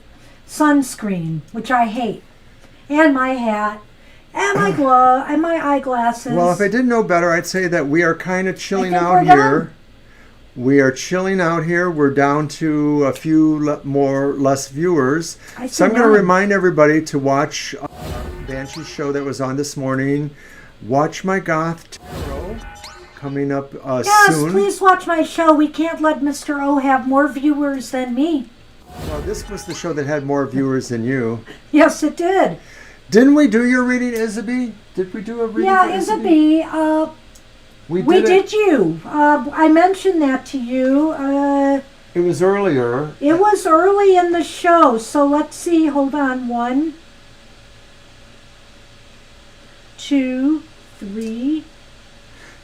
Speaker 1: sunscreen, which I hate, and my hat, and my glove, and my eyeglasses.
Speaker 2: Well, if I didn't know better, I'd say that we are kind of chilling
Speaker 1: I think
Speaker 2: out
Speaker 1: we're
Speaker 2: here.
Speaker 1: done.
Speaker 2: We are chilling out here. We're down to a few less viewers.
Speaker 1: I
Speaker 2: So I'm
Speaker 1: see
Speaker 2: going to
Speaker 1: none.
Speaker 2: remind everybody to watch Banshee's show that was on this morning. Watch my Goth Tarot coming up
Speaker 1: Yes,
Speaker 2: soon.
Speaker 1: please watch my show. We can't let Mr. O have more viewers than me.
Speaker 2: Well, this was the show that had more viewers than you.
Speaker 1: Yes, it did.
Speaker 2: Didn't we do your reading, Isabie? Did we do a reading?
Speaker 1: Yeah,
Speaker 2: for
Speaker 1: Isabie,
Speaker 2: We
Speaker 1: we
Speaker 2: did.
Speaker 1: did you. I mentioned that to you.
Speaker 2: It was earlier.
Speaker 1: It was early in the show, so let's see. Hold on. 1, 2, 3.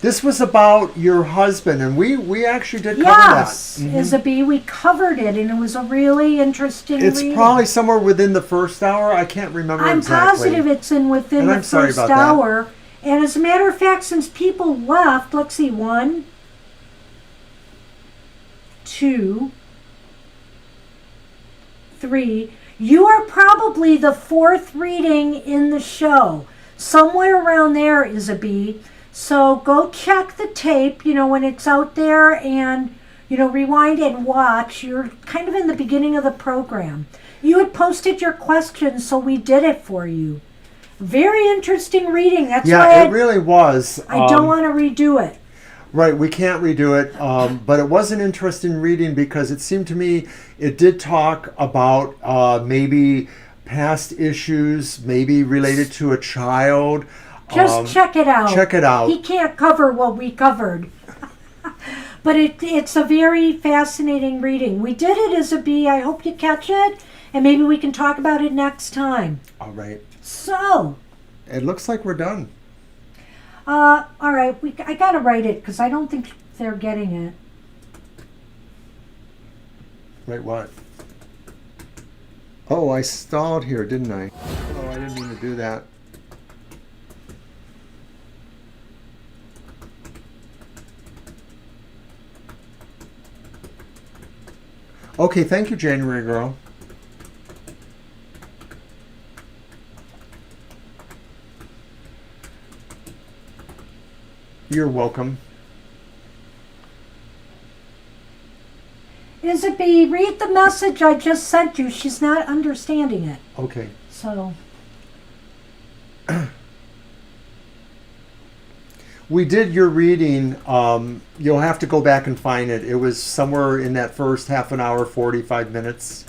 Speaker 2: This was about your husband, and we actually did cover
Speaker 1: Yes,
Speaker 2: that. Mhm.
Speaker 1: Isabie, we covered it, and it was a really interesting
Speaker 2: It's
Speaker 1: reading.
Speaker 2: probably somewhere within the first hour. I can't remember
Speaker 1: I'm
Speaker 2: exactly.
Speaker 1: positive it's in within
Speaker 2: And
Speaker 1: the
Speaker 2: I'm sorry
Speaker 1: first
Speaker 2: about that.
Speaker 1: hour. And as a matter of fact, since people left, let's see, 1, 2, 3. You are probably the 4th reading in the show. Somewhere around there, Isabie. So go check the tape, when it's out there, and, rewind and watch. You're kind of in the beginning of the program. You had posted your questions, so we did it for you. Very interesting reading. That's why
Speaker 2: Yeah, it really was.
Speaker 1: I don't want to redo it.
Speaker 2: Right, we can't redo it, but it was an interesting reading because it seemed to me it did talk about maybe past issues, maybe related to a child.
Speaker 1: Just check it out.
Speaker 2: Check it out.
Speaker 1: He can't cover what we covered. But it's a very fascinating reading. We did it as a bee. I hope you catch it, and maybe we can talk about it next time.
Speaker 2: All right.
Speaker 1: So.
Speaker 2: It looks like we're done.
Speaker 1: All right. I got to write it because I don't think they're getting it.
Speaker 2: Wait, what? Oh, I stalled here, didn't I? Oh, I didn't mean to do that. Okay, thank you, January girl. You're welcome.
Speaker 1: Isabel, read the message I just sent you. She's not understanding it.
Speaker 2: Okay.
Speaker 1: So.
Speaker 2: We did your reading. You'll have to go back and find it. It was somewhere in that first half an hour, 45 minutes.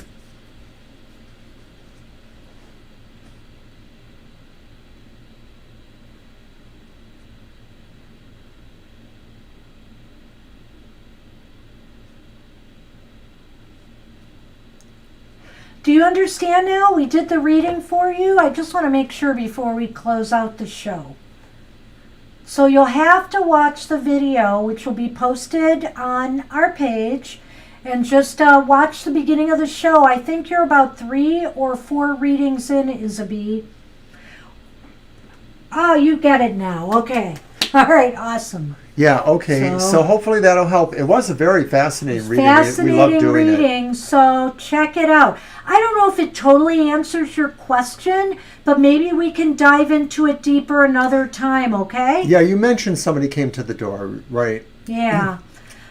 Speaker 1: Do you understand now? We did the reading for you. I just want to make sure before we close out the show. So you'll have to watch the video, which will be posted on our page, and just watch the beginning of the show. I think you're about 3 or 4 readings in, Isabel. Oh, you get it now. Okay. All right. Awesome.
Speaker 2: Yeah, okay. So hopefully that'll help. It was a very fascinating reading.
Speaker 1: Fascinating
Speaker 2: we love doing
Speaker 1: reading, so check it out. I don't know if it totally answers your question, but maybe we can dive into it deeper another time, okay?
Speaker 2: Yeah, you mentioned somebody came to the door, right?
Speaker 1: Yeah.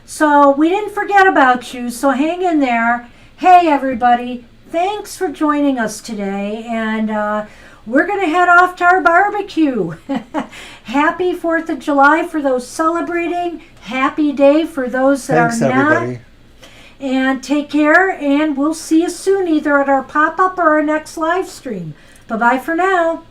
Speaker 1: So we didn't forget about you, so hang in there. Hey, everybody. Thanks for joining us today, and we're going to head off to our barbecue. Happy 4th of July for those celebrating. Happy day for those that
Speaker 2: Thanks,
Speaker 1: are not.
Speaker 2: everybody.
Speaker 1: And take care, and we'll see you soon, either at our pop-up or our next live stream. Bye-bye for now.